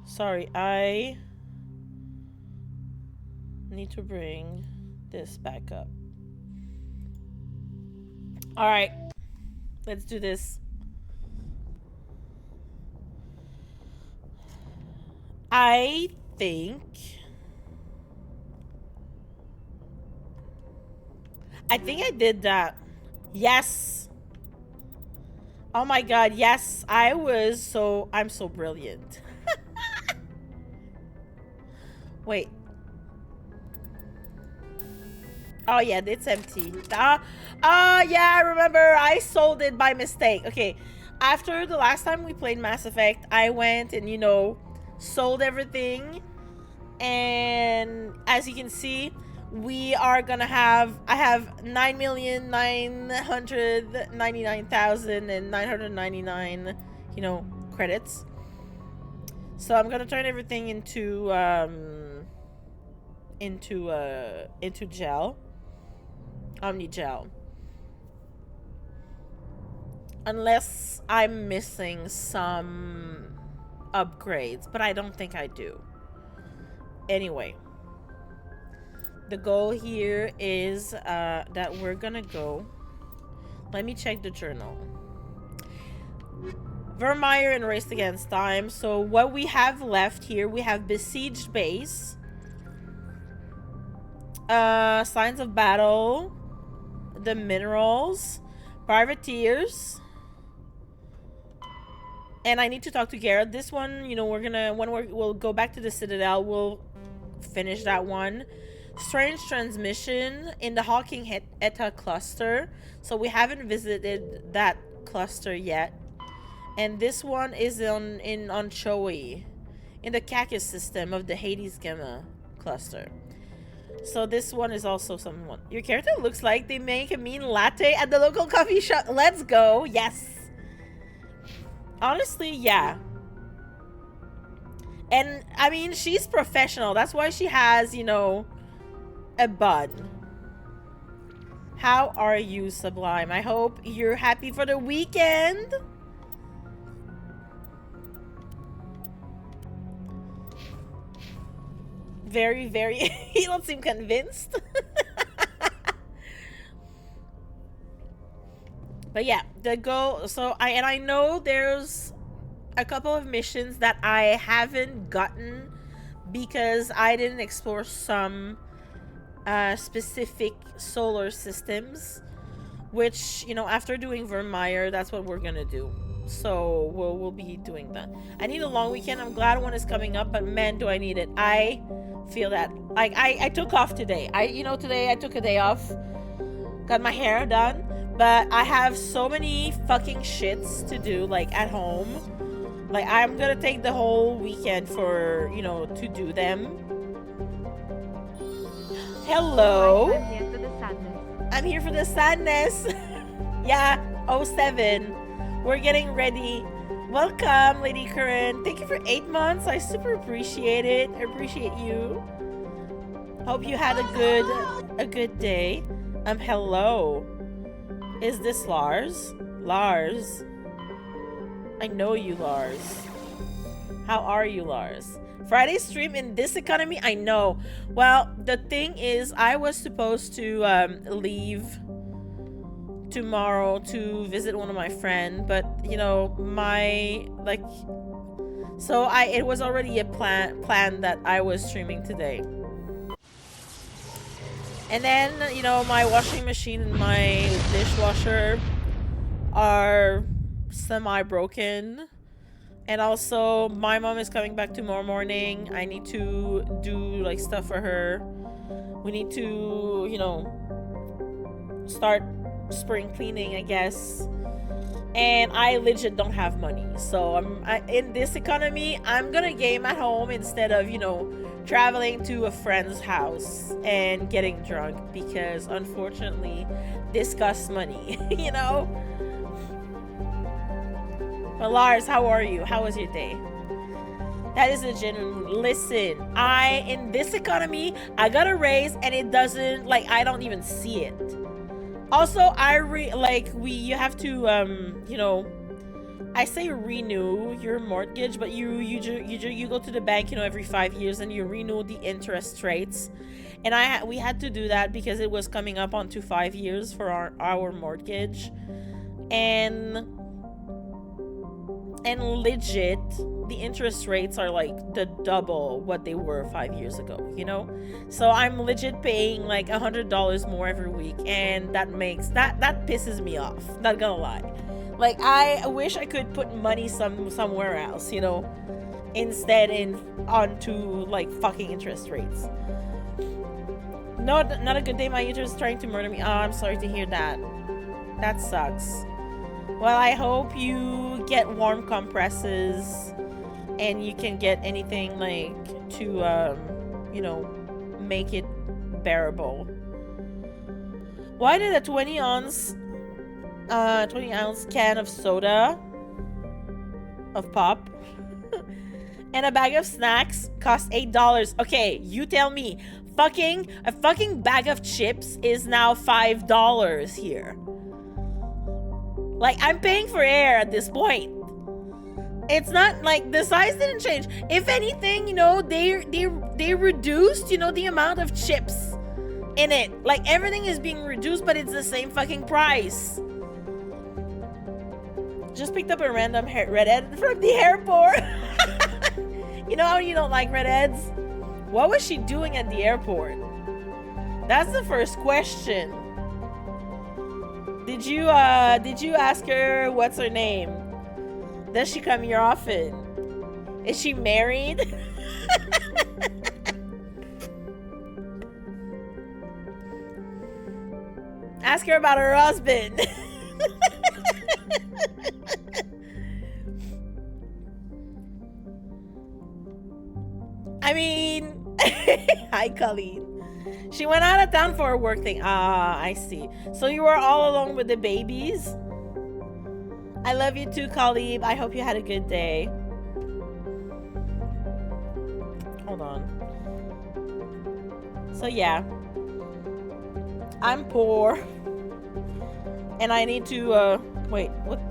Sorry, I need to bring this back up. All right, let's do this. I think I did that. Yes. Oh my god, yes. I'm so brilliant. Wait. Oh yeah, it's empty. Yeah, I remember I sold it by mistake. Okay. After the last time we played Mass Effect, I went and sold everything. And as you can see, we are gonna have I have 9,999,999 credits. So I'm gonna turn everything into gel. Omni gel. Unless I'm missing some upgrades, but I don't think I do. Anyway, the goal here is that we're gonna go. Let me check the journal. Virmire and Race Against Time. So what we have left here, we have Besieged Base, Signs of Battle, the Minerals, Privateers, and I need to talk to Garrett. This one, we'll go back to the Citadel, we'll finish that one. Strange Transmission in the Hawking Eta cluster. So we haven't visited that cluster yet. And this one is on Choi, in the Cacus system of the Hades Gamma cluster. So this one is also someone. Your character looks like they make a mean latte at the local coffee shop. Let's go. Yes. Honestly, yeah. And I mean, she's professional. That's why she has, a bun. How are you, Sublime? I hope you're happy for the weekend. Very, very. You don't seem convinced. But yeah, the goal. So I know there's a couple of missions that I haven't gotten because I didn't explore some specific solar systems, which after doing Virmire, that's what we're gonna do. So we'll be doing that. I need a long weekend. I'm glad one is coming up, but man, do I need it. I feel that. Like I took off today. Today I took a day off, got my hair done, but I have so many fucking shits to do, like at home. Like I'm gonna take the whole weekend for to do them. Hello. I'm here for the sadness. I'm here for the sadness. Yeah, 07. We're getting ready. Welcome, Lady Curran. Thank you for 8 months. I super appreciate it. I appreciate you. Hope you had a good day. Hello. Is this Lars? Lars. I know you, Lars. How are you, Lars? Friday stream in this economy? I know. Well, the thing is, I was supposed to leave tomorrow to visit one of my friends, but it was already a plan that I was streaming today. And then my washing machine and my dishwasher are semi-broken, and also my mom is coming back tomorrow morning. I need to do stuff for her. We need to start spring cleaning, I guess. And I legit don't have money, so in this economy I'm gonna game at home instead of traveling to a friend's house and getting drunk, because unfortunately this costs money. But Lars, how are you? How was your day? That is a genuine. Listen, in this economy I got a raise and it doesn't, I don't even see it. Also, you have to I say renew your mortgage, but you go to the bank, you know, every 5 years and you renew the interest rates. And we had to do that because it was coming up on to 5 years for our mortgage. And legit, the interest rates are like the double what they were 5 years ago, you know? So I'm legit paying like $100 more every week, and that pisses me off, not gonna lie. Like, I wish I could put money somewhere else, you know, instead onto like fucking interest rates. No, not a good day. My uterus is trying to murder me. Oh, I'm sorry to hear that. That sucks. Well, I hope you get warm compresses and you can get anything like to, you know, make it bearable. Why did a 20 ounce can of soda of pop and a bag of snacks cost $8? Okay, you tell me. A fucking bag of chips is now $5 here. Like, I'm paying for air at this point. It's not like the size didn't change. If anything, you know, they reduced, you know, the amount of chips in it. Like, everything is being reduced, but it's the same fucking price. Just picked up a random redhead from the airport. You know how you don't like redheads? What was she doing at the airport? That's the first question. Did you ask her what's her name? Does she come here often? Is she married? Ask her about her husband. I mean, hi, Colleen. She went out of town for a work thing. Ah, I see. So you were all alone with the babies? I love you too, Colleen. I hope you had a good day. Hold on. So yeah. I'm poor. And I need to, wait, what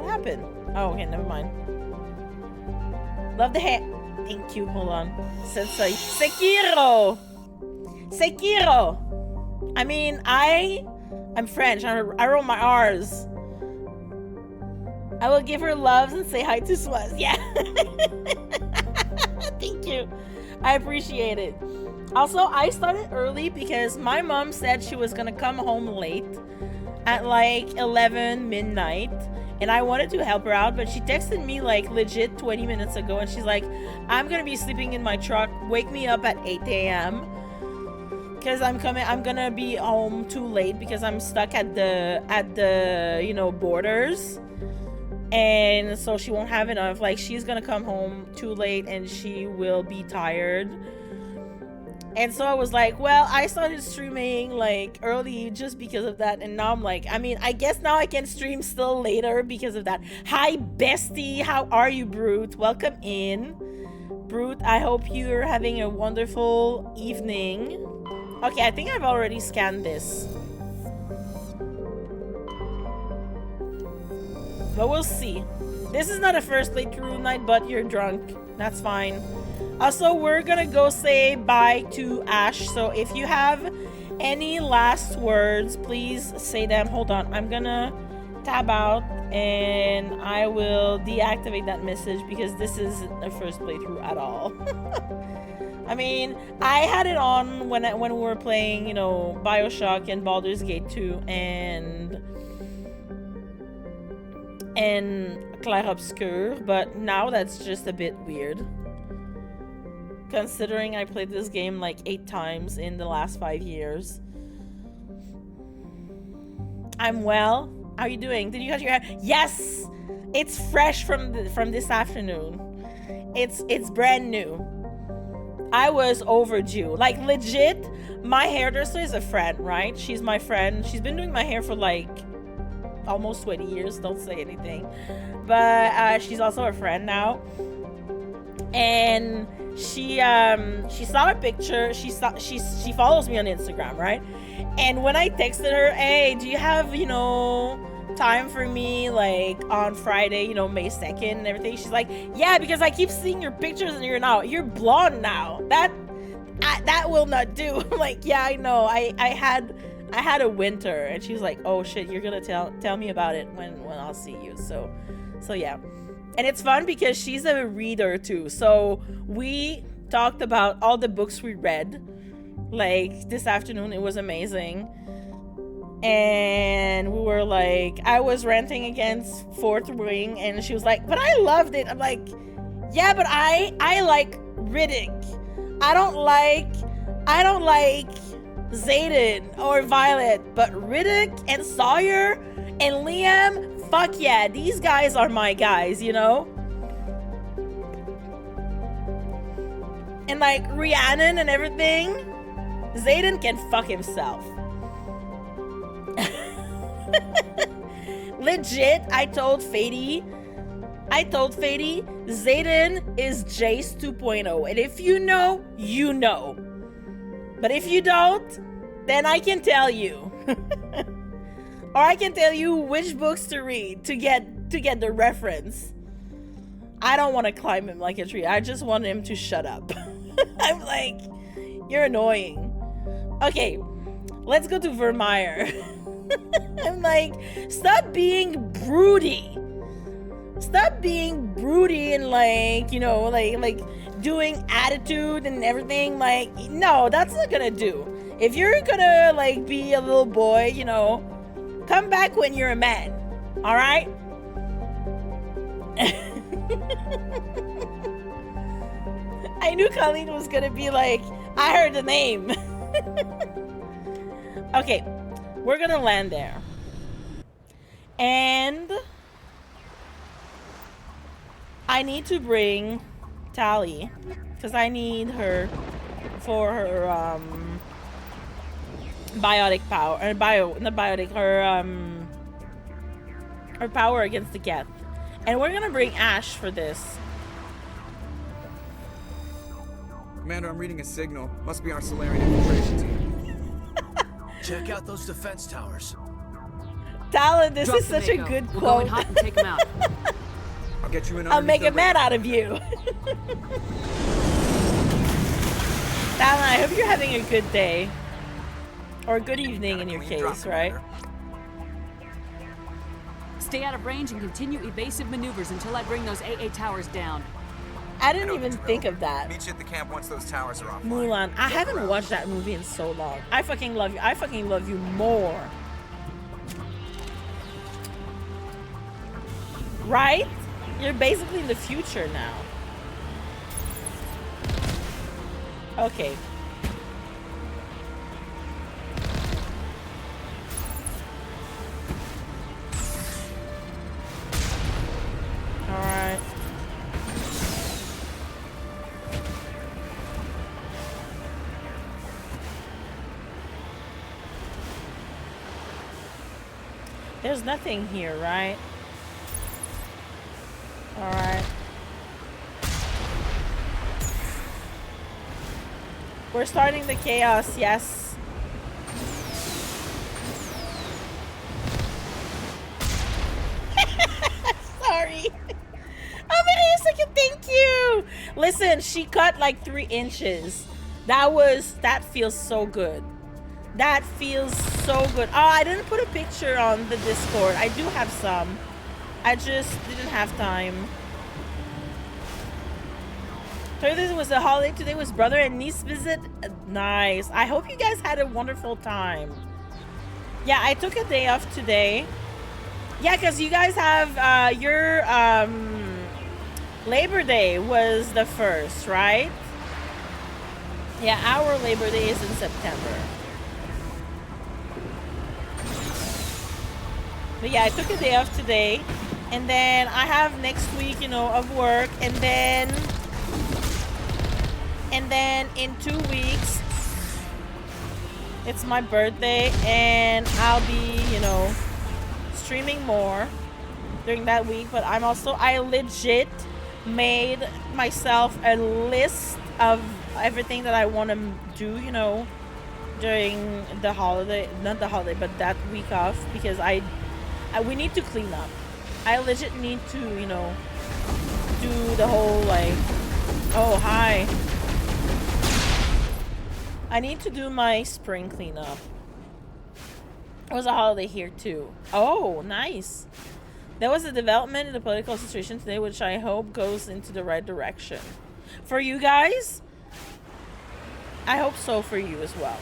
happened? Oh, okay, never mind. Love the hat. Thank you. Hold on. Sensei. Sekiro! Sekiro! I mean, I'm French. I roll my R's. I will give her loves and say hi to Swaz. Yeah. Thank you. I appreciate it. Also, I started early because my mom said she was gonna come home late at like 11 midnight. And I wanted to help her out, but she texted me like legit 20 minutes ago, and she's like, I'm gonna be sleeping in my truck. Wake me up at 8 a.m. because I'm gonna be home too late because I'm stuck at the you know, borders. And so she won't have enough. Like, she's gonna come home too late and she will be tired. And so I was like, well, I started streaming like early just because of that. And now I'm like, I mean, I guess now I can stream still later because of that. Hi, bestie. How are you, Brute? Welcome in. Brute, I hope you're having a wonderful evening. Okay, I think I've already scanned this. But we'll see. This is not a first playthrough night, but you're drunk. That's fine. Also, we're gonna go say bye to Ash. So if you have any last words, please say them. Hold on. I'm gonna tab out and I will deactivate that message because this isn't a first playthrough at all. I mean, I had it on when we were playing, you know, BioShock and Baldur's Gate 2 and Clair Obscur, but now that's just a bit weird. Considering I played this game like 8 times in the last 5 years. I'm well. How are you doing? Did you cut your hair? Yes! It's fresh from this afternoon. It's brand new. I was overdue. Like, legit, my hairdresser is a friend, right? She's my friend. She's been doing my hair for like almost 20 years. Don't say anything. But she's also a friend now. And she saw a picture. She follows me on Instagram, right? And when I texted her, hey, do you have, you know, time for me, like on Friday, you know, May 2nd and everything. She's like, yeah, because I keep seeing your pictures and you're blonde now. That will not do. I'm like, yeah, I know. I had a winter. And she's like, oh shit, you're gonna tell me about it when I'll see you. So yeah. And it's fun because she's a reader too. So we talked about all the books we read. Like this afternoon, it was amazing. And we were like, I was ranting against Fourth Wing, and she was like, but I loved it. I'm like, yeah, but I like Riddick. I don't like Zayden or Violet, but Riddick and Sawyer and Liam, fuck yeah, these guys are my guys, you know? And like Rhiannon and everything, Zayden can fuck himself. Legit, I told Fady, Zayden is Jace 2.0. And if you know, you know. But if you don't, then I can tell you. Or I can tell you which books to read to get the reference. I don't want to climb him like a tree. I just want him to shut up. I'm like, you're annoying. Okay, let's go to Virmire. I'm like, stop being broody. Stop being broody and like, you know, like doing attitude and everything. Like, no, that's not gonna do. If you're gonna like be a little boy, you know, come back when you're a man. All right? I knew Colleen was gonna be like, I heard the name. Okay, we're gonna land there. And I need to bring Tali, because I need her for her biotic power, or not biotic, her power against the Geth. And we're gonna bring Ash for this. Commander, I'm reading a signal. Must be our Solarian infiltration team. Check out those defense towers. Talon, this Drop is such a good We'll quote. go in hot and take him out. I'll get you in. I'll make a man out of you. Talon, I hope you're having a good day. Or a good evening in your case, right? Stay out of range and continue evasive maneuvers until I bring those AA towers down. I didn't even think of that. Meet you at the camp once those towers are off. Mulan. I haven't watched that movie in so long. I fucking love you. I fucking love you more. Right? You're basically in the future now. Okay. Alright. There's nothing here, right? Alright. We're starting the chaos, yes. Sorry. Oh my goodness, second, thank you. Listen, she cut like 3 inches. That feels so good. That feels so good. Oh, I didn't put a picture on the Discord. I do have some. I just didn't have time. Thursday was a holiday. Today was brother and niece visit. Nice. I hope you guys had a wonderful time. Yeah, I took a day off today. Yeah, because you guys have your Labor Day was the 1st, right? Yeah, our Labor Day is in September. But yeah, I took a day off today. And then I have next week, you know, of work. And then in 2 weeks, it's my birthday. And I'll be, you know, streaming more during that week. But I legit made myself a list of everything that I want to do, you know, during the holiday, not the holiday, but that week off, because I We need to clean up. I legit need to, you know, do the whole like, oh hi. I need to do my spring cleanup. It was a holiday here too. Oh, nice. There was a development in the political situation today, which I hope goes into the right direction. For you guys, I hope so for you as well.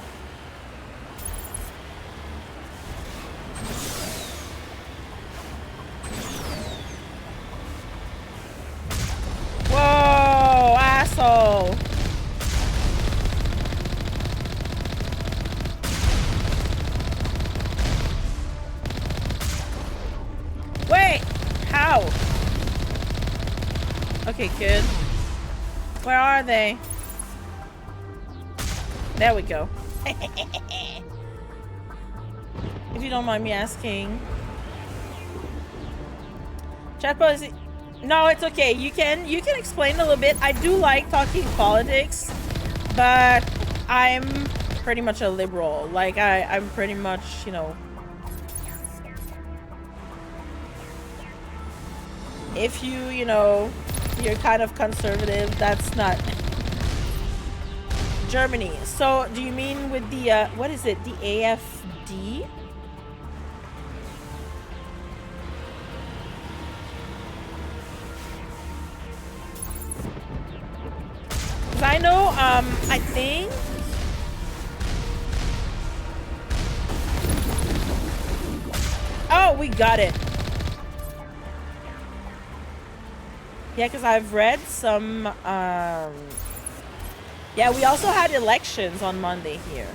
Whoa, asshole. Wait, how? Okay, good. Where are they? There we go. If you don't mind me asking. Shepard, is it? No, it's okay. You can explain a little bit. I do like talking politics, but I'm pretty much a liberal. Like I'm pretty much, you know, if you know, you're kind of conservative, that's not Germany. So do you mean with the what is it, the AFD? I know, I think oh, we got it. Yeah, because I've read some yeah, we also had elections on Monday here.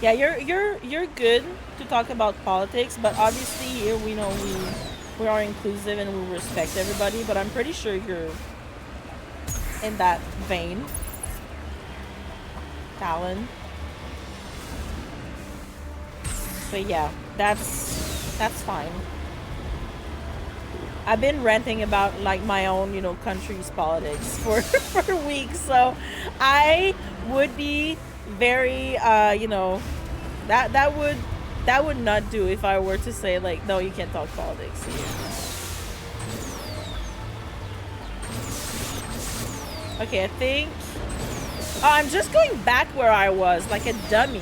Yeah, you're good to talk about politics, but obviously here we know we are inclusive and we respect everybody, but I'm pretty sure you're in that vein. Talon. But yeah, that's fine. I've been ranting about like my own, you know, country's politics for weeks, so I would be very you know, that would not do if I were to say like, no, you can't talk politics here. Okay, I think I'm just going back where I was like a dummy.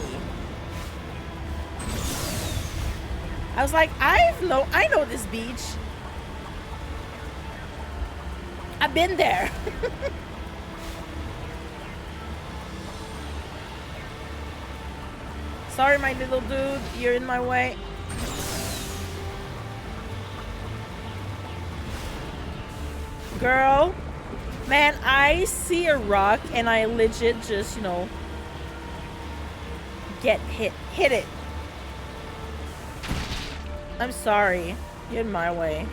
I was like, I know this beach. I've been there. Sorry, my little dude, you're in my way. Girl, man, I see a rock and I legit just, you know, get hit it. I'm sorry, you're in my way.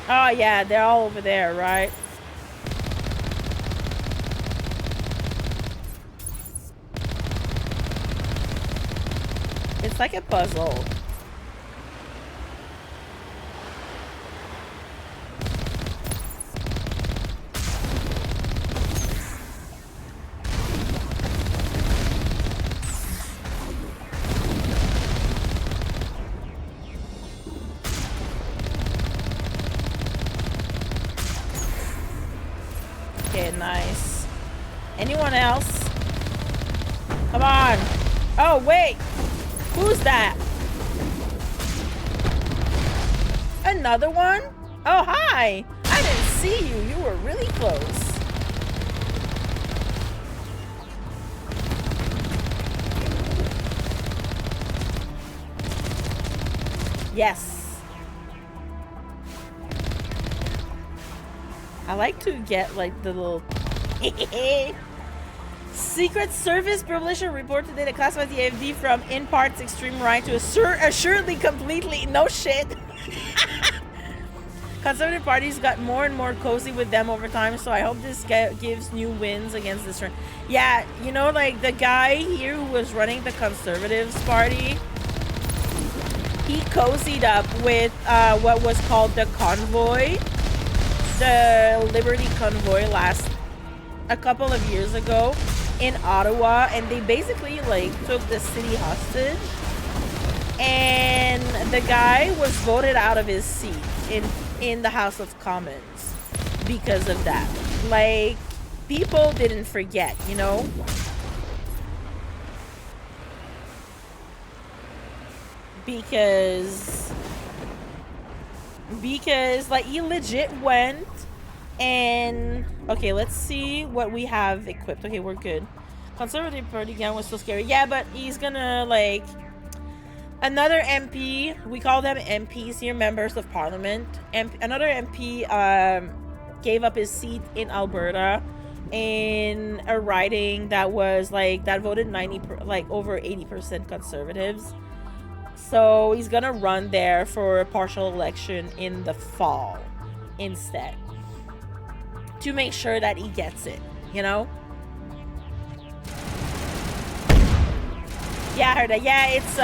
Oh yeah, they're all over there, right? It's like a puzzle. Okay, nice. Anyone else? Come on. Oh, wait. Who's that? Another one? Oh, hi. I didn't see you. You were really close. Yes. I like to get like the little Secret Service publisher report today that classifies the AFD from in parts extreme right to assuredly completely no shit. Conservative parties got more and more cozy with them over time, so I hope this gives new wins against this trend. Yeah, you know, like the guy here who was running the Conservatives party, he cozied up with what was called the convoy, the Liberty Convoy, a couple of years ago in Ottawa, and they basically like took the city hostage, and the guy was voted out of his seat in the House of Commons because of that. Like, people didn't forget, you know? Because like he legit went and okay, let's see what we have equipped. Okay, we're good. Conservative Party again was so scary. Yeah, but he's gonna like another MP. We call them MPs here, members of parliament. Another MP gave up his seat in Alberta in a riding that was like that voted over 80% conservatives. So he's gonna run there for a partial election in the fall instead to make sure that he gets it, you know? Yeah, I heard that. Yeah, it's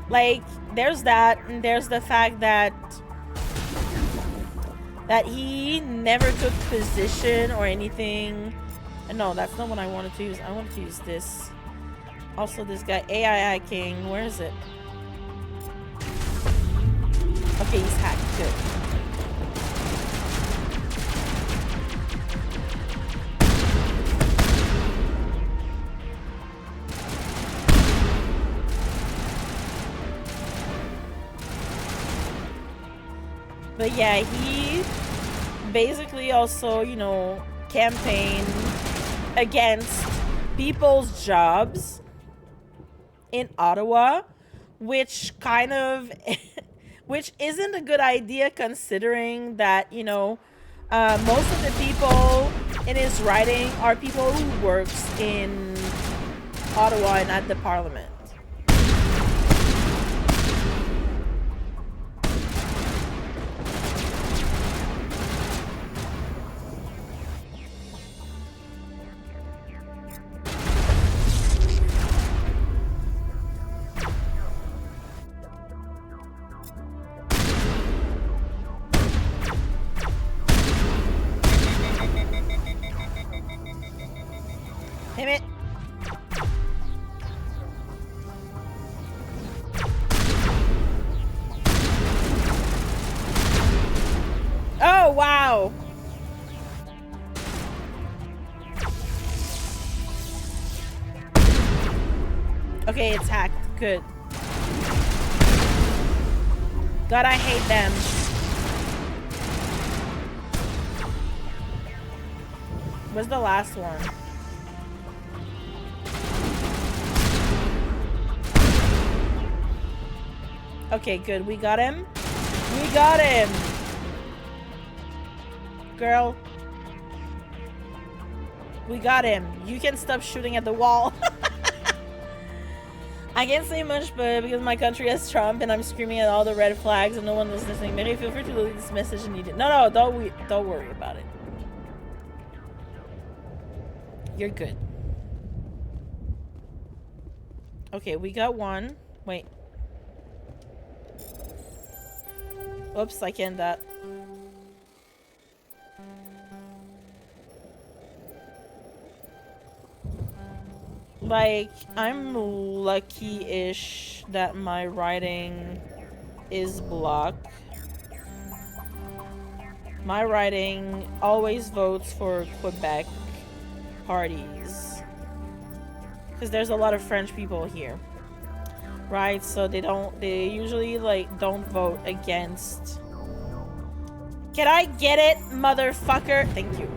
like there's that, and there's the fact that he never took position or anything. No, that's not what I wanted to use. I wanted to use this. Also, this guy, AI King, where is it? Okay, he's hacked. Good. But yeah, he basically also, you know, campaigned against people's jobs in Ottawa, which kind of which isn't a good idea considering that, you know, most of the people in his riding are people who works in Ottawa and at the parliament. Damn it. Oh, wow. Okay, it's hacked. Good. God, I hate them. Where's the last one? Okay, good. We got him. We got him. Girl. We got him. You can stop shooting at the wall. I can't say much, but because my country has Trump and I'm screaming at all the red flags and no one is listening, Mary, feel free to delete this message and it. No, don't worry about it. You're good. Okay, we got one. Wait. Oops, I can't that. Like, I'm lucky-ish that my writing is blocked. My writing always votes for Quebec parties. Because there's a lot of French people here. Right, so they usually like don't vote against. Can I get it, motherfucker? Thank you.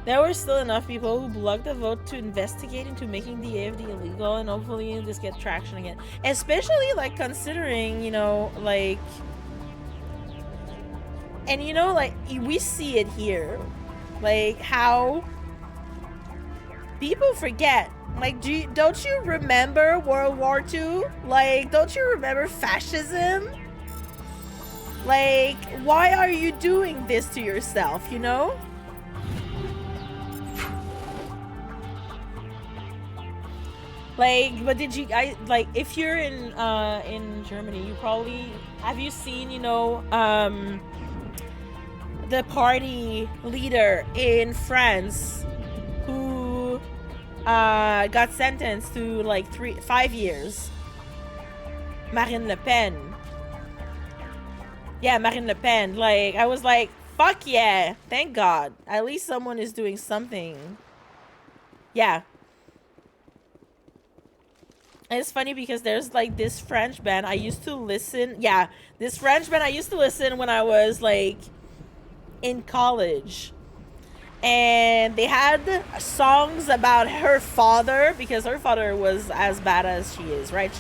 There were still enough people who blocked the vote to investigate into making the AFD illegal, and hopefully this get traction again. Especially like considering, you know, like, and you know, like we see it here, like how people forget. Like, don't you remember World War II? Like, don't you remember fascism? Like, why are you doing this to yourself, you know? Like, but did you like if you're in Germany, you probably have you seen, you know, the party leader in France who got sentenced to like 5 years. Marine Le Pen. Yeah, Marine Le Pen. Like, I was like, fuck yeah. Thank God. At least someone is doing something. Yeah. And it's funny because there's like this French band I used to listen. Yeah, this French band I used to listen when I was like in college. And they had songs about her father because her father was as bad as she is, right?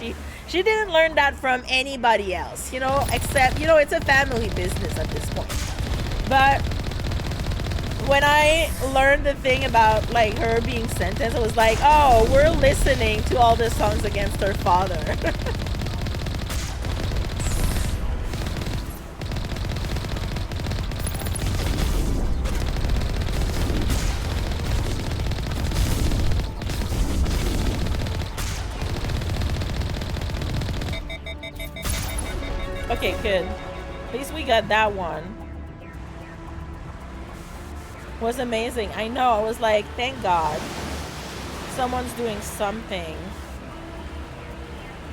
She didn't learn that from anybody else, you know, except, you know, it's a family business at this point. But when I learned the thing about like her being sentenced, I was like, oh, we're listening to all the songs against her father. Okay, good. At least we got that one. Was amazing. I know. I was like, thank God. Someone's doing something.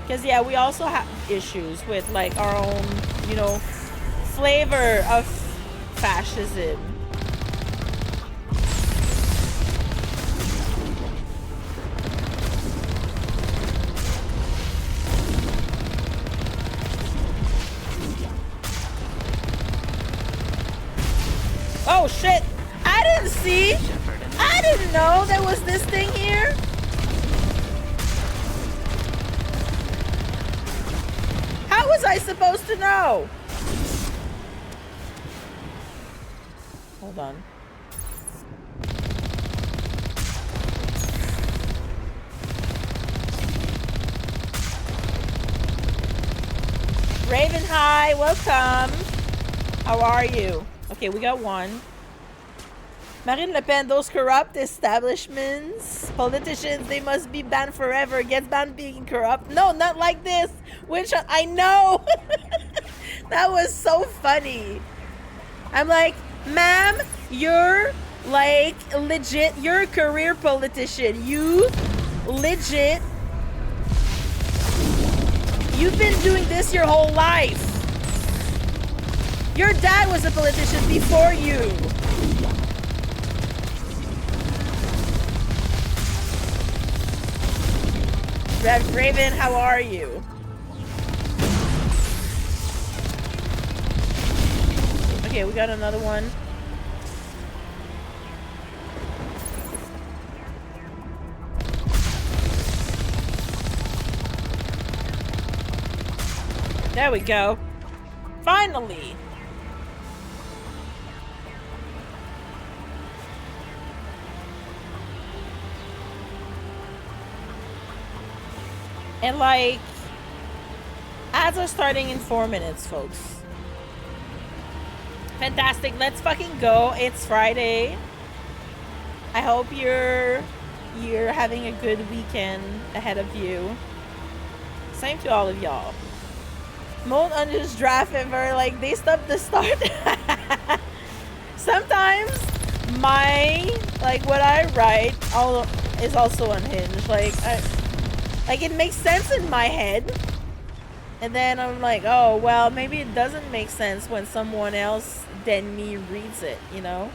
Because, yeah, we also have issues with, like, our own, you know, flavor of fascism. Oh, shit! I didn't see! I didn't know there was this thing here! How was I supposed to know? Hold on. Raven, hi! Welcome! How are you? Okay, we got one. Marine Le Pen, those corrupt establishments, politicians, they must be banned forever. Gets banned being corrupt. No, not like this. Which I know. That was so funny. I'm like, ma'am, you're like legit. You're a career politician. You legit. You've been doing this your whole life. Your dad was a politician before you. Raven, how are you? Okay, we got another one. There we go. Finally. And like, ads are starting in 4 minutes, folks. Fantastic. Let's fucking go. It's Friday. I hope you're having a good weekend ahead of you. Same to all of y'all. Mold on this draft ever, like they stopped the start. Sometimes my like what I write is also unhinged. Like it makes sense in my head, and then I'm like, oh well, maybe it doesn't make sense when someone else than me reads it, you know.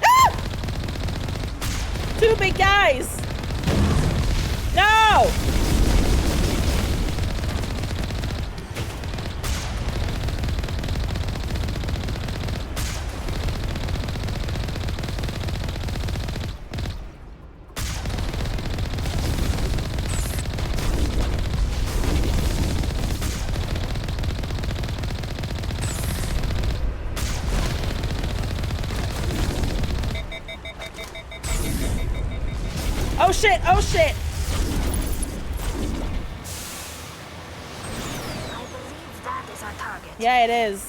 Ah! Two big guys. No. Oh shit, oh shit! I believe that is our target. Yeah, it is.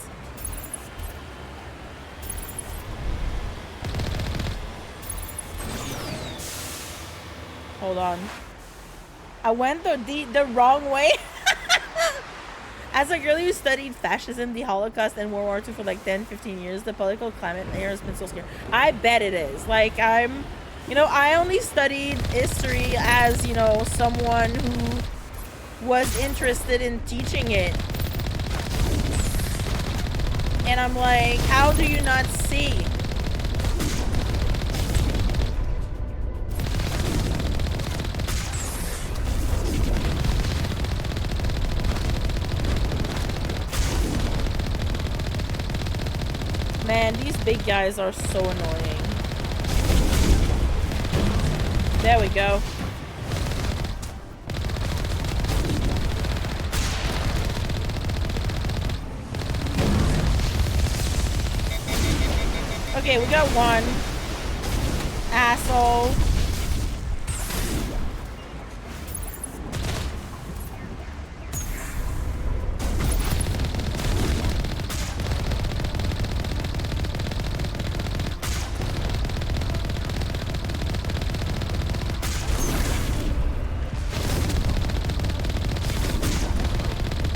hold on. I went the wrong way. As a girl who studied fascism, the Holocaust, and World War II for like 10, 15 years, the political climate here has been so scary. I bet it is. Like, you know, I only studied history as, you know, someone who was interested in teaching it. And I'm like, how do you not see? Man, these big guys are so annoying. There we go. Okay, we got one. Asshole.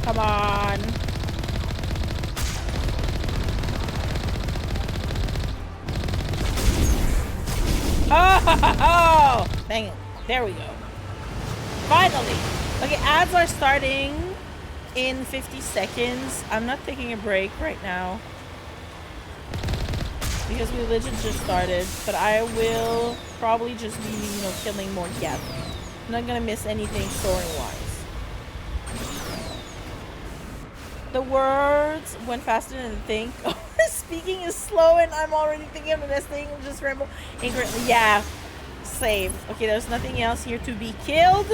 Come on. Oh, dang it. There we go. Finally. Okay, ads are starting in 50 seconds. I'm not taking a break right now because we legit just started, but I will probably just be, you know, killing more Geth. I'm not gonna miss anything story-wise. The words went faster than I think. Speaking is slow and I'm already thinking of the next thing. Just ramble incorrectly. Yeah, same. Okay, there's nothing else here to be killed.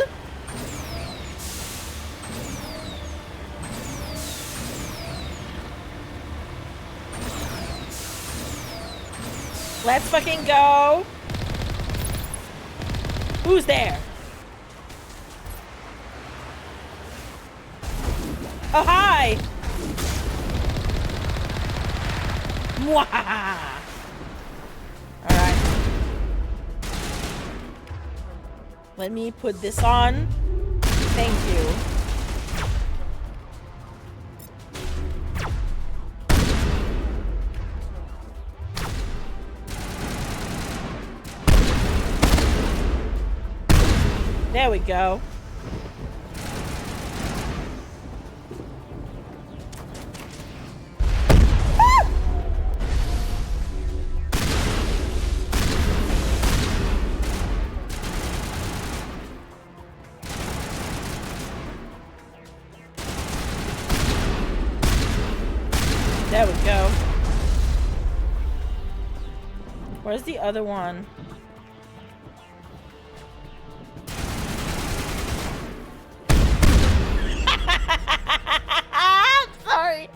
Let's fucking go. Who's there? Oh, hi. Mwahaha. All right. Let me put this on. Thank you. There we go. There we go. Where's the other one? Sorry.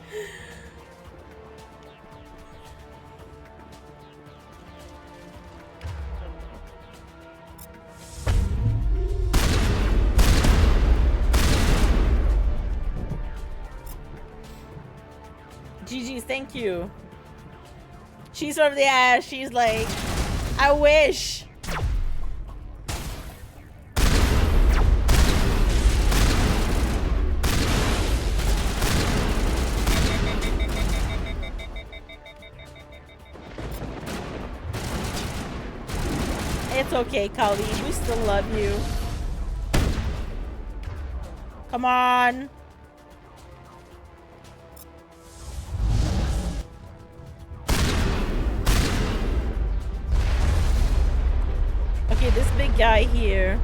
GG's, thank you. She's from the ass. She's like, I wish. It's okay, Kali. We still love you. Come on. Okay, this big guy here.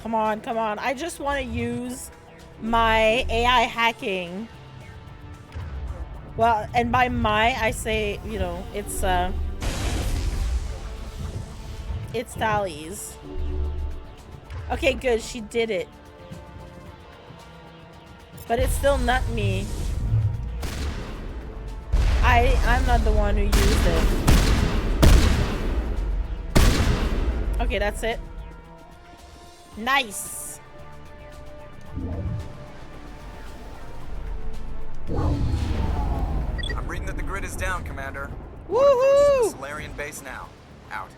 Come on, come on. I just want to use my AI hacking. Well, and by my, I say, you know, it's Tali's. Okay, good. She did it. But it's still not me. I'm not the one who used it. Okay, that's it. Nice. I'm reading that the grid is down, Commander. Woohoo! The Solarian base now. Out.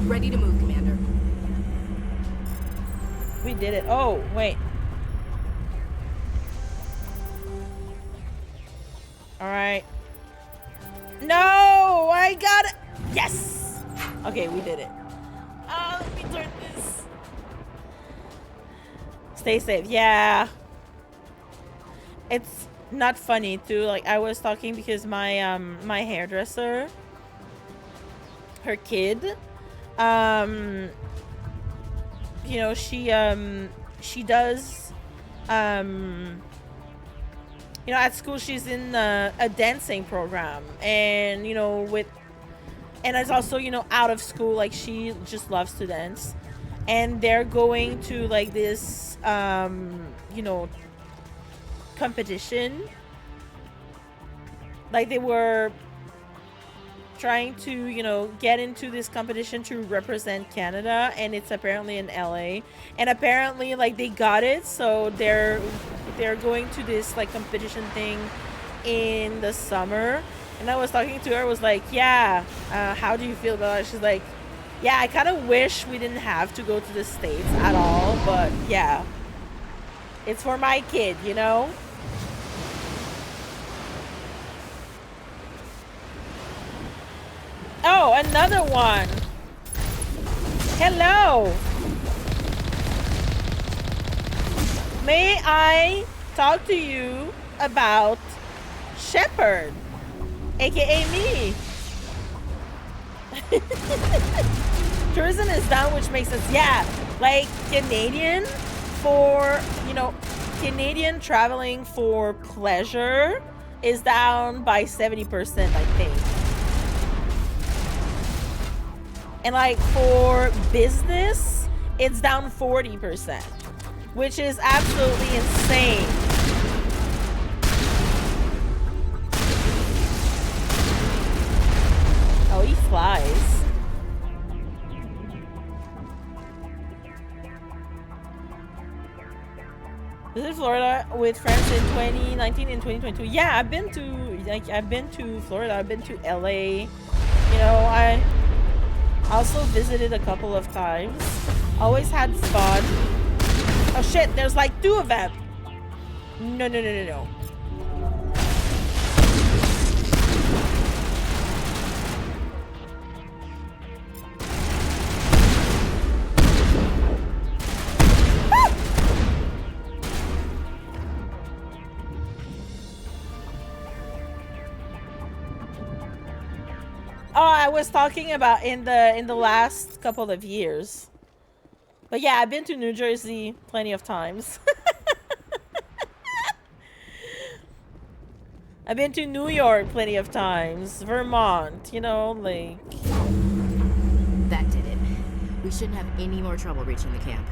Ready to move, Commander. We did it. Oh, wait. All right. No, I got it. Yes. Okay, we did it. Let me turn this. Stay safe. Yeah. It's not funny too. Like I was talking because my my hairdresser, her kid, you know, she does, you know, at school she's in a dancing program, and you know, and it's also, you know, out of school, like she just loves to dance, and they're going to like this you know, competition. Like they were trying to, you know, get into this competition to represent Canada, and it's apparently in LA, and apparently like they got it, so they're going to this like competition thing in the summer. And I was talking to her, I was like, yeah, how do you feel about it? She's like, yeah, I kind of wish we didn't have to go to the States at all, but yeah, it's for my kid, you know. Oh, another one. Hello. May I talk to you about Shepard, aka me? Tourism is down, which makes sense. Yeah, like Canadian for, you know, Canadian traveling for pleasure is down by 70%, I think. And like for business, it's down 40%, which is absolutely insane. Oh, he flies. Visit Florida with friends in 2019 and 2022. Yeah, I've been to Florida. I've been to LA. You know, I also visited a couple of times. Always had fun. Oh shit, there's like 2 of them. No. Oh, I was talking about in the last couple of years. But yeah, I've been to New Jersey plenty of times. I've been to New York plenty of times. Vermont, you know, like... That did it. We shouldn't have any more trouble reaching the camp.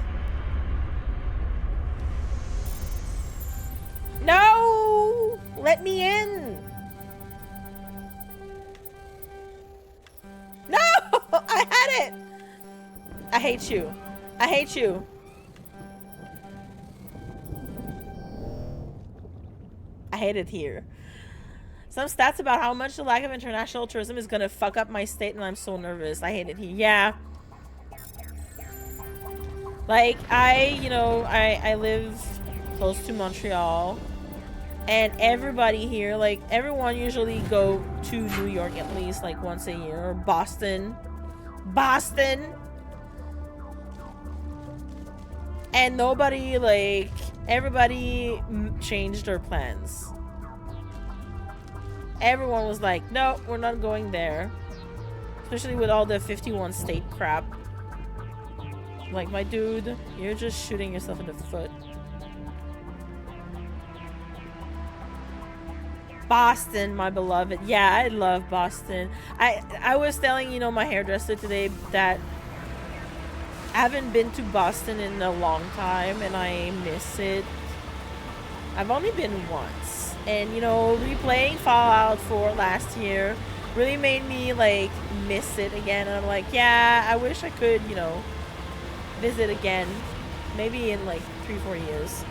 No! Let me in! No! I had it! I hate you. I hate you. I hate it here. Some stats about how much the lack of international tourism is gonna fuck up my state, and I'm so nervous. I hate it here. Yeah. Like, I live close to Montreal, and everybody here, like, everyone usually go to New York at least, like, once a year, or Boston. And nobody, like, everybody changed their plans. Everyone was like, no, we're not going there. Especially with all the 51 state crap. Like, my dude, you're just shooting yourself in the foot. Boston, my beloved. Yeah, I love Boston. I was telling, you know, my hairdresser today that I haven't been to Boston in a long time, and I miss it. I've only been once, and you know, replaying Fallout 4 last year really made me like miss it again, and I'm like, yeah, I wish I could, you know, visit again. Maybe in like 3-4 years.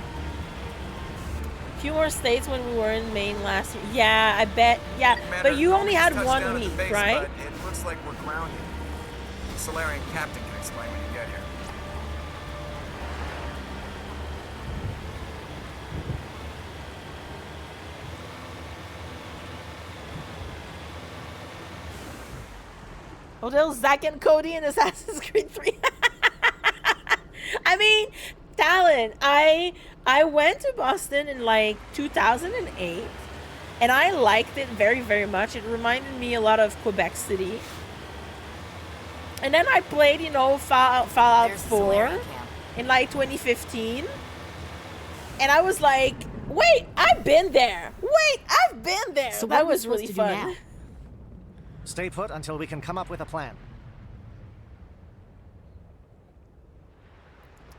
Few more states when we were in Maine last year. Yeah, I bet. Yeah, Commander, but you only had touched 1 down at the week, base, right? But it looks like we're grounded. The Solarian captain can explain when you get here. Oh, there's Zack and Cody in Assassin's Creed 3. I mean, Talon, I went to Boston in like 2008, and I liked it very, very much. It reminded me a lot of Quebec City. And then I played, you know, Fallout 4 in like 2015, and I was like, wait, I've been there. Wait, I've been there. So that what was are we really supposed to do fun. now? Stay put until we can come up with a plan.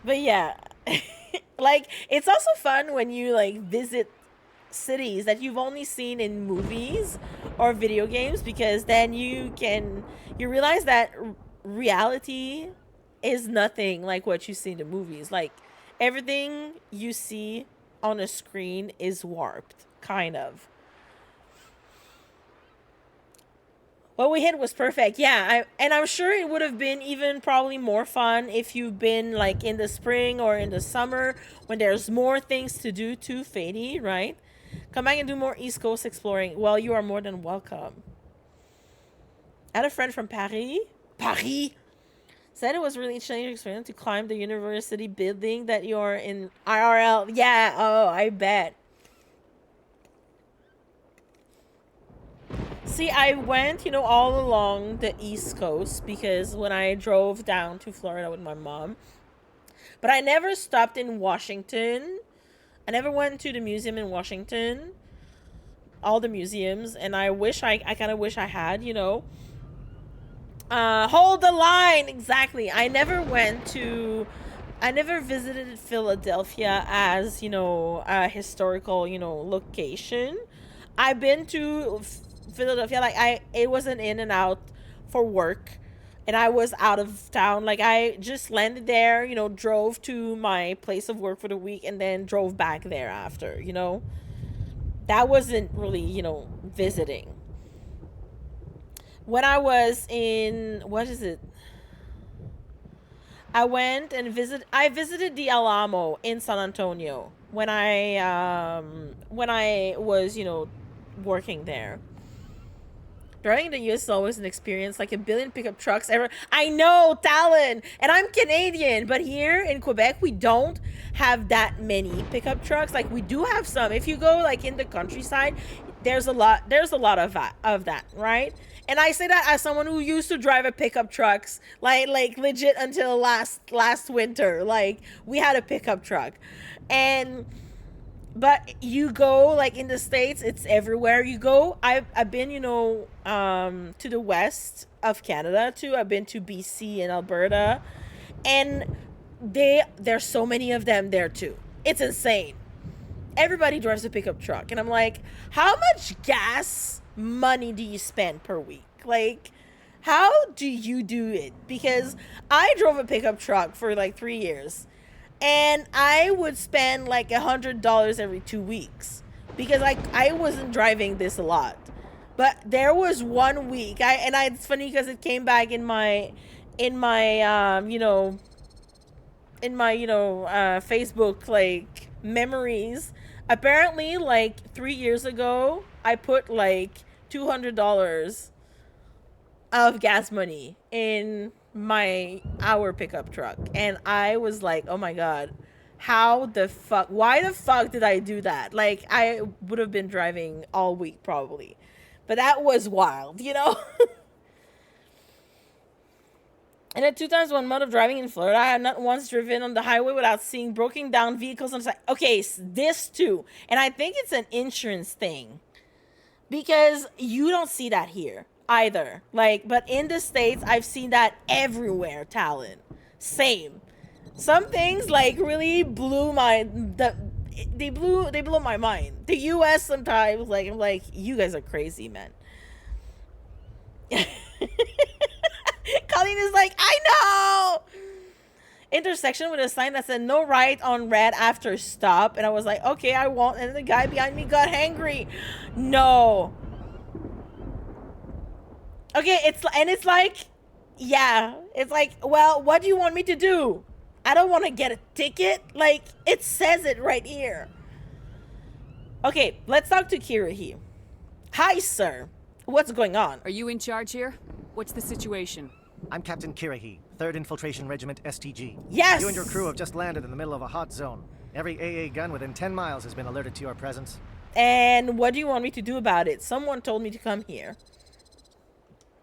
But yeah, like, it's also fun when you like visit cities that you've only seen in movies or video games, because then you realize that reality is nothing like what you see in the movies. Like, everything you see on a screen is warped, kind of. What we hit was perfect. Yeah, I'm sure it would have been even probably more fun if you've been like in the spring or in the summer when there's more things to do too, Fady, right? Come back and do more East Coast exploring. Well, you are more than welcome. I had a friend from Paris. Said it was really challenging experience to climb the university building that you're in IRL. Yeah, oh, I bet. See, I went, you know, all along the East Coast because when I drove down to Florida with my mom. But I never stopped in Washington. I never went to the museum in Washington. All the museums. And I kind of wish I had, you know. Hold the line! Exactly. I never visited Philadelphia as, you know, a historical, you know, location. I've been to Philadelphia, like, it wasn't in and out for work, and I was out of town. Like, I just landed there, you know, drove to my place of work for the week, and then drove back there after, you know. That wasn't really, you know, visiting. When I was in, what is it? I went and visited the Alamo in San Antonio when I was, you know, working there. Driving the US is always an experience, like a billion pickup trucks ever. I know, Talon, and I'm Canadian, but here in Quebec, we don't have that many pickup trucks. Like, we do have some. If you go like in the countryside, there's a lot of that, right? And I say that as someone who used to drive a pickup trucks, like legit until last winter. Like, we had a pickup truck, but you go like in the States, it's everywhere you go. I've been, you know, to the west of Canada too. I've been to BC and Alberta, and there's so many of them there too. It's insane. Everybody drives a pickup truck, and I'm like, how much gas money do you spend per week? Like, how do you do it? Because I drove a pickup truck for like 3 years. And I would spend like $100 every 2 weeks because I wasn't driving this a lot. But there was 1 week, it's funny because it came back in my Facebook like memories. Apparently, like 3 years ago, I put like $200 of gas money in our pickup truck, and I was like, oh my god, why the fuck did I do that? Like, I would have been driving all week probably, but that was wild, you know. And at 2 times 1 month of driving in Florida, I had not once driven on the highway without seeing broken down vehicles on the side. Okay, this too, and I think it's an insurance thing because you don't see that here either. Like, but in the States, I've seen that everywhere, Talon. Same. Some things like really blew my mind. The US sometimes, like, I'm like, you guys are crazy, man. Colleen is like, I know. intersection with a sign that said no right on red after stop, and I was like, okay, I won't. And the guy behind me got angry. No. Okay, it's like, yeah, it's like, well, what do you want me to do? I don't want to get a ticket. Like, it says it right here. Okay, let's talk to Kirihee. Hi, sir. What's going on? Are you in charge here? What's the situation? I'm Captain Kirihee, 3rd Infiltration Regiment STG. Yes! You and your crew have just landed in the middle of a hot zone. Every AA gun within 10 miles has been alerted to your presence. And what do you want me to do about it? Someone told me to come here.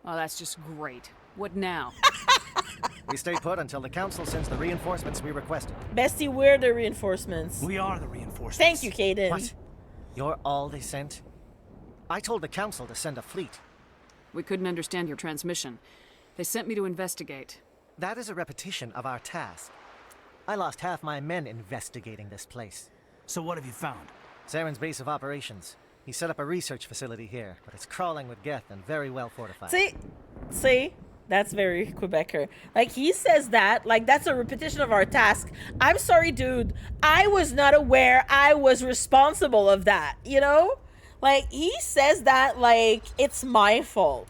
Oh, that's just great. What now? We stay put until the Council sends the reinforcements we requested. Bestie, we're the reinforcements. We are the reinforcements. Thank you, Caden. What? You're all they sent? I told the Council to send a fleet. We couldn't understand your transmission. They sent me to investigate. That is a repetition of our task. I lost half my men investigating this place. So what have you found? Saren's base of operations. He set up a research facility here, but it's crawling with Geth and very well fortified. See, that's very Quebecer. Like, he says that, like, that's a repetition of our task. I'm sorry, dude. I was not aware I was responsible of that, you know? Like, he says that like it's my fault.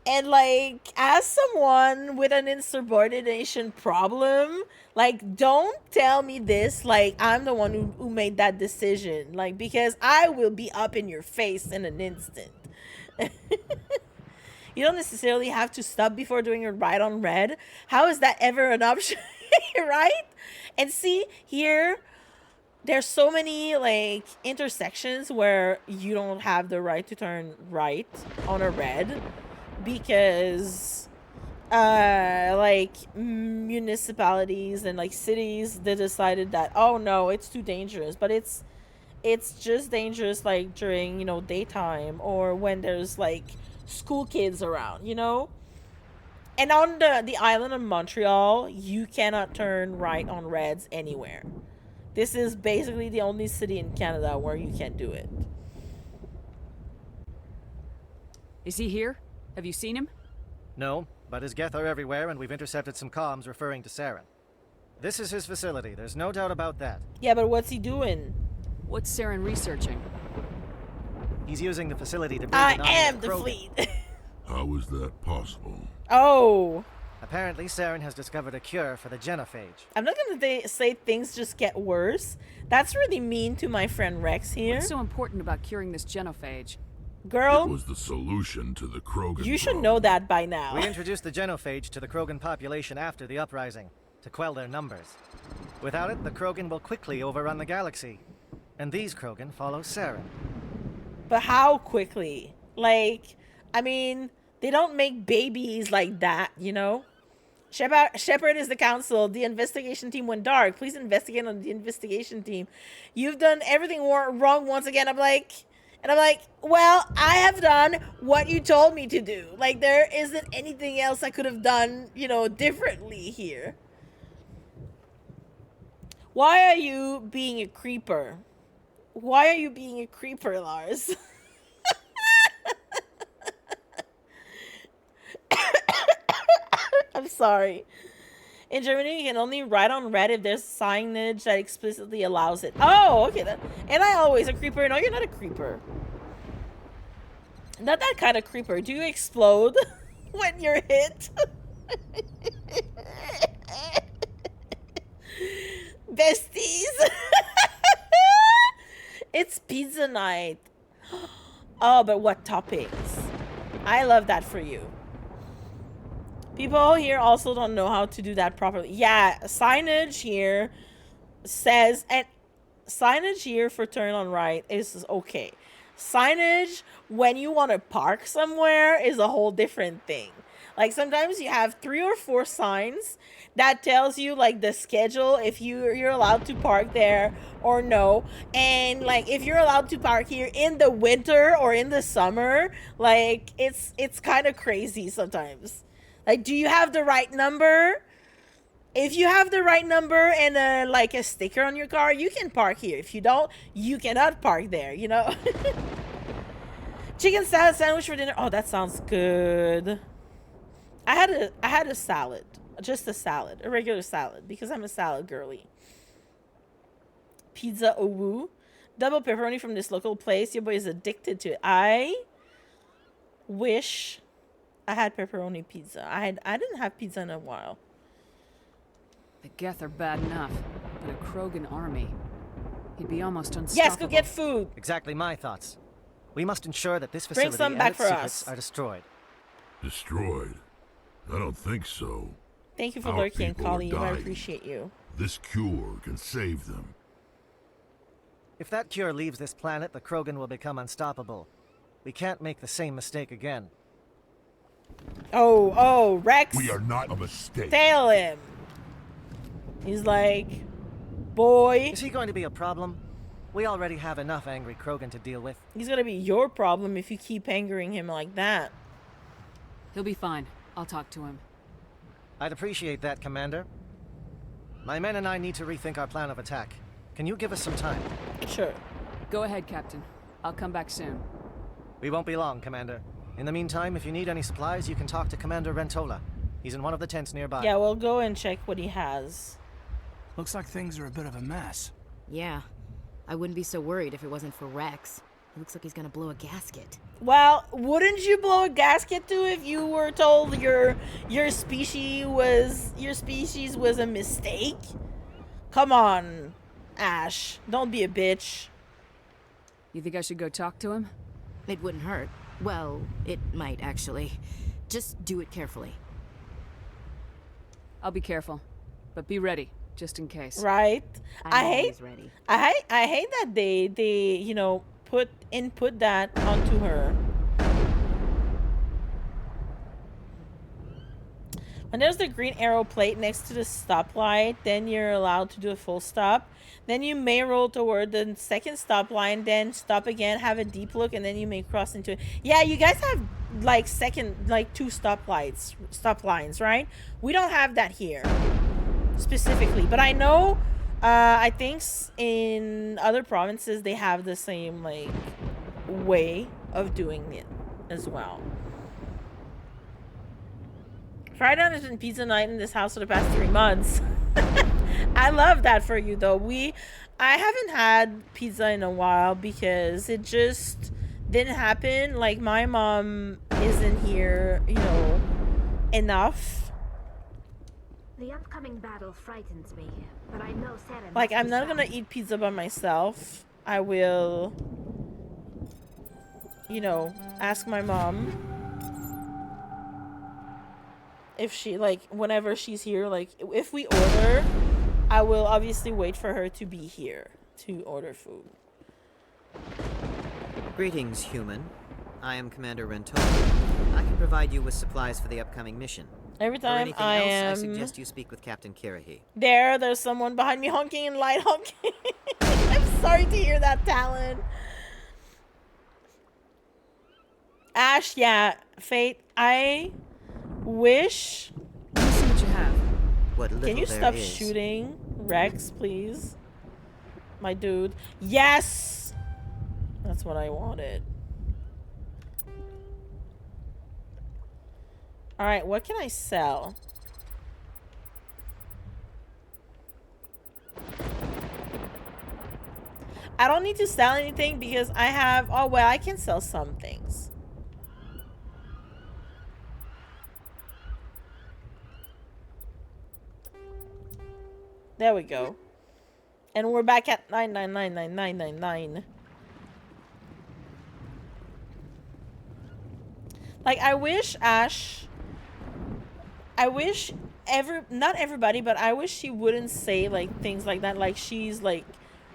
And, like, as someone with an insubordination problem, like, don't tell me this like I'm the one who made that decision. Like, because I will be up in your face in an instant. You don't necessarily have to stop before doing a ride on red. How is that ever an option? Right? And see, here, there's so many, like, intersections where you don't have the right to turn right on a red. Because like municipalities and like cities, they decided that, oh no, it's too dangerous. But it's just dangerous like during, you know, daytime or when there's like school kids around, you know. And on the island of Montreal, you cannot turn right on reds anywhere. This is basically the only city in Canada where you can do it. Is he here? Have you seen him? No, but his Geth are everywhere, and we've intercepted some comms referring to Saren. This is his facility, there's no doubt about that. Yeah, but what's he doing? What's Saren researching? He's using the facility to build I an army am of the Krogan. fleet. How is that possible? Oh. Apparently, Saren has discovered a cure for the genophage. I'm not gonna say things just get worse. That's really mean to my friend Rex here. What's so important about curing this genophage? It Girl, was the solution to the Krogan you should problem. know that by now. We introduced the genophage to the Krogan population after the uprising, to quell their numbers. Without it, the Krogan will quickly overrun the galaxy. And these Krogan follow Saren. But how quickly? Like, I mean, they don't make babies like that, you know? Shepard is the council. The investigation team went dark. Please investigate on the investigation team. You've done everything wrong once again. I'm like, well, I have done what you told me to do. Like, there isn't anything else I could have done, you know, differently here. Why are you being a creeper? Why are you being a creeper, Lars? I'm sorry. In Germany, you can only ride on red if there's signage that explicitly allows it. Oh, okay. And I always a creeper. No, you're not a creeper. Not that kind of creeper. Do you explode when you're hit? Besties. It's pizza night. Oh, but what toppings? I love that for you. People here also don't know how to do that properly. Yeah, signage here says, and signage here for turn on right is okay. Signage when you want to park somewhere is a whole different thing. Like, sometimes you have 3 or 4 signs that tells you, like, the schedule, if you're allowed to park there or no. And, like, if you're allowed to park here in the winter or in the summer, like, it's kind of crazy sometimes. Like, do you have the right number? If you have the right number and, like, a sticker on your car, you can park here. If you don't, you cannot park there, you know? Chicken salad sandwich for dinner. Oh, that sounds good. I had a salad. Just a salad, a regular salad, because I'm a salad girly. Pizza owu. Double pepperoni from this local place. Your boy is addicted to it. I wish I had pepperoni pizza. I didn't have pizza in a while. The Geth are bad enough, but a Krogan army. He'd be almost unstoppable. Yes, go get food. Exactly my thoughts. We must ensure that this Bring facility some and back its for secrets us. are destroyed. Destroyed? I don't think so. Thank you for Our lurking, people are Colleen. I dying. appreciate you. This cure can save them. If that cure leaves this planet, the Krogan will become unstoppable. We can't make the same mistake again. Oh, Rex. We are not a mistake. Tail him. He's like, boy. Is he going to be a problem? We already have enough angry Krogan to deal with. He's gonna be your problem if you keep angering him like that. He'll be fine. I'll talk to him. I'd appreciate that, Commander. My men and I need to rethink our plan of attack. Can you give us some time? Sure. Go ahead, Captain. I'll come back soon. We won't be long, Commander. In the meantime, if you need any supplies, you can talk to Commander Rentola. He's in one of the tents nearby. Yeah, we'll go and check what he has. Looks like things are a bit of a mess. Yeah. I wouldn't be so worried if it wasn't for Rex. It looks like he's gonna blow a gasket. Well, wouldn't you blow a gasket too if you were told your species was a mistake? Come on, Ash. Don't be a bitch. You think I should go talk to him? It wouldn't hurt. Well, it might actually. Just do it carefully. I'll be careful, but be ready, just in case. Right? I'm I always ready. hate that they you know input that onto her. When there's the green arrow plate next to the stoplight, then you're allowed to do a full stop. Then you may roll toward the second stoplight, then stop again, have a deep look, and then you may cross into it. Yeah, you guys have like two stop lines, right? We don't have that here specifically, but I know I think in other provinces they have the same like way of doing it as well. Friday night has been pizza night in this house for the past 3 months. I love that for you though. I haven't had pizza in a while because it just didn't happen. Like my mom isn't here, you know, enough. The upcoming battle frightens me, but I know Sarah. Like I'm not gonna eat pizza by myself. I will, you know, ask my mom if she, like, whenever she's here, like, if we order, I will obviously wait for her to be here to order food. Greetings, human. I am Commander Rentola. I can provide you with supplies for the upcoming mission. Every For time anything I else, am I suggest you speak with Captain Kirahi. there's someone behind me honking and light honking. I'm sorry to hear that, Talon. Ash, yeah, Fate, I wish. Let me see what you have. What little Can you there stop is. shooting Rex, please? My dude. Yes! That's what I wanted. Alright, what can I sell? I don't need to sell anything because I have... Oh, well, I can sell some things. There we go. And we're back at 9999999. Like, I wish Ash... I wish not everybody, but I wish she wouldn't say, like, things like that. Like, she's, like,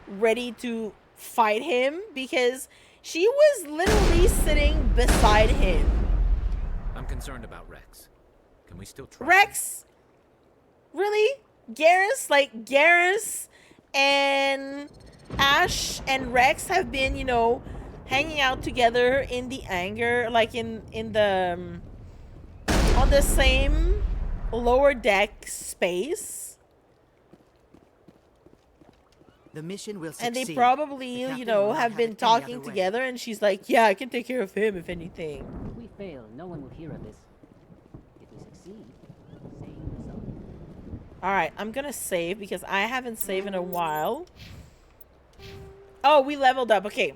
ready to fight him. Because she was literally sitting beside him. I'm concerned about Rex. Can we still try? Rex? Really? Garrus? Like, Garrus and Ash and Rex have been, you know, hanging out together in the anger, like in the on the same lower deck space. The mission will succeed. And they probably, The captain you know, will not have been it any talking other way. together, and she's like, yeah, I can take care of him if anything. If we fail, no one will hear of this. If we succeed, same result. Alright, I'm gonna save because I haven't saved in a while. Oh, we leveled up. Okay.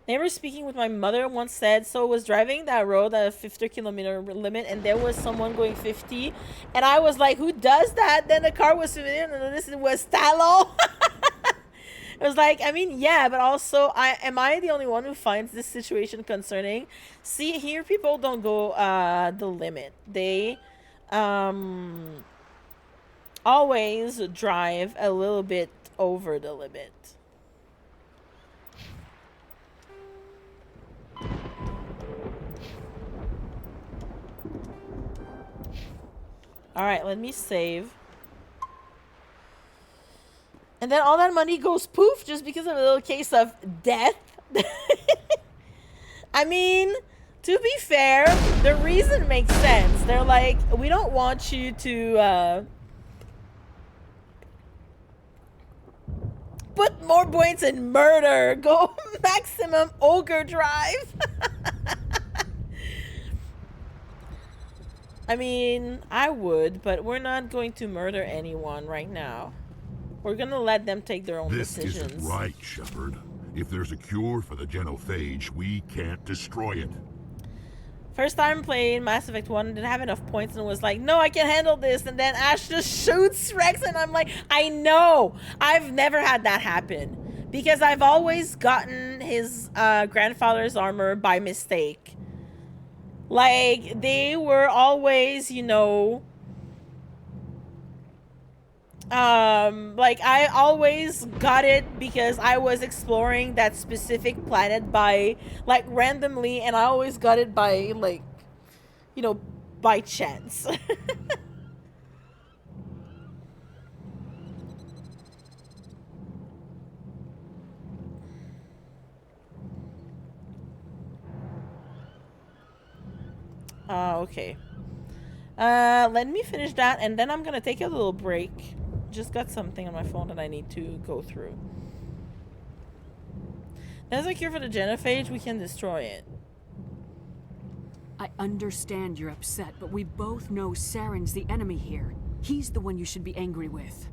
Neighbor speaking with my mother once said, so was driving that road at a 50-kilometer limit and there was someone going 50 and I was like, who does that? Then the car was familiar and this was Talo. It was like, I mean, yeah, but also am I the only one who finds this situation concerning? See, here people don't go the limit. They always drive a little bit over the limit. Alright, let me save. And then all that money goes poof just because of a little case of death. I mean, to be fair, the reason makes sense. They're like, we don't want you to put more points in murder. Go maximum ogre drive. I mean, I would, but we're not going to murder anyone right now. We're gonna let them take their own decisions. This isn't right, Shepard. If there's a cure for the genophage, we can't destroy it. First time playing Mass Effect 1, didn't have enough points and was like, no, I can handle this. And then Ash just shoots Rex and I'm like, I know. I've never had that happen. Because I've always gotten his grandfather's armor by mistake. Like, they were always, you know... like, I always got it because I was exploring that specific planet by, like, randomly, and I always got it by, like, you know, by chance. Okay. Let me finish that, and then I'm gonna take a little break. Just got something on my phone that I need to go through. There's a cure for the genophage. We can destroy it. I understand you're upset, but we both know Saren's the enemy here. He's the one you should be angry with.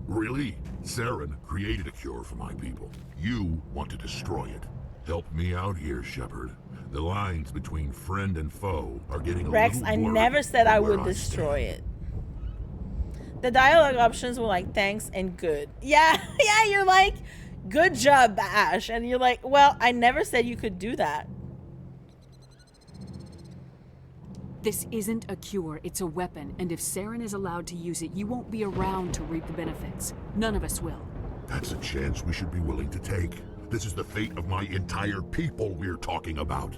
Really? Saren created a cure for my people. You want to destroy it. Help me out here, Shepard. The lines between friend and foe are getting a Rex, little I blurry never said I where would destroy it. The dialogue options were like, thanks and good. Yeah, yeah, you're like, good job, Ash. And you're like, well, I never said you could do that. This isn't a cure, it's a weapon. And if Saren is allowed to use it, you won't be around to reap the benefits. None of us will. That's a chance we should be willing to take. This is the fate of my entire people we're talking about.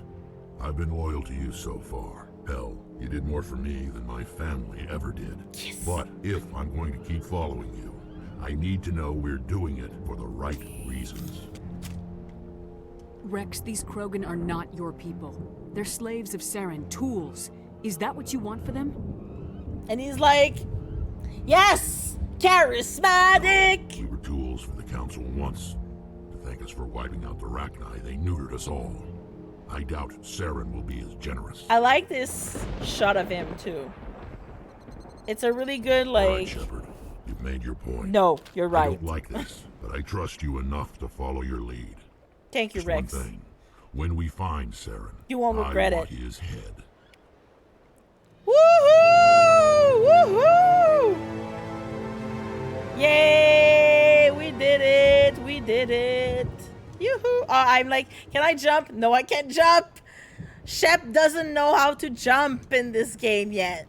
I've been loyal to you so far. Hell, you did more for me than my family ever did. Yes. But if I'm going to keep following you, I need to know we're doing it for the right reasons. Rex, these Krogan are not your people. They're slaves of Saren, tools. Is that what you want for them? And he's like, yes, charismatic. We were tools for the Council once. To thank us for wiping out the Rachni, they neutered us all. I doubt Saren will be as generous. I like this shot of him too. It's a really good, All like... right, Shepard. You've made your point. No, you're right. I don't like this, but I trust you enough to follow your lead. Thank you, Just Rex. one thing. When we find Saren, You won't regret I want it. his head. Woohoo! Woohoo! Yay! We did it! We did it! Yoo-hoo! I'm like, can I jump? No, I can't jump! Shep doesn't know how to jump in this game yet.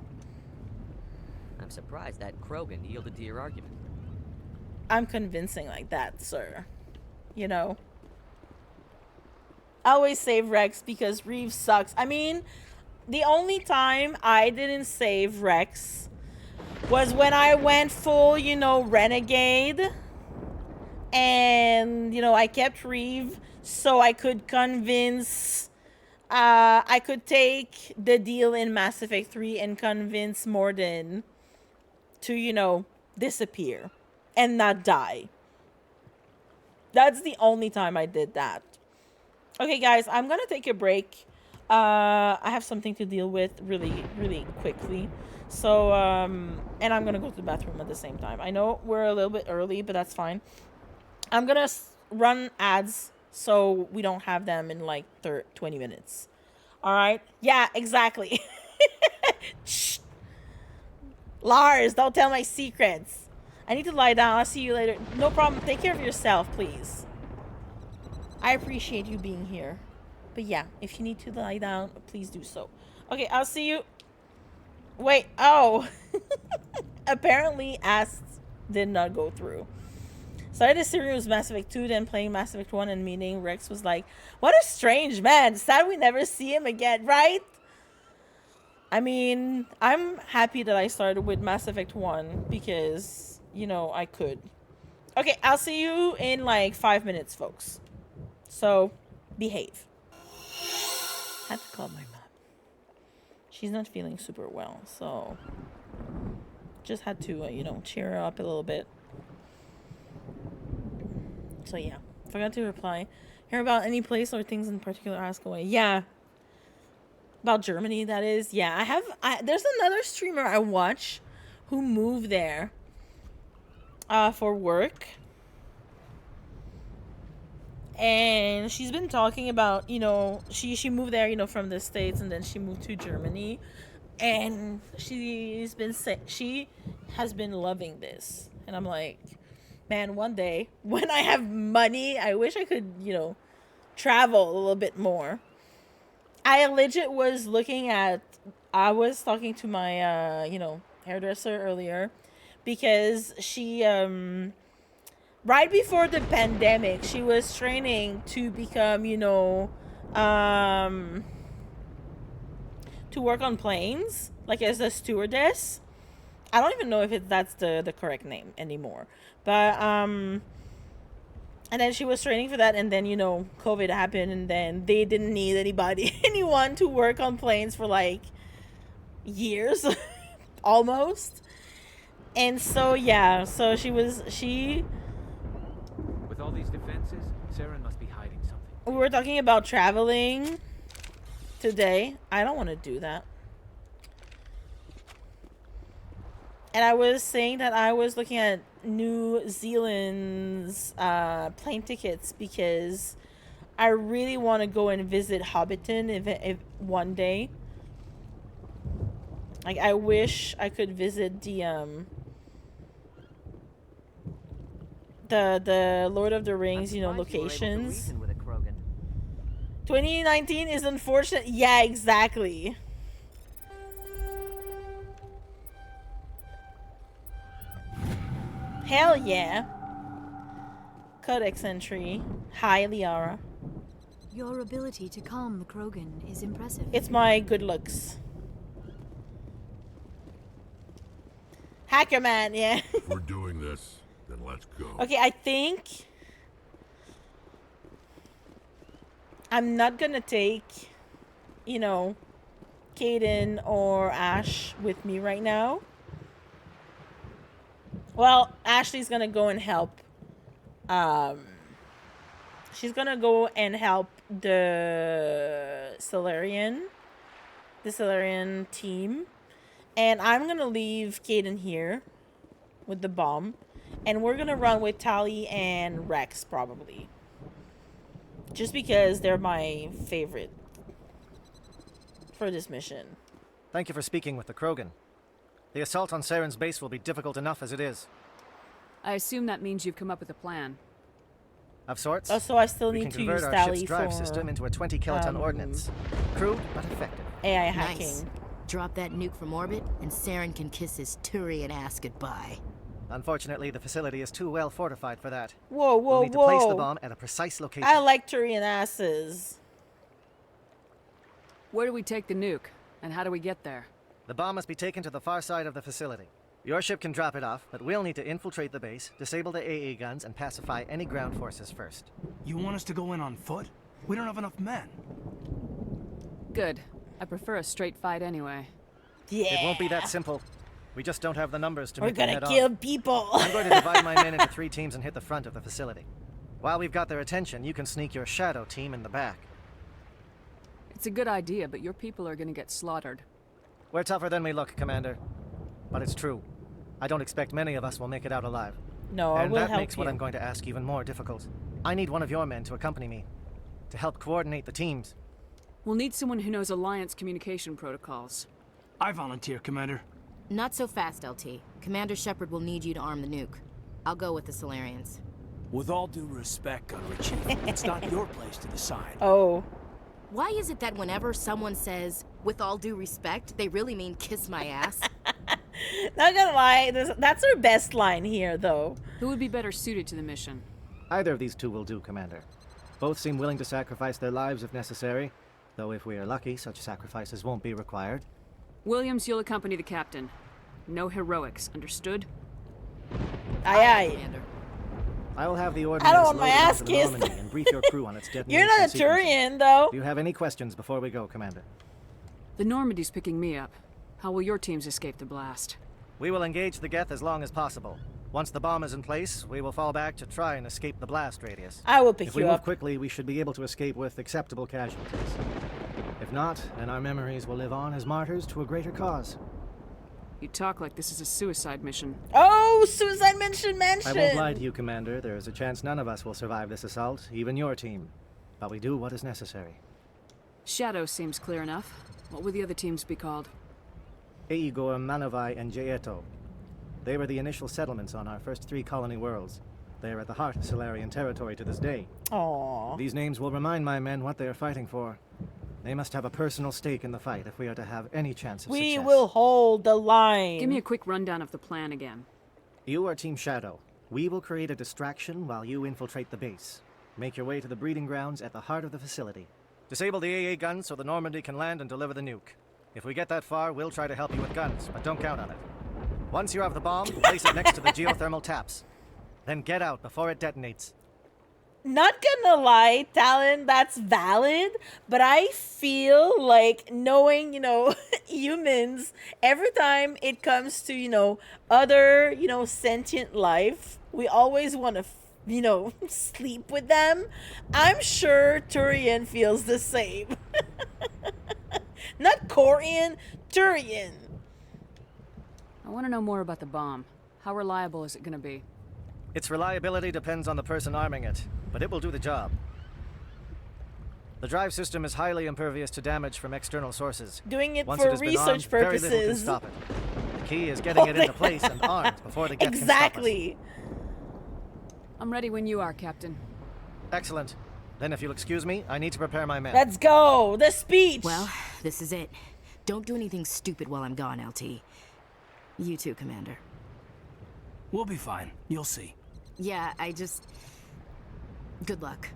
I'm surprised that Krogan yielded to your argument. I'm convincing like that, sir. You know? I always save Rex because Reeves sucks. I mean, the only time I didn't save Rex was when I went full, you know, renegade. And, you know, I kept Reeve so I could convince... I could take the deal in Mass Effect 3 and convince Mordin to, you know, disappear and not die. That's the only time I did that. Okay, guys, I'm gonna take a break. I have something to deal with really, really quickly. So, and I'm gonna go to the bathroom at the same time. I know we're a little bit early, but that's fine. I'm gonna run ads so we don't have them in like 20 minutes. All right? Yeah, exactly. Shh. Lars, don't tell my secrets. I need to lie down. I'll see you later. No problem. Take care of yourself, please. I appreciate you being here. But yeah, if you need to lie down, please do so. Okay, I'll see you. Wait, oh. Apparently, asks did not go through. So I decided it was Mass Effect 2, then playing Mass Effect 1 and meeting Rex was like, what a strange man. Sad we never see him again, right? I mean, I'm happy that I started with Mass Effect 1 because, you know, I could. Okay, I'll see you in like 5 minutes, folks. So, behave. Had to call my mom. She's not feeling super well, so just had to, you know, cheer her up a little bit. So yeah, forgot to reply. Hear about any place or things in particular? Ask away. Yeah. About Germany, that is. Yeah, there's another streamer I watch who moved there for work. And she's been talking about, you know, she moved there, you know, from the States, and then she moved to Germany. And she has been loving this. And I'm like, man, one day when I have money, I wish I could, you know, travel a little bit more. I legit was I was talking to my, you know, hairdresser earlier because she, right before the pandemic, she was training to become, you know, to work on planes, like as a stewardess. I don't even know if that's the correct name anymore. But, and then she was training for that, and then, you know, COVID happened, and then they didn't need anyone to work on planes for, like, years, almost. And so, yeah, so with all these defenses, Saren must be hiding something. we were talking about traveling today. I don't want to do that. And I was saying that I was looking at New Zealand's plane tickets because I really want to go and visit Hobbiton if one day. Like, I wish I could visit the Lord of the Rings, you know, locations. 2019 is unfortunate. Yeah, exactly. Hell yeah. Codex entry. Hi, Liara. Your ability to calm the Krogan is impressive. It's my good looks. Hacker man, yeah. If we're doing this, then let's go. Okay, I think I'm not gonna take, you know, Kaden or Ash with me right now. Well, Ashley's gonna go and help. She's gonna go and help the Salarian team. And I'm gonna leave Kaden here with the bomb. And we're gonna run with Tali and Rex, probably. Just because they're my favorite for this mission. Thank you for speaking with the Krogan. The assault on Saren's base will be difficult enough as it is. I assume that means you've come up with a plan. Of sorts. Also, I still we need can to convert use our Tali ship's drive for system into a 20-kiloton ordnance. Crude, but effective. AI hacking. Nice. Drop that nuke from orbit, and Saren can kiss his Turian ass goodbye. Unfortunately, the facility is too well fortified for that. Whoa, we'll need to place the bomb at a precise location. I like Turian asses. Where do we take the nuke, and how do we get there? The bomb must be taken to the far side of the facility. Your ship can drop it off, but we'll need to infiltrate the base, disable the AA guns, and pacify any ground forces first. You want us to go in on foot? We don't have enough men. Good. I prefer a straight fight anyway. Yeah. It won't be that simple. We just don't have the numbers to We're meet them gonna head kill on. people. I'm going to divide my men into 3 teams and hit the front of the facility. While we've got their attention, you can sneak your shadow team in the back. It's a good idea, but your people are gonna get slaughtered. We're tougher than we look, Commander. but it's true. I don't expect many of us will make it out alive. No, I and will that help makes what you. I'm going to ask even more difficult. I need one of your men to accompany me, to help coordinate the teams. We'll need someone who knows Alliance communication protocols. I volunteer, Commander. Not so fast, LT. Commander Shepard will need you to arm the nuke. I'll go with the Solarians. With all due respect, Gunnery Chief, it's not your place to decide. Oh. Why is it that whenever someone says, with all due respect, they really mean kiss my ass? Not gonna lie, that's our best line here, though. Who would be better suited to the mission? Either of these two will do, Commander. Both seem willing to sacrifice their lives if necessary, though if we are lucky, such sacrifices won't be required. Williams, you'll accompany the captain. No heroics, understood? Aye, aye. Commander. I will have the ordnance I don't want my loaded ass into the kissed. Normandy and brief your crew on its detonation You're not a sequence. Turian, though. Do you have any questions before we go, Commander? The Normandy's picking me up. How will your teams escape the blast? We will engage the Geth as long as possible. Once the bomb is in place, we will fall back to try and escape the blast radius. I will pick If we you move up. quickly, we should be able to escape with acceptable casualties. If not, then our memories will live on as martyrs to a greater cause. You talk like this is a suicide mission. Oh, suicide mission. I won't lie to you, Commander. There is a chance none of us will survive this assault, even your team. But we do what is necessary. Shadow seems clear enough. What would the other teams be called? Igor, Manavai, and Jaeto. They were the initial settlements on our first 3 colony worlds. They are at the heart of Solarian territory to this day. Aww. These names will remind my men what they are fighting for. They must have a personal stake in the fight if we are to have any chance of We success. will hold the line. Give me a quick rundown of the plan again. You are Team Shadow. We will create a distraction while you infiltrate the base. Make your way to the breeding grounds at the heart of the facility. Disable the AA guns so the Normandy can land and deliver the nuke. If we get that far, we'll try to help you with guns, but don't count on it. Once you have the bomb, place it next to the geothermal taps. Then get out before it detonates. Not gonna lie, Talon, that's valid, but I feel like knowing, humans, every time it comes to, other, sentient life, we always want to, sleep with them. I'm sure Turian feels the same. Not Corian, Turian. I want to know more about the bomb. How reliable is it going to be? Its reliability depends on the person arming it, but it will do the job. The drive system is highly impervious to damage from external sources. Doing it Once for it has been research armed, very little can purposes. stop it. The key is getting it into place and armed before the Geth Exactly. can stop I'm ready when you are, Captain. us. Excellent. Then if you'll excuse me, I need to prepare my men. Let's go. The speech. Well, this is it. Don't do anything stupid while I'm gone, LT. You too, Commander. We'll be fine. You'll see. Yeah, good luck.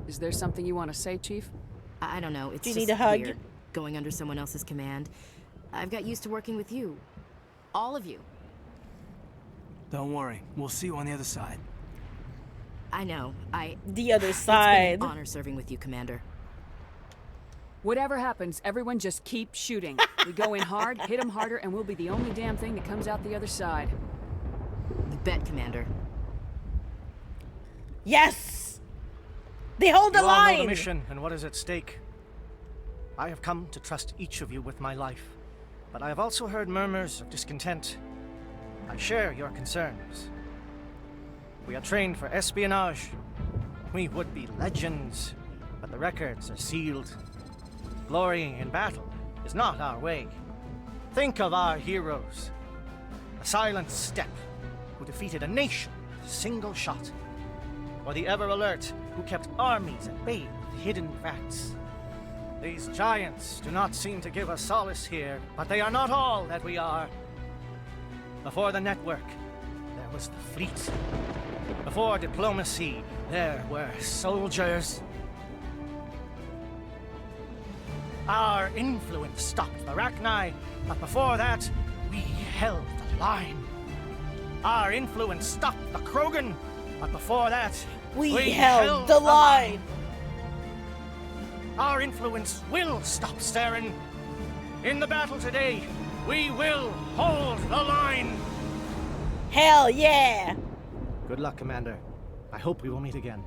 Is there something you want to say, Chief? I don't know. It's Do you just need a hug? weird, going under someone else's command. I've got used to working with you. All of you. Don't worry. We'll see you on the other side. I know. The other It's side. been an honor serving with you, Commander. Whatever happens, everyone just keep shooting. We go in hard, hit them harder, and we'll be the only damn thing that comes out the other side. You bet, Commander. Yes. They hold the You all know line. the mission and what is at stake. I have come to trust each of you with my life, but I have also heard murmurs of discontent. I share your concerns. We are trained for espionage. We would be legends, but the records are sealed. Glorying in battle is not our way. Think of our heroes. The silent steppe who defeated a nation with a single shot. Or the ever-alert who kept armies at bay with hidden facts. These giants do not seem to give us solace here, but they are not all that we are. Before the network, there was the fleet. Before diplomacy, there were soldiers. Our influence stopped the Rachni, but before that, we held the line. Our influence stopped the Krogan, but before that, we held the line. Our influence will stop Saren. In the battle today, we will hold the line. Hell yeah. Good luck, Commander. I hope we will meet again.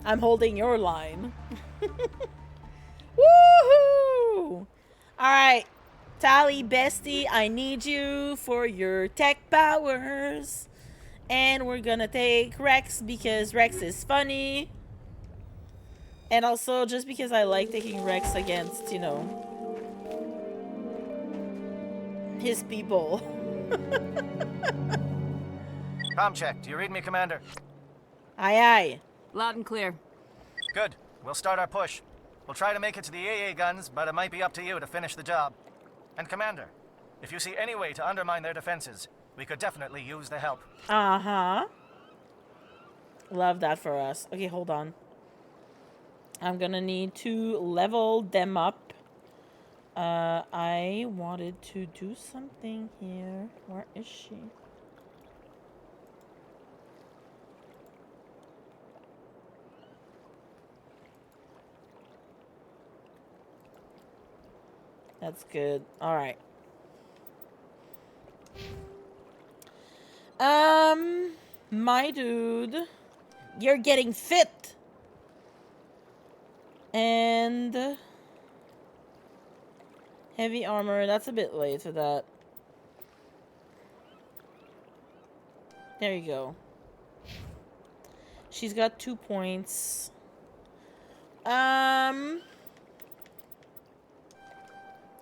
I'm holding your line. Woohoo! All right, Tali, bestie, I need you for your tech powers. And we're gonna take Rex because Rex is funny. And also just because I like taking Rex against, you know, his people. Com check. Do you read me, Commander? Aye, aye. Loud and clear. Good. We'll start our push. We'll try to make it to the AA guns, but it might be up to you to finish the job. And Commander, if you see any way to undermine their defenses, we could definitely use the help. Uh-huh. Love that for us. Okay, hold on. I'm gonna need to level them up. I wanted to do something here. Where is she? That's good. All right. My dude, you're getting fit. And heavy armor, that's a bit late for that. There you go. She's got 2 points.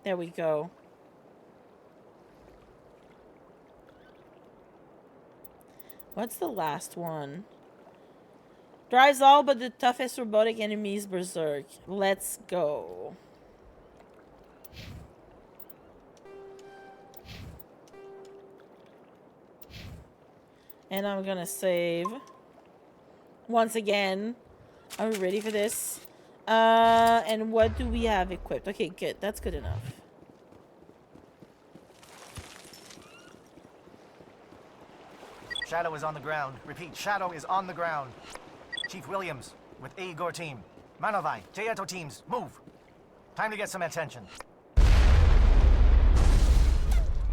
There we go. What's the last one? Drives all but the toughest robotic enemies berserk. Let's go. And I'm gonna save. Once again. Are we ready for this? And what do we have equipped? Okay, good. That's good enough. Shadow is on the ground. Repeat, Shadow is on the ground. Chief Williams, with Igor team. Manovai, Jaeto teams, move. Time to get some attention.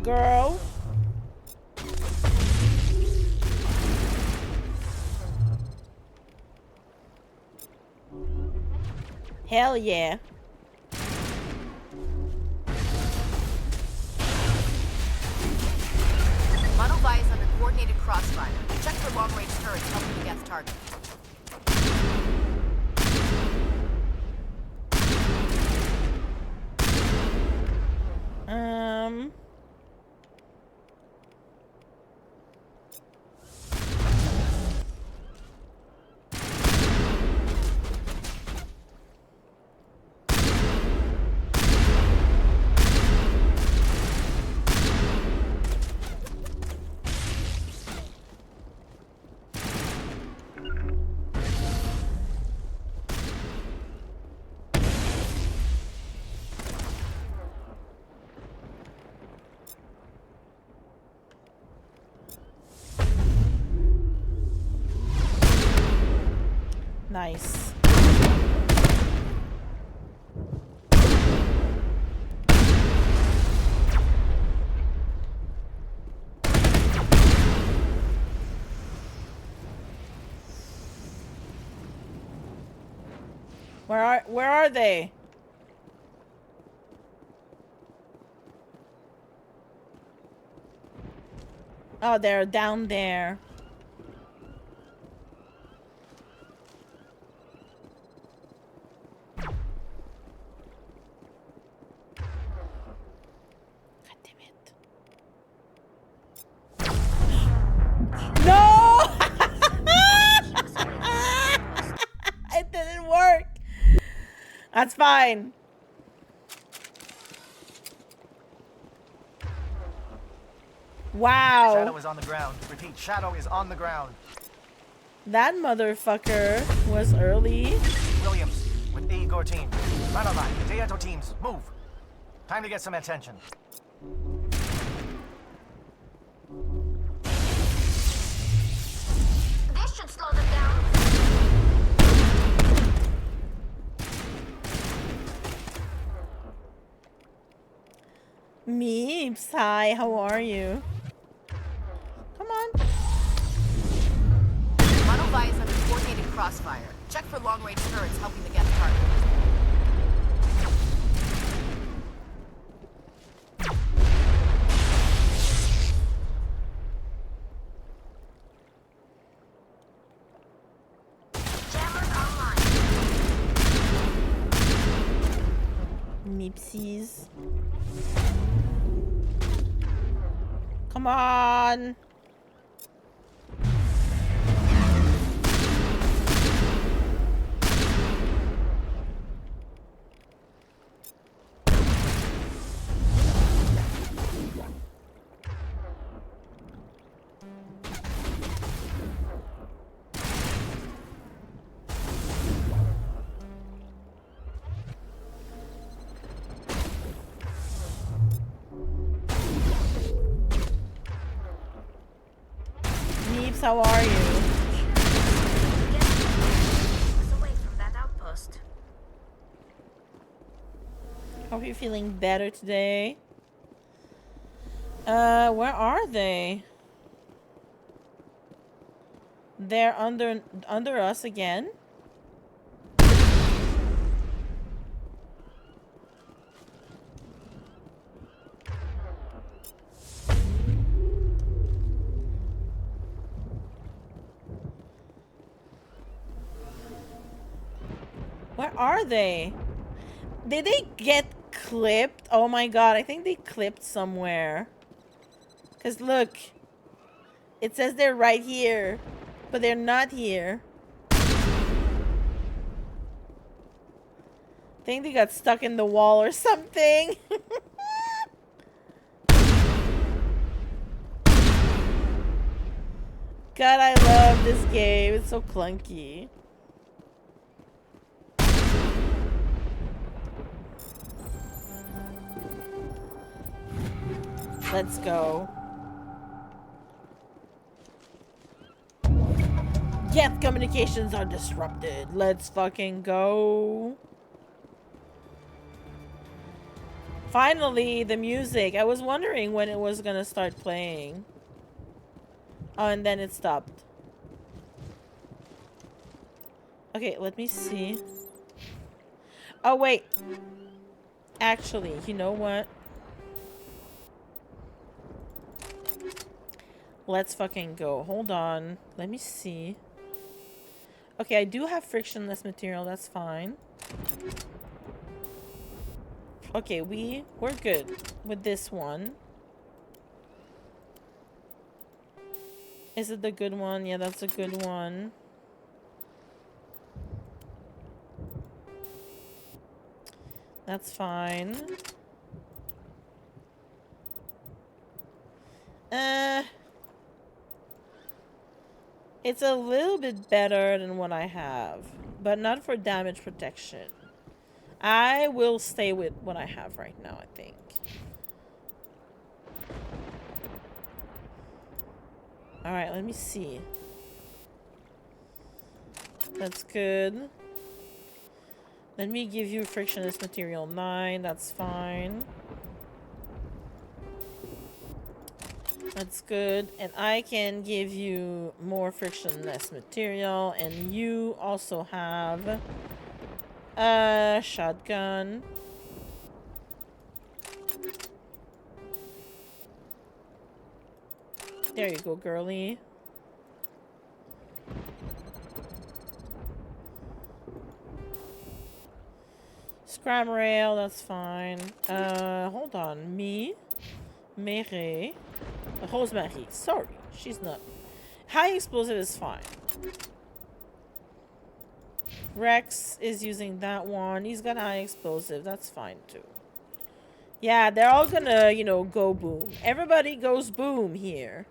Girl. Hell yeah. Manovai is under coordinated crossfire. Check for long-range turrets helping against target. Nice. Where are they? Oh, they're down there. That's fine. Wow. Shadow is on the ground. Repeat, Shadow is on the ground. That motherfucker was early. Williams, with Igor team. Manovai, Jaeto teams, move. Time to get some attention. This should slow them down. Meeps, hi, how are you? Come on. Manovai is under coordinated crossfire. Check for long-range turrets helping against target. Meepsies. Come on. Meeps, how are you? Away from that outpost. Hope you're feeling better today. Where are they? They're under us again. Where are they? Did they get clipped? Oh my god, I think they clipped somewhere. Cause look, it says they're right here, but they're not here. I think they got stuck in the wall or something. God, I love this game. It's so clunky. Let's go. Yet communications are disrupted. Let's fucking go. Finally, the music. I was wondering when it was gonna start playing. Oh, and then it stopped. Okay, let me see. Oh, wait. Actually, you know what? Let's fucking go. Hold on. Let me see. Okay, I do have frictionless material. That's fine. Okay, we're good with this one. Is it the good one? Yeah, that's a good one. That's fine. It's a little bit better than what I have, but not for damage protection. I will stay with what I have right now, I think. Alright, let me see. That's good. Let me give you frictionless material 9. That's fine. That's good. And I can give you more frictionless material. And you also have a shotgun. There you go, girly. Scram rail, that's fine. Hold on. Mere. Rosemary. Sorry, she's not. High explosive is fine. Rex is using that one. He's got high explosive. That's fine too. Yeah, they're all gonna, you know, go boom. Everybody goes boom here.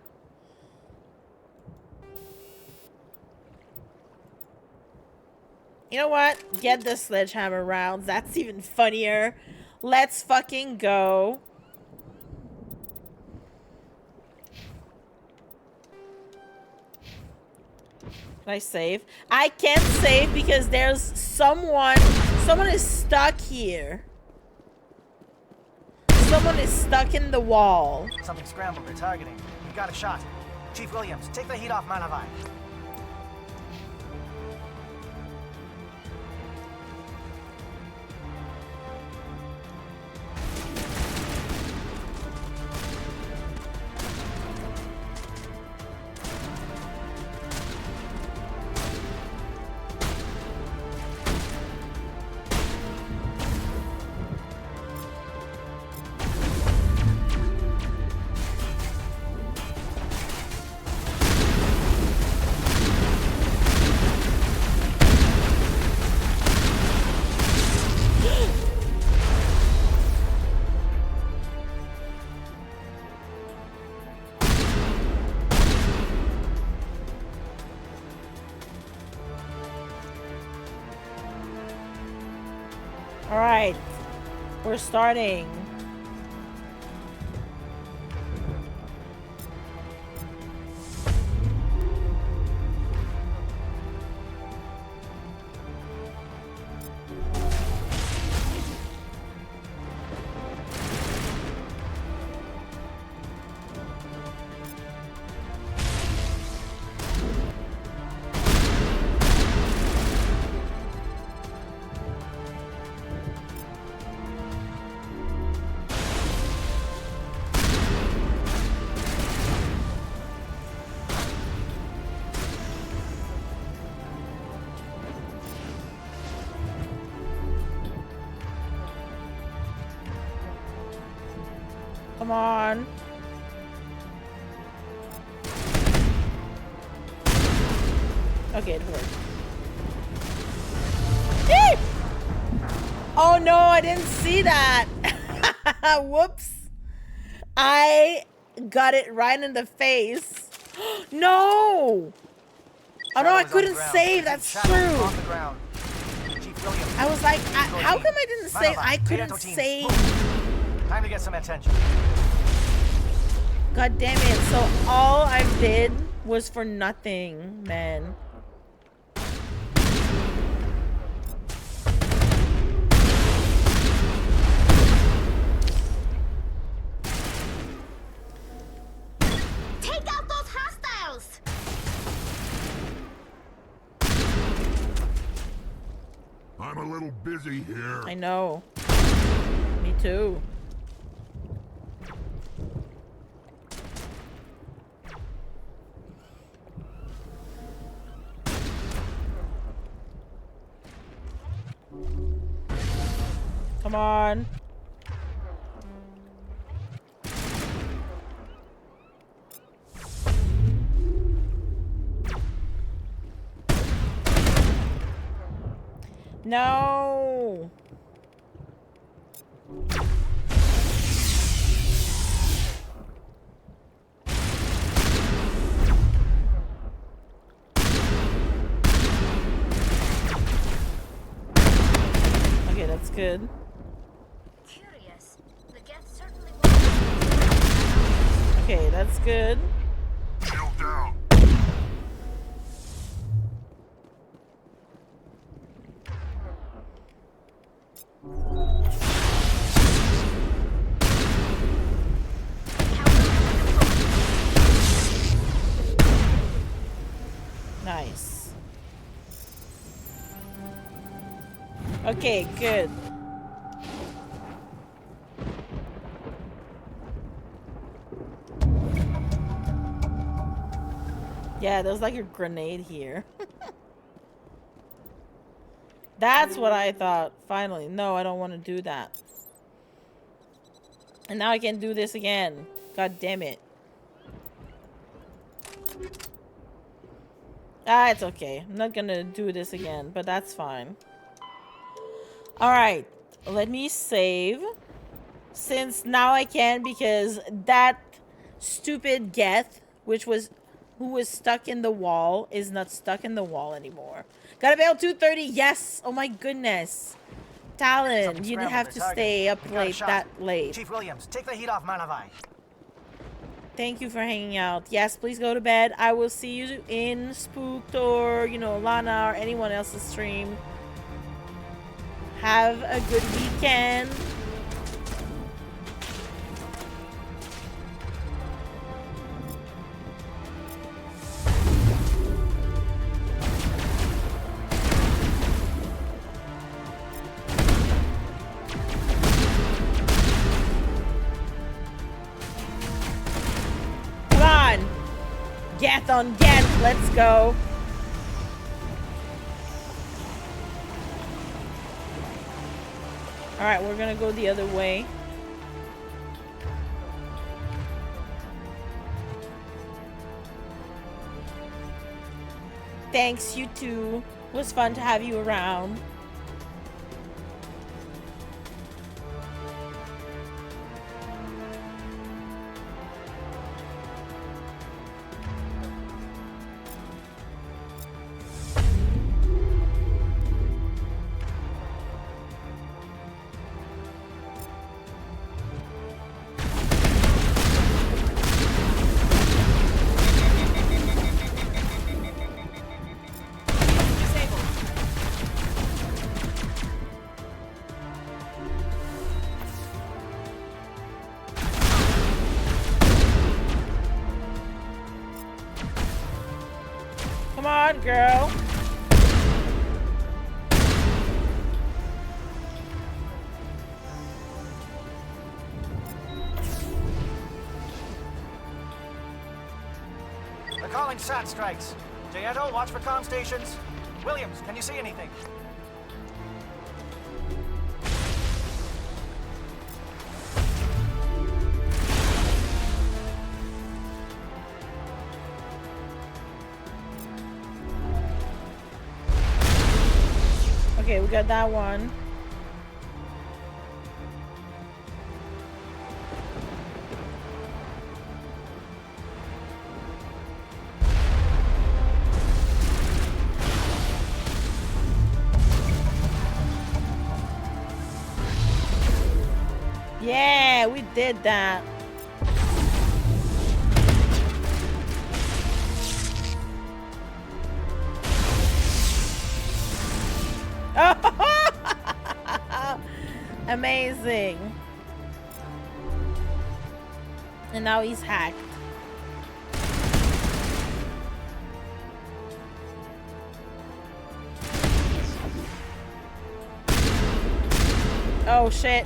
You know what? Get the sledgehammer rounds. That's even funnier. Let's fucking go. Can I save? I can't save because there's someone is stuck here. Someone is stuck in the wall. Something scrambled. They're targeting. We got a shot. Chief Williams, take the heat off Manavai. All right, we're starting. Come on. Okay, it worked. Eep! Oh no, I didn't see that. Whoops. I got it right in the face. No! Oh no, I couldn't save. That's true. I was like, how come I didn't save? I couldn't save. Time to get some attention. God damn it. So all I did was for nothing, man. Take out those hostiles! I'm a little busy here. I know. Me too. Come on. No. Okay, that's good. Curious. The Geth certainly Okay, that's good. Chill down. Nice. Okay, good. Yeah, there's like a grenade here. That's what I thought. Finally. No, I don't want to do that. And now I can do this again. God damn it. Ah, it's okay. I'm not gonna do this again, but that's fine. Alright. Let me save. Since now I can, because that stupid Geth, who was stuck in the wall, is not stuck in the wall anymore. Got a bail 230. Yes. Oh my goodness. Talon, you didn't have to stay up that late. Chief Williams, take the heat off Manavai. Thank you for hanging out. Yes, please go to bed. I will see you in Spooked or, you know, Lana or anyone else's stream. Have a good weekend. Geth on Geth, let's go. Alright, we're gonna go the other way. Thanks, you too. It was fun to have you around. on, girl. They're calling SAT strikes. Jaeto, watch for comm stations. Williams, can you see anything? Okay, we got that one. Yeah, we did that. Amazing. And now he's hacked. Oh shit.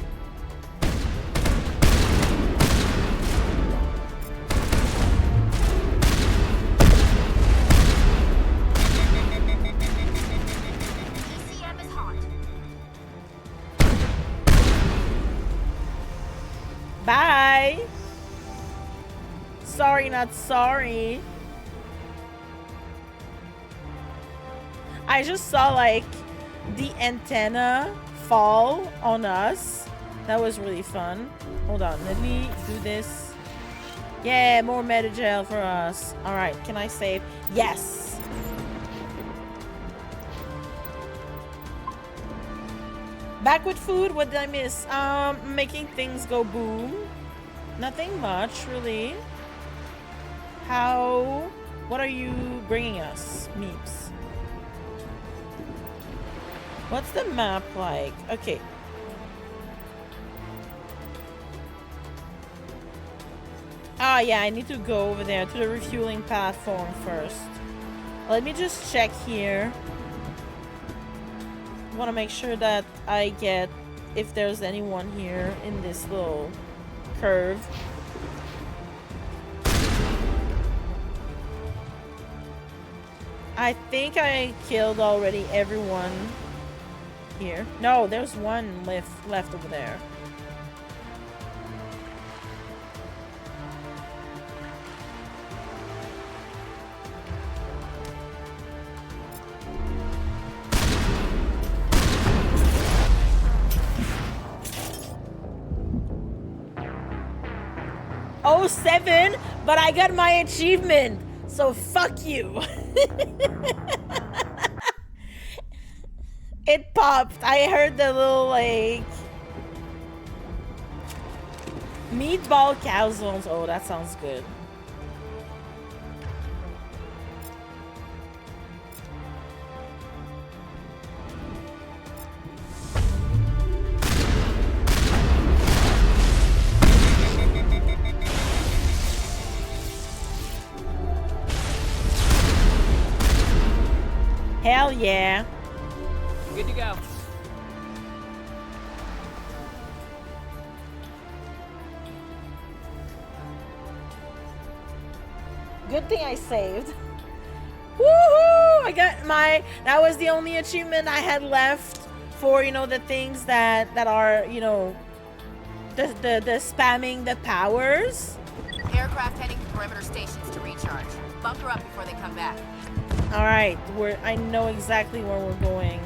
Bye. Sorry, not sorry. I just saw like the antenna fall on us. That was really fun. Hold on, let me do this. Yeah, more metagel for us. All right, can I save? Yes. Back with food. What did I miss? Making things go boom. Nothing much, really. What are you bringing us, Meeps? What's the map like? Okay. Ah, yeah, I need to go over there to the refueling platform first. Let me just check here. Want to make sure that I get if there's anyone here in this little curve. I think I killed already everyone here. No, there's one left over there. Oh, 7, but I got my achievement, so fuck you. It popped. I heard the little like meatball calzones. Oh, that sounds good. Hell yeah. Good to go. Good thing I saved. Woohoo! I got that was the only achievement I had left for, you know, the things that are, you know, the spamming the powers. Aircraft heading to perimeter stations to recharge. Bunker up before they come back. All right, I know exactly where we're going.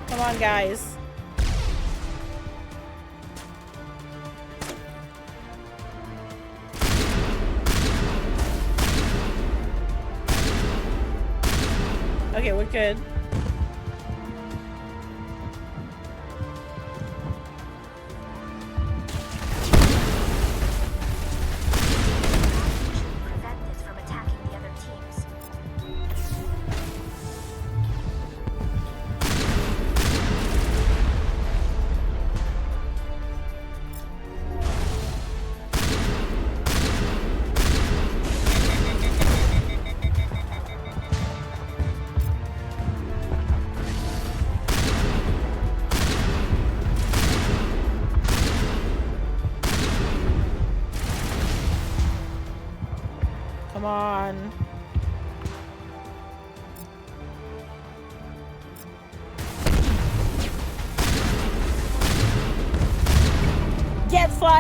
Come on, guys. Okay, we're good. Prevent this from attacking the other teams.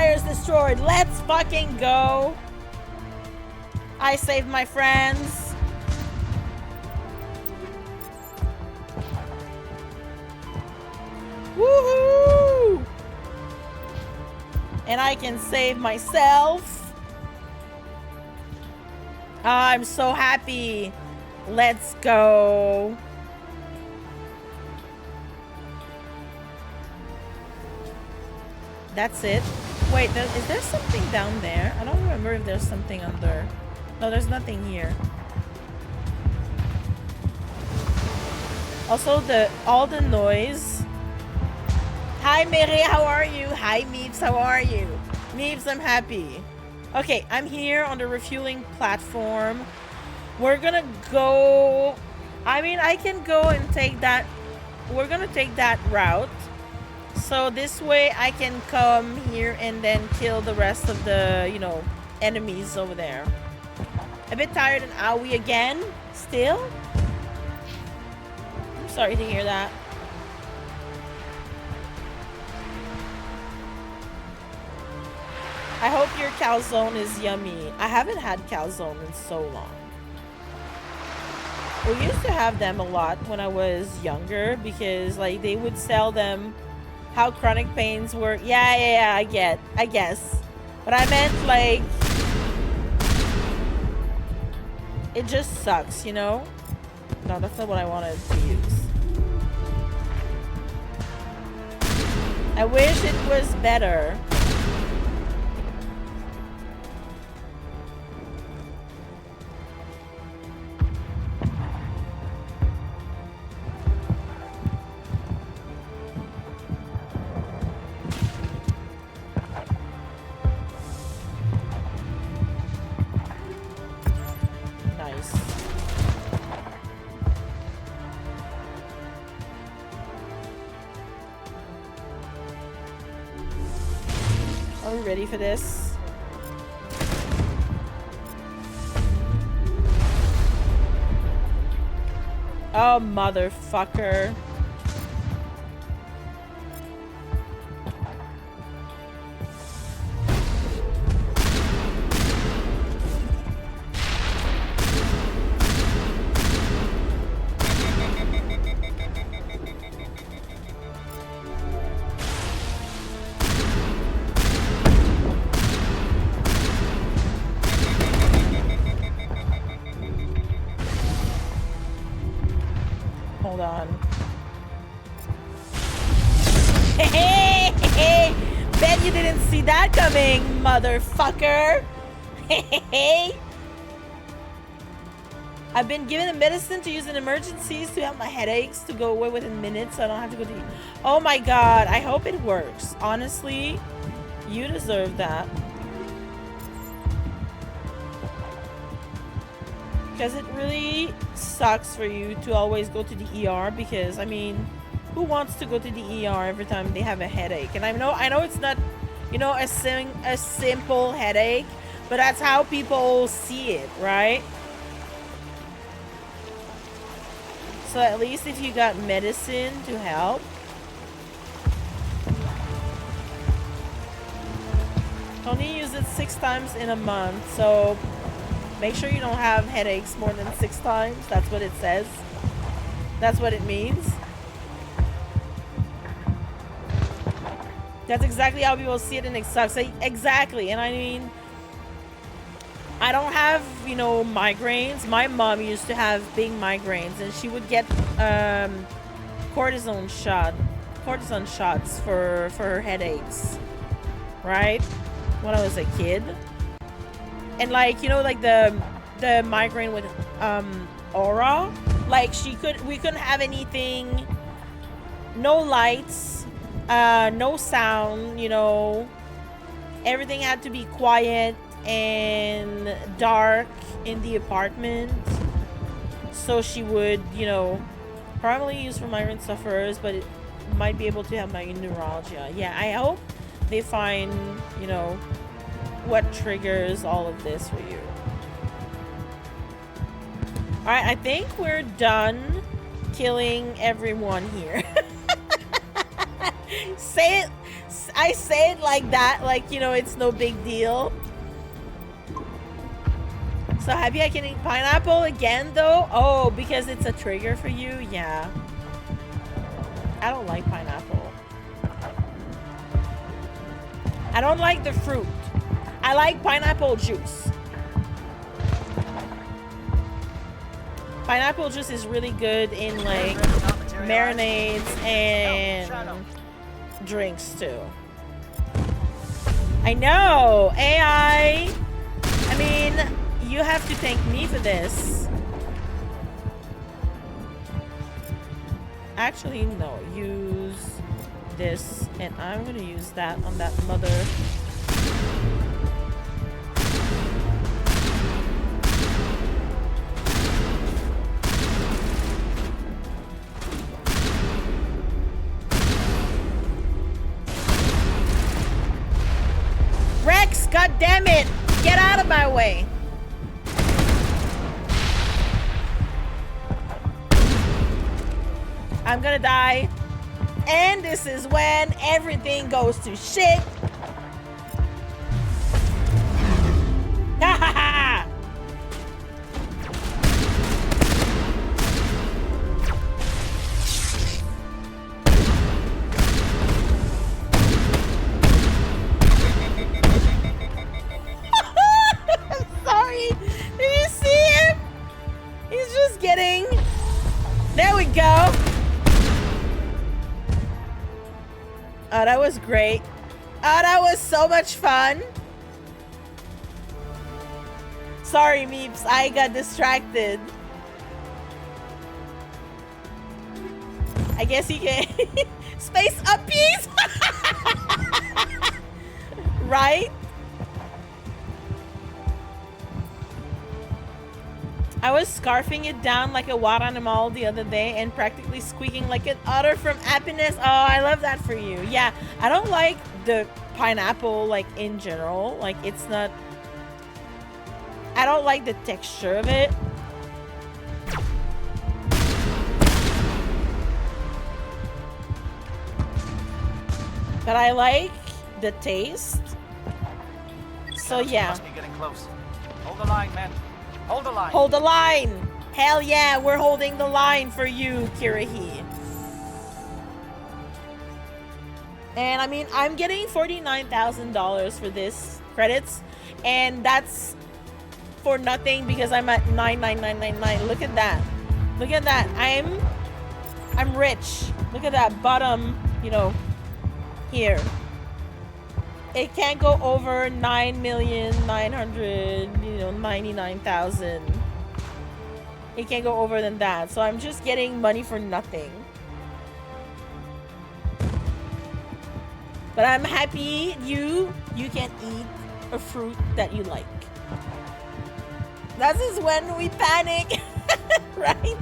tires destroyed. Let's fucking go. I saved my friends. Woohoo! And I can save myself. I'm so happy. Let's go. That's it. Wait, is there something down there? I don't remember if there's something under. No, there's nothing here. Also, all the noise. Hi, Mary, how are you? Hi, Meeps, how are you? Meeps, I'm happy. Okay, I'm here on the refueling platform. We're gonna go... I mean, I can go and take that... We're gonna take that route. So this way I can come here and then kill the rest of the, you know, enemies over there. A bit tired and owie again? Still? I'm sorry to hear that. I hope your calzone is yummy. I haven't had calzone in so long. We used to have them a lot when I was younger because like they would sell them how chronic pains work. Yeah, I guess. But I meant like it just sucks, you know? No, that's not what I wanted to use. I wish it was better. Are we ready for this? Oh, motherfucker. Hold on. Hey, bet you didn't see that coming, motherfucker. Hey. I've been given a medicine to use in emergencies to help my headaches to go away within minutes so I don't have to go to... Oh my god, I hope it works. Honestly, you deserve that. Because it really sucks for you to always go to the ER because, I mean, who wants to go to the ER every time they have a headache? And I know it's not, you know, a simple headache, but that's how people see it, right? So at least if you got medicine to help. Only use it 6 times in a month, so make sure you don't have headaches more than 6 times. That's what it says. That's what it means. That's exactly how people see it, and it sucks. Exactly. And I mean, I don't have, you know, migraines. My mom used to have big migraines, and she would get cortisone shots for her headaches, right? When I was a kid. And like, you know, like the migraine with aura, like we couldn't have anything, no lights, no sound, you know, everything had to be quiet and dark in the apartment. So she would, you know, probably use for migraine sufferers, but it might be able to have my neuralgia. Yeah, I hope they find, you know, what triggers all of this for you. Alright, I think we're done killing everyone here. Say I say it like that, like, you know, it's no big deal. So happy I can eat pineapple again, though? Oh, because it's a trigger for you? Yeah. I don't like pineapple. I don't like the fruit. I like pineapple juice. Pineapple juice is really good in, like, marinades and drinks, too. I know! AI! I mean, you have to thank me for this. Actually, no. Use this, and I'm gonna use that on that mother. Rex, god damn it! Get out of my way! I'm gonna die. And this is when everything goes to shit. Ha ha ha! I'm sorry. Did you see him? He's just getting... There we go. Oh, that was great. Oh, that was so much fun. Sorry, Meeps. I got distracted. I guess he can... Space uppies? Right? I was scarfing it down like a wild animal the other day and practically squeaking like an otter from happiness. Oh, I love that for you. Yeah, I don't like the pineapple, like, in general. Like, it's not... I don't like the texture of it. But I like the taste. So, yeah. Must be getting close. Hold the line, men. Hold the line. Hold the line. Hell yeah, we're holding the line for you, Kirahi. And I mean, I'm getting $49,000 for this credits, and that's for nothing because I'm at 99999. Look at that. Look at that. I'm rich. Look at that bottom, you know, here. It can't go over 9,999,000. It can't go over than that. So I'm just getting money for nothing. But I'm happy you can eat a fruit that you like. That is when we panic, right?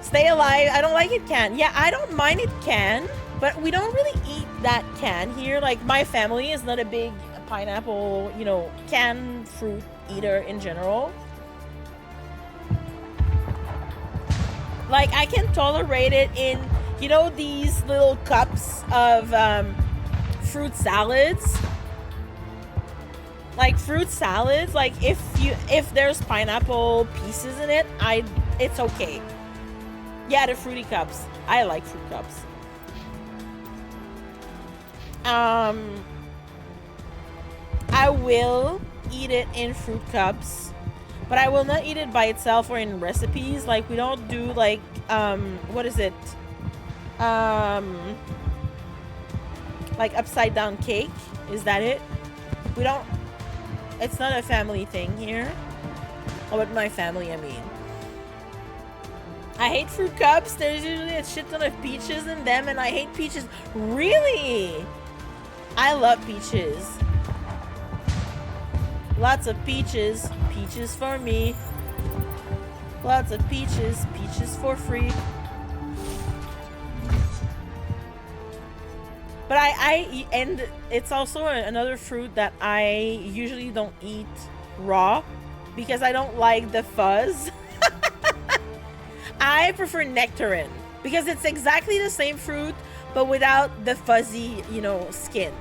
Stay alive. I don't like it canned. Yeah, I don't mind it canned, but we don't really eat that can here. Like, my family is not a big pineapple, you know, canned fruit eater in general. Like, I can tolerate it in, you know, these little cups of fruit salads. Like, fruit salads, like, if there's pineapple pieces in it, it's okay. Yeah, the fruity cups. I like fruit cups. I will eat it in fruit cups, but I will not eat it by itself or in recipes. Like, we don't do, like, what is it? Like upside down cake. Is that it? We don't, it's not a family thing here. Oh, with my family, I mean. I hate fruit cups. There's usually a shit ton of peaches in them, and I hate peaches. Really? I love peaches. Lots of peaches. Peaches for me. Lots of peaches. Peaches for free. But and it's also another fruit that I usually don't eat raw because I don't like the fuzz. I prefer nectarine because it's exactly the same fruit, but without the fuzzy, you know, skin.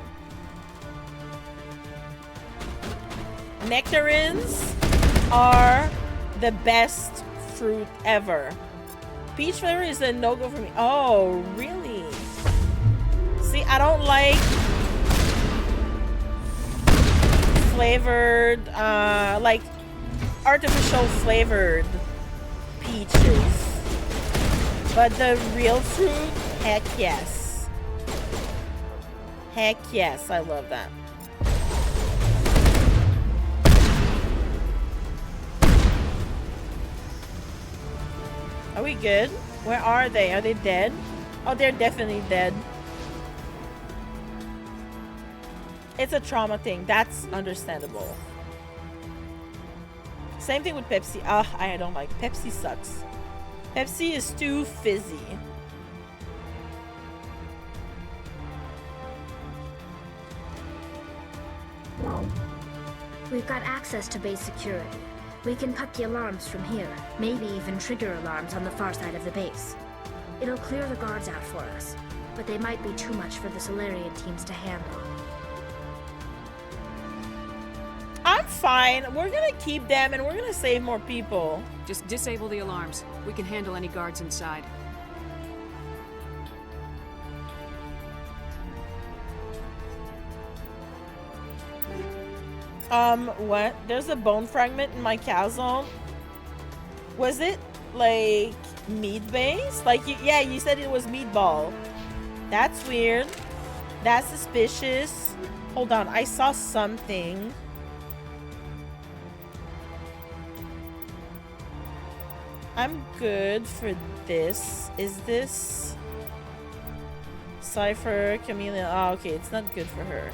Nectarines are the best fruit ever. Peach flavor is a no-go for me. Oh, really? See, I don't like flavored, like artificial flavored peaches. But the real fruit, heck yes. Heck yes, I love that. Are we good? Where are they? Are they dead? Oh, they're definitely dead. It's a trauma thing. That's understandable. Same thing with Pepsi. Ah, I don't like Pepsi. Sucks. Pepsi is too fizzy. We've got access to base security. We can cut the alarms from here, maybe even trigger alarms on the far side of the base. It'll clear the guards out for us, but they might be too much for the Solarian teams to handle. I'm fine. We're gonna keep them and we're gonna save more people. Just disable the alarms. We can handle any guards inside. What? There's a bone fragment in my calzone. Was it like meat based? Like, yeah, you said it was meatball. That's weird. That's suspicious. Hold on, I saw something. I'm good for this. Is this Cypher, Chameleon? Oh, okay, it's not good for her.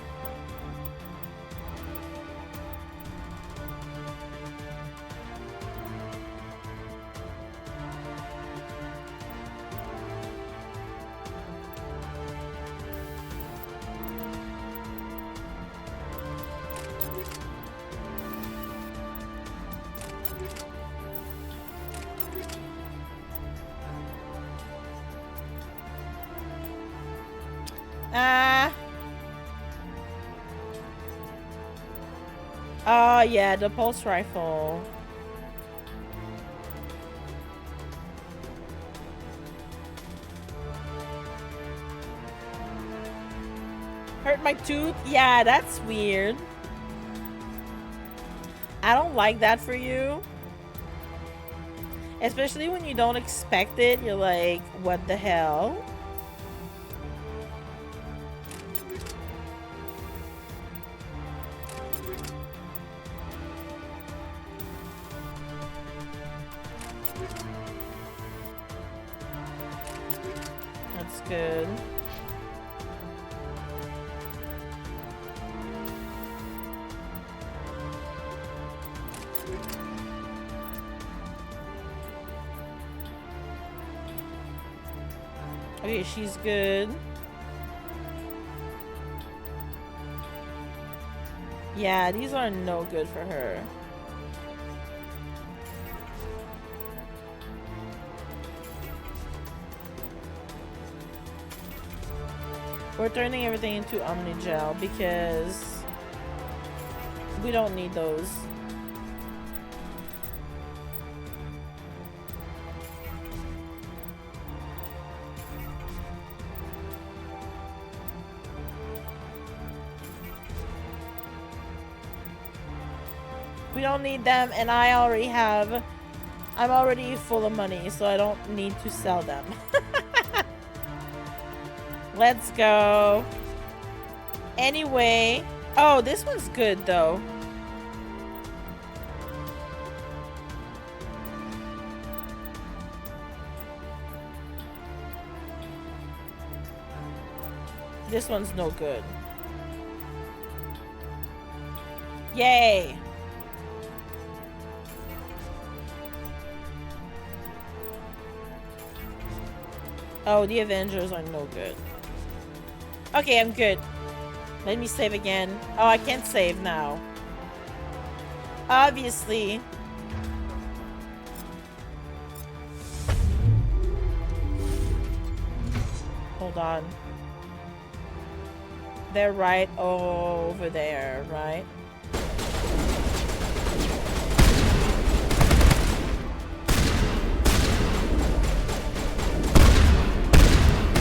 Yeah, the pulse rifle. Hurt my tooth? Yeah, that's weird. I don't like that for you. Especially when you don't expect it. You're like, what the hell? Good. Okay, she's good. Yeah, these are no good for her. We're turning everything into Omnigel because we don't need those. We don't need them, and I'm already full of money, so I don't need to sell them. Let's go. Anyway. Oh, this one's good though. This one's no good. Yay. Oh, the Avengers are no good. Okay, I'm good. Let me save again. Oh, I can't save now. Obviously. Hold on. They're right over there, right?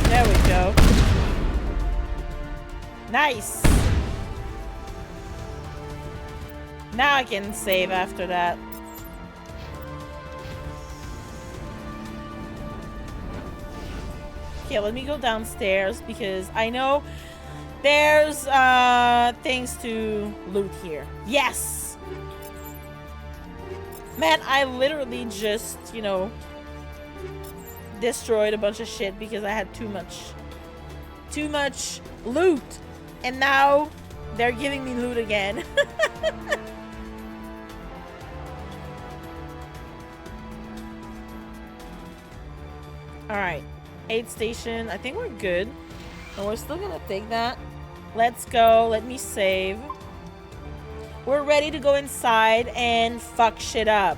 There we go. Nice. Now I can save after that. Okay, let me go downstairs because I know there's things to loot here. Yes! Man, I literally just, you know, destroyed a bunch of shit because I had too much loot. And now they're giving me loot again. Alright. Aid station. I think we're good. And we're still gonna take that. Let's go. Let me save. We're ready to go inside and fuck shit up.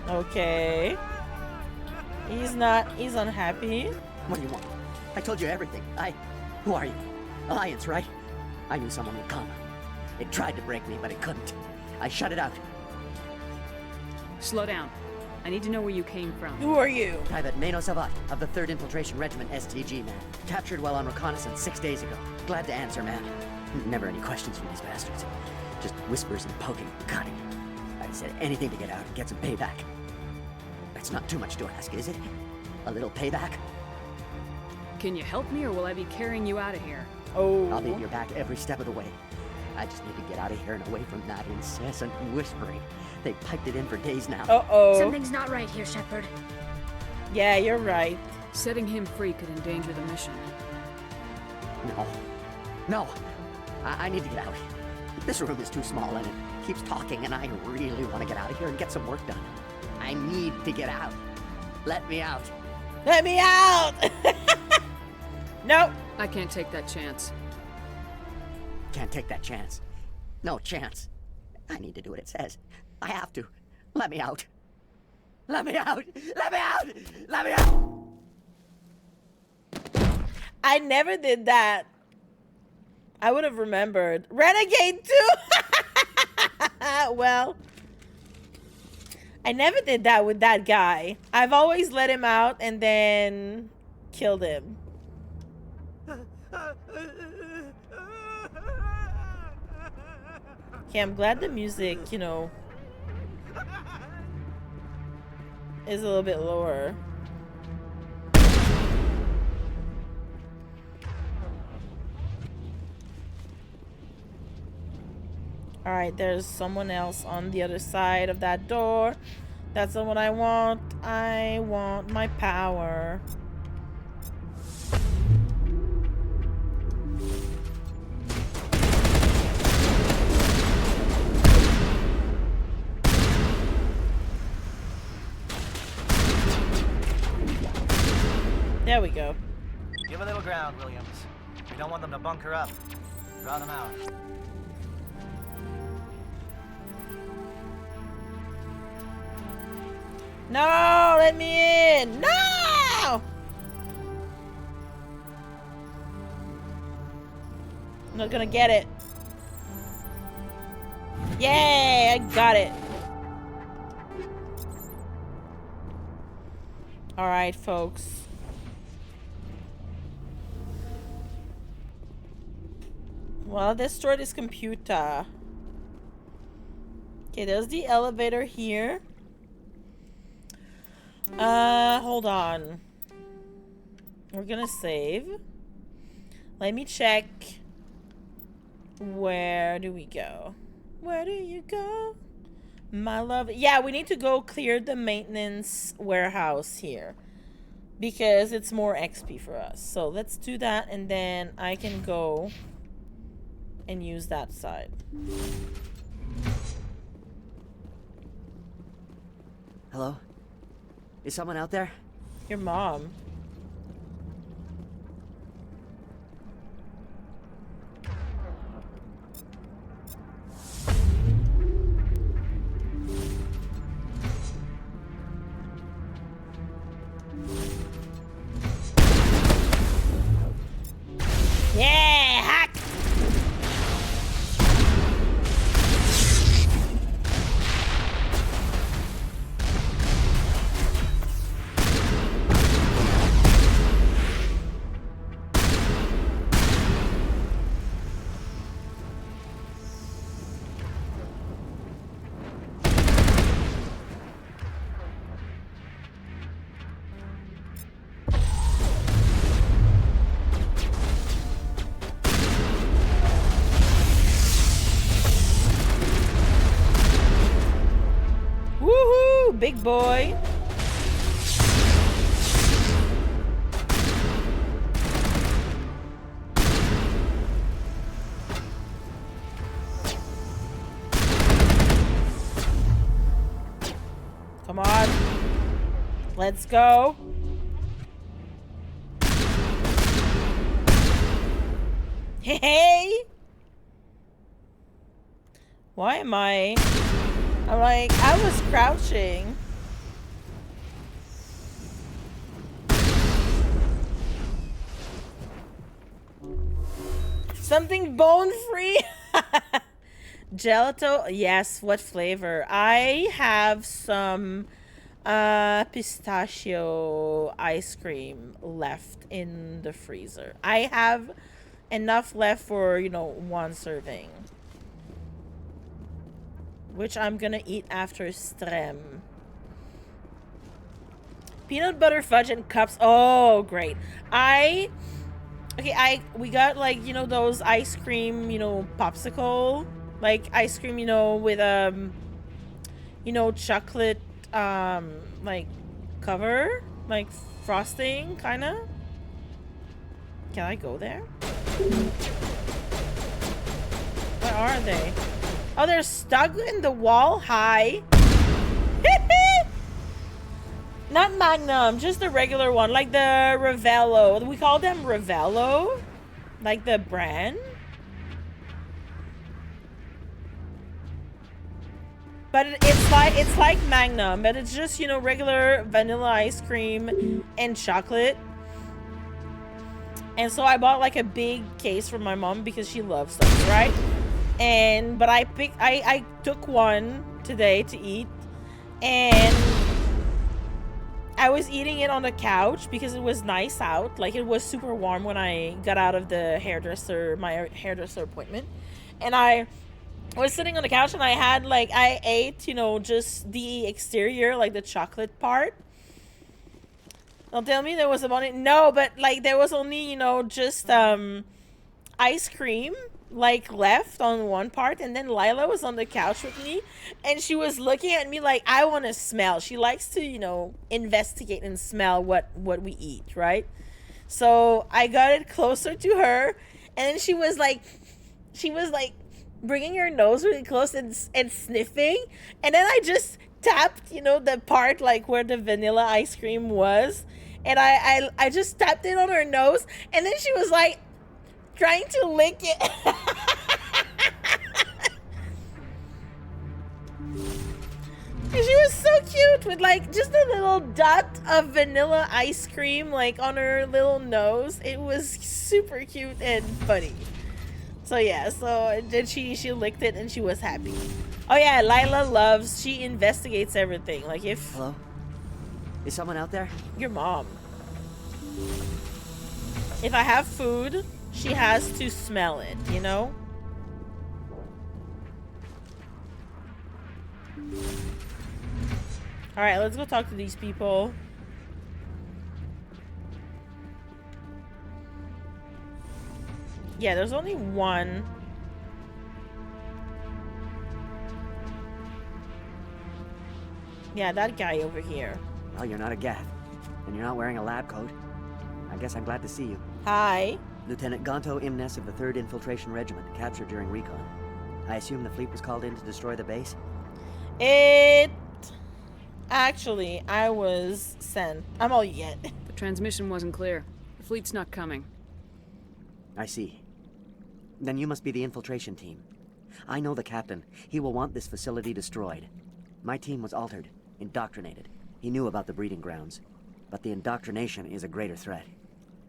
Okay. He's unhappy. What do you want? I told you everything. Who are you? Alliance, right? I knew someone would come. It tried to break me, but it couldn't. I shut it out. Slow down. I need to know where you came from. Who are you? Private Mano Savat of the 3rd Infiltration Regiment STG, man. Captured while on reconnaissance 6 days ago. Glad to answer, man. Never any questions from these bastards. Just whispers and poking and cutting. I said anything to get out and get some payback. That's not too much to ask, is it? A little payback? Can you help me or will I be carrying you out of here? Oh. I'll be at your back every step of the way. I just need to get out of here and away from that incessant whispering. They piped it in for days now. Uh-oh. Something's not right here, Shepard. Yeah, you're right. Setting him free could endanger the mission. No. I need to get out. This room is too small and it keeps talking and I really want to get out of here and get some work done. I need to get out. Let me out. Let me out! Nope. I can't take that chance. Can't take that chance. No chance. I need to do what it says. I have to. Let me out. Let me out! Let me out! Let me out! I never did that. I would have remembered. Renegade too! Well, I never did that with that guy. I've always let him out and then killed him. Okay, I'm glad the music, you know, is a little bit lower. Alright, there's someone else on the other side of that door. That's not what I want. I want my power. There we go. Give a little ground, Williams. We don't want them to bunker up. Draw them out. No, let me in. No! I'm not gonna get it. Yay, I got it. All right, folks. Well, I destroyed his computer. Okay, there's the elevator here. Hold on. We're gonna save. Let me check. Where do we go? Where do you go? My love. Yeah, we need to go clear the maintenance warehouse here. Because it's more XP for us. So let's do that and then I can go and use that side. Hello? Is someone out there? Your mom. Yeah, hack. Woohoo, big boy. Come on. Let's go. Hey. Why am I'm like, I was crouching. Something bone-free? Gelato? Yes, what flavor? I have some pistachio ice cream left in the freezer. I have enough left for, you know, one serving. Which I'm gonna eat after stream. Peanut butter fudge and cups. Oh, great. We got, like, you know, those ice cream, you know, popsicle, like ice cream, you know, with you know, chocolate like cover, like frosting kind of. Can I go there? Where are they? Oh, they're stuck in the wall. Hi. Not Magnum, just the regular one, like the Ravello. We call them Ravello, like the brand. But it's like Magnum, but it's just, you know, regular vanilla ice cream and chocolate. And so I bought like a big case for my mom because she loves those, right? But I took one today to eat, and I was eating it on the couch because it was nice out. Like, it was super warm when I got out of the my hairdresser appointment. And I was sitting on the couch and I ate, you know, just the exterior, like the chocolate part. Don't tell me there was a bunny. No, but like there was only, you know, just ice cream like left on one part, and then Lila was on the couch with me and she was looking at me like, I want to smell. She likes to, you know, investigate and smell what we eat, right? So I got it closer to her, and then she was like bringing her nose really close and sniffing, and then I just tapped, you know, the part like where the vanilla ice cream was, and I just tapped it on her nose, and then she was like trying to lick it. And she was so cute with like just a little dot of vanilla ice cream like on her little nose. It was super cute and funny. So yeah, so then she licked it and she was happy. Oh yeah, Lila she investigates everything. Like if... Hello? Is someone out there? Your mom. If I have food, she has to smell it, you know? Alright, let's go talk to these people. Yeah, there's only one. Yeah, that guy over here. Well, you're not a Gath, and you're not wearing a lab coat. I guess I'm glad to see you. Hi. Lieutenant Gonto Imnes of the 3rd Infiltration Regiment, captured during recon. I assume the fleet was called in to destroy the base? Actually, I was sent. I'm all yet. The transmission wasn't clear. The fleet's not coming. I see. Then you must be the infiltration team. I know the captain. He will want this facility destroyed. My team was altered, indoctrinated. He knew about the breeding grounds. But the indoctrination is a greater threat,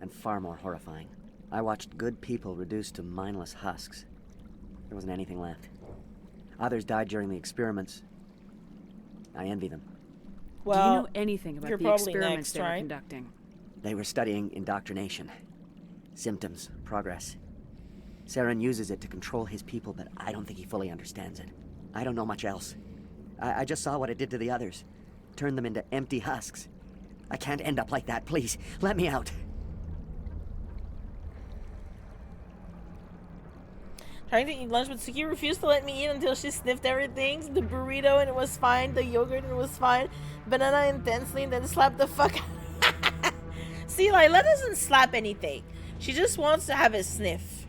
and far more horrifying. I watched good people reduced to mindless husks. There wasn't anything left. Others died during the experiments. I envy them. Well, do you know anything about the experiments next, they were conducting? They were studying indoctrination. Symptoms, progress. Saren uses it to control his people, but I don't think he fully understands it. I don't know much else. I just saw what it did to the others. Turned them into empty husks. I can't end up like that, please. Let me out. Trying to eat lunch, but Suki refused to let me eat until she sniffed everything. The burrito and it was fine. The yogurt and it was fine. Banana intensely and then slapped the fuck out. See, Lila doesn't slap anything. She just wants to have a sniff.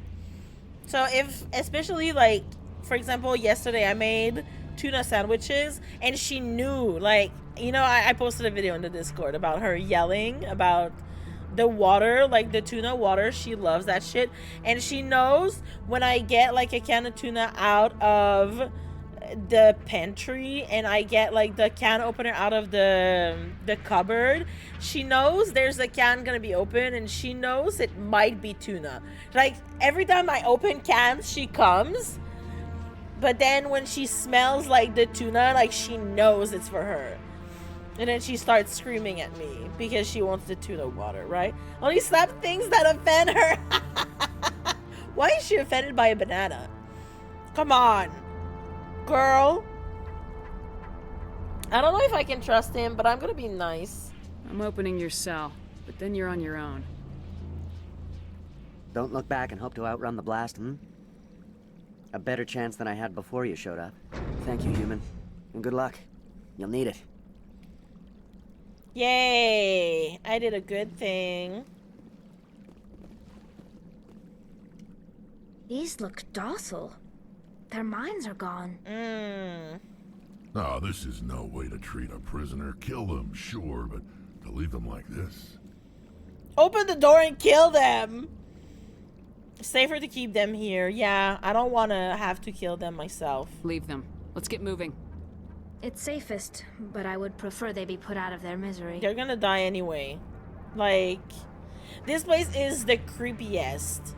So if, especially like, for example, yesterday I made tuna sandwiches and she knew, like, you know, I posted a video in the Discord about her yelling about the water, like the tuna water. She loves that shit. And she knows when I get like a can of tuna out of the pantry and I get like the can opener out of the cupboard, she knows there's a can gonna be open and she knows it might be tuna. Like every time I open cans, she comes. But then when she smells like the tuna, like she knows it's for her. And then she starts screaming at me because she wants the tuna water, right? Only slap things that offend her. Why is she offended by a banana? Come on, girl. I don't know if I can trust him, but I'm gonna be nice. I'm opening your cell, but then you're on your own. Don't look back and hope to outrun the blast, A better chance than I had before you showed up. Thank you, human. And good luck. You'll need it. Yay! I did a good thing. These look docile. Their minds are gone. No, this is no way to treat a prisoner. Kill them, sure, but to leave them like this? Open the door and kill them! Safer to keep them here. Yeah, I don't want to have to kill them myself. Leave them. Let's get moving. It's safest, but I would prefer they be put out of their misery. They're gonna die anyway. Like, this place is the creepiest.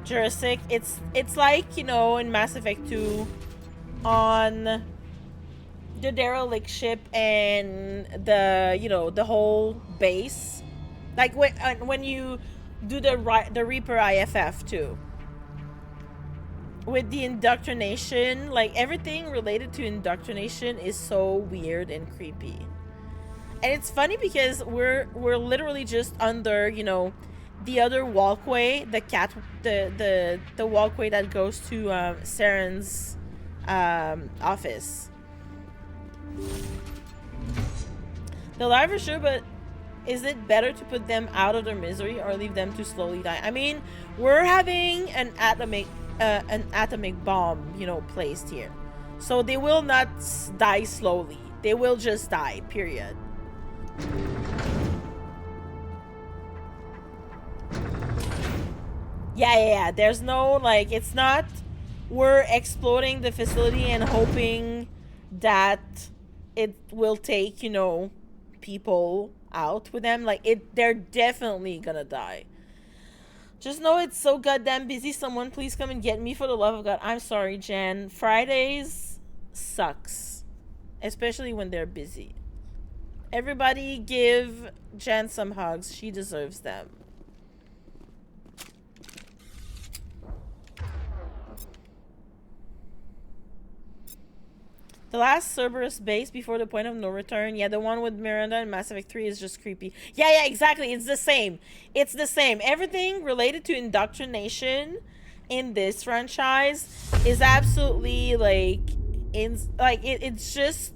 Jurassic, it's like, you know, in Mass Effect 2 on the derelict ship and the, you know, the whole base. Like when you do the Reaper IFF too. With the indoctrination, like everything related to indoctrination is so weird and creepy. And it's funny because we're literally just under, you know, the other walkway, the walkway that goes to Saren's office. The live are sure, but is it better to put them out of their misery or leave them to slowly die? I mean, we're having an atomic bomb, you know, placed here, so they will not die slowly. They will just die, period. Yeah, there's no, like, it's not we're exploding the facility and hoping that it will take, you know, people out with them. Like, they're definitely gonna die. Just know it's so goddamn busy. Someone please come and get me, for the love of God. I'm sorry, Jen. Fridays sucks. Especially when they're busy. Everybody give Jen some hugs. She deserves them. The last Cerberus base before the point of no return. Yeah, the one with Miranda and Mass Effect 3 is just creepy. Yeah, exactly. It's the same. It's the same. Everything related to indoctrination in this franchise is absolutely like, it's just,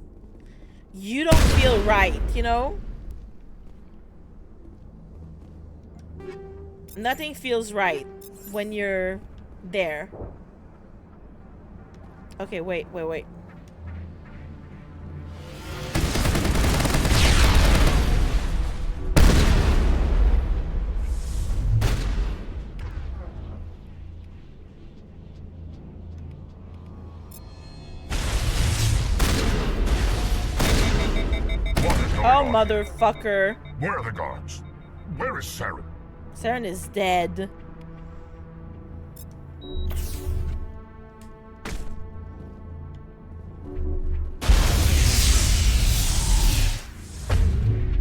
you don't feel right, you know? Nothing feels right when you're there. Okay, wait. Oh, motherfucker. Where are the guards? Where is Saren? Saren is dead.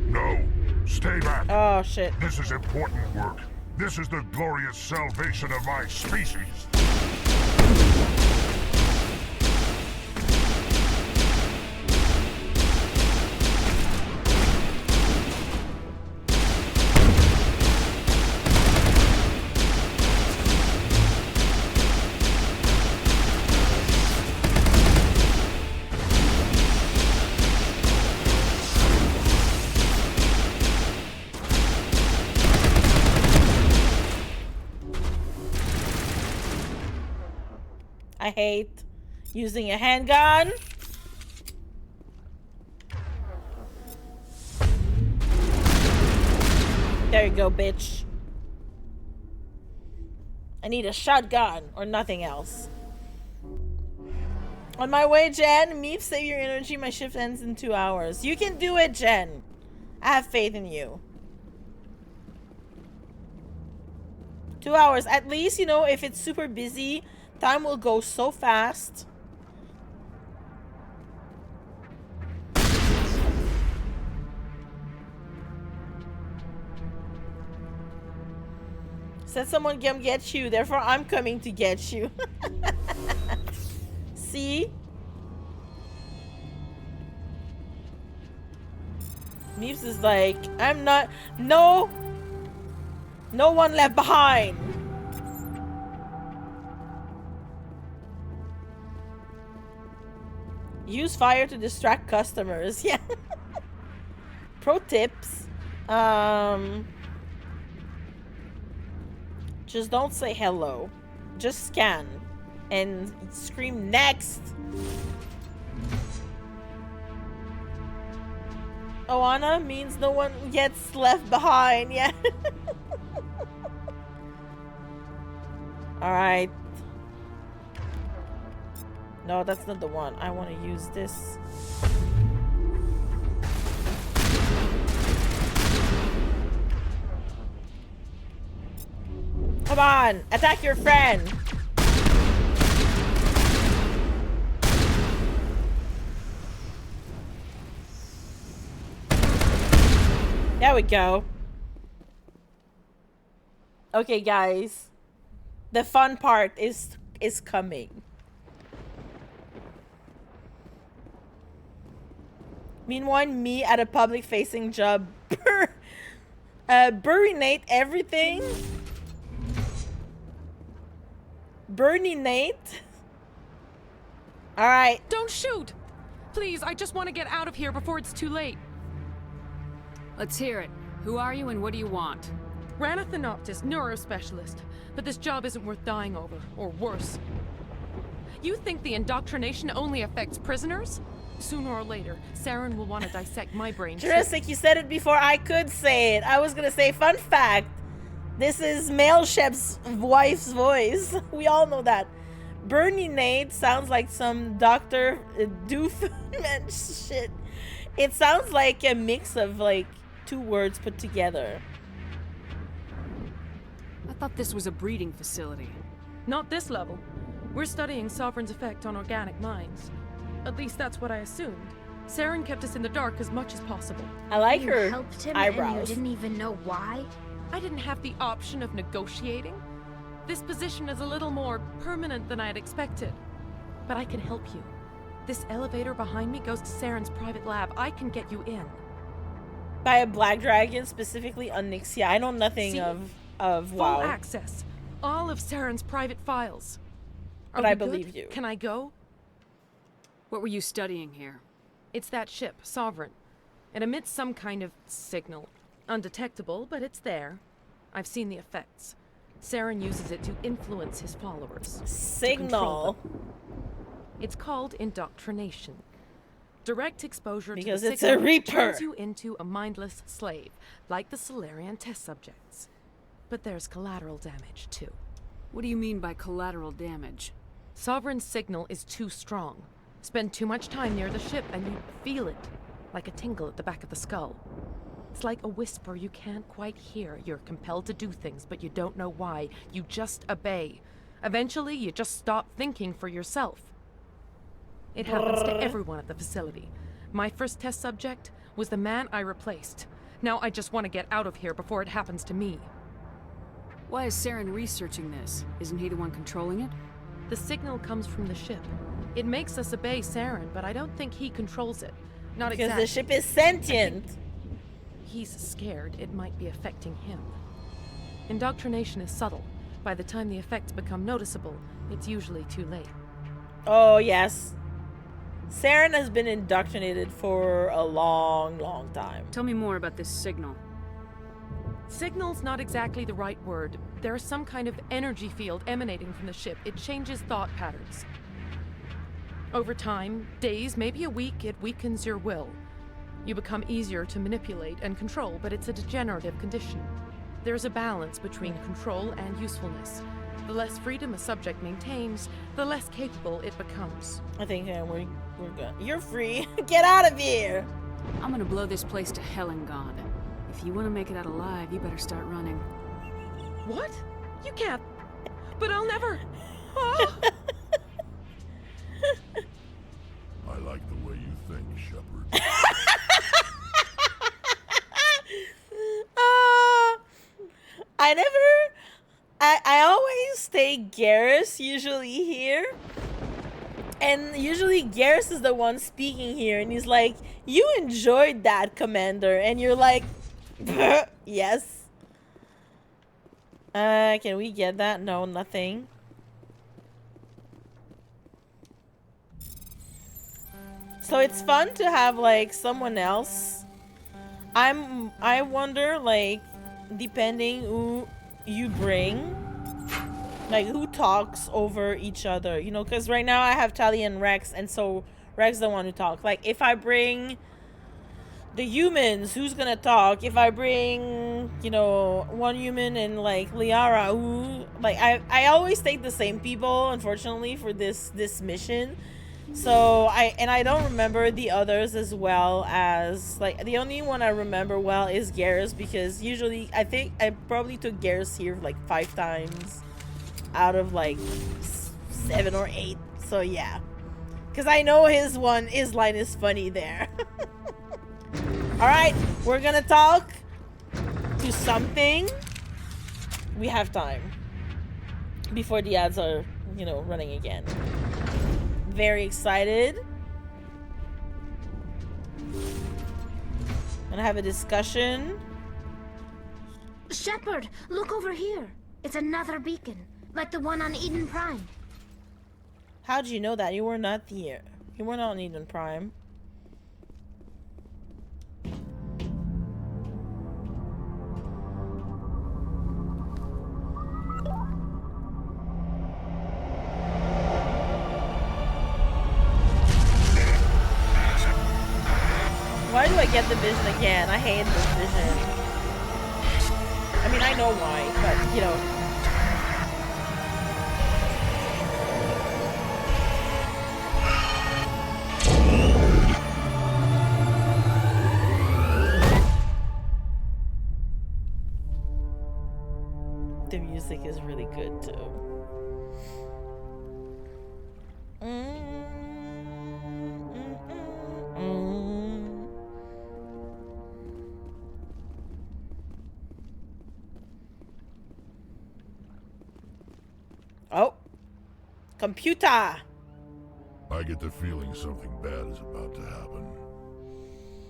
No. Stay back. Oh, shit. This is important work. This is the glorious salvation of my species. I hate using a handgun. There you go, bitch. I need a shotgun or nothing else. On my way, Jen. Meep, save your energy. My shift ends in 2 hours. You can do it, Jen. I have faith in you. 2 hours. At least, you know, if it's super busy, time will go so fast. Said someone come get you, therefore I'm coming to get you. See? Meeps is like, I'm not, no one left behind. Use fire to distract customers. Yeah. Pro tips. Just don't say hello. Just scan and scream next. Oana means no one gets left behind. Yeah. All right. No, that's not the one. I want to use this. Come on, attack your friend. There we go. Okay, guys. The fun part is coming. Meanwhile, me at a public-facing job, burinate everything. Bernie Nate. All right. Don't shoot, please. I just want to get out of here before it's too late. Let's hear it. Who are you and what do you want? Ranna Thanoptis, neurospecialist, but this job isn't worth dying over, or worse. You think the indoctrination only affects prisoners? Sooner or later, Saren will want to dissect my brain. Jurassic, you said it before I could say it. I was gonna say, fun fact. This is Male Shep's wife's voice. We all know that. Bernie Nate sounds like some Dr. Doofenshmirtz shit. It sounds like a mix of like 2 words put together. I thought this was a breeding facility. Not this level. We're studying Sovereign's effect on organic minds. At least that's what I assumed. Saren kept us in the dark as much as possible. I like you her helped him eyebrows. And you didn't even know why? I didn't have the option of negotiating. This position is a little more permanent than I had expected. But I can help you. This elevator behind me goes to Saren's private lab. I can get you in. By a black dragon, specifically on Nixia. I know nothing of WoW. Full access. All of Saren's private files. But I believe you. Can I go? What were you studying here? It's that ship, Sovereign. It emits some kind of signal. Undetectable, but it's there. I've seen the effects. Saren uses it to influence his followers. Signal. It's called indoctrination. Direct exposure because to the it's signal a Reaper. turns you into a mindless slave, like the Solarian test subjects. But there's collateral damage, too. What do you mean by collateral damage? Sovereign's signal is too strong. Spend too much time near the ship and you feel it. like a tingle at the back of the skull. It's like a whisper you can't quite hear. You're compelled to do things, but you don't know why. You just obey. Eventually, you just stop thinking for yourself. It happens to everyone at the facility. My first test subject was the man I replaced. Now I just want to get out of here before it happens to me. Why is Saren researching this? Isn't he the one controlling it? The signal comes from the ship. It makes us obey Saren, but I don't think he controls it. Not because exactly. The ship is sentient. He's scared it might be affecting him. Indoctrination is subtle. By the time the effects become noticeable, it's usually too late. Oh, yes. Saren has been indoctrinated for a long, long time. Tell me more about this signal. Signal's not exactly the right word. There's some kind of energy field emanating from the ship. It changes thought patterns. Over time, days, maybe a week, it weakens your will. You become easier to manipulate and control, but it's a degenerative condition. There's a balance between control and usefulness. The less freedom a subject maintains, the less capable it becomes. I think we're good. You're free. Get out of here! I'm gonna blow this place to hell and gone. If you want to make it out alive, you better start running. What? You can't. But I'll never. Oh. I like the way you think, Shepard. I always stay Garrus usually here. And usually Garrus is the one speaking here, and he's like, you enjoyed that, Commander. And you're like, yes. Can we get that? No, nothing. So it's fun to have like someone else. I wonder, like, depending who you bring, like who talks over each other, you know, because right now I have Tali and Rex, and so Rex is the one who talks. Like if I bring the humans, who's gonna talk? If I bring, you know, one human and like Liara, who, like, I always take the same people, unfortunately, for this mission. So I don't remember the others as well as, like, the only one I remember well is Garrus, because usually I think I probably took Garrus here like 5 times out of like 7 or 8. So yeah, because I know his line is funny there. All right, we're gonna talk to something. We have time before the ads are, you know, running again. Very excited. Gonna have a discussion. Shepard, look over here. It's another beacon, like the one on Eden Prime. How'd you know that? You were not here. You were not on Eden Prime. Why do I get the vision again? I hate this vision. I mean, I know why, but, you know. The music is really good, too. Oh, computer. I get the feeling something bad is about to happen.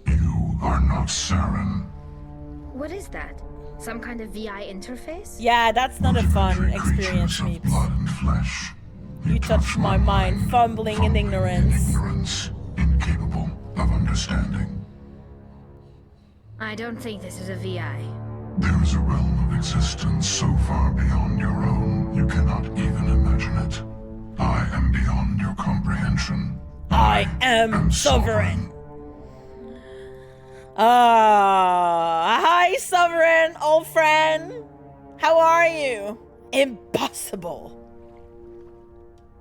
You are not Saren. What is that? Some kind of VI interface? Yeah, that's not a fun experience, Meeps. You touched my mind, fumbling in ignorance. Incapable of understanding. I don't think this is a VI. There is a realm of existence so far beyond your own, you cannot even imagine it. I am beyond your comprehension. I am sovereign. Hi, Sovereign, old friend. How are you? Impossible.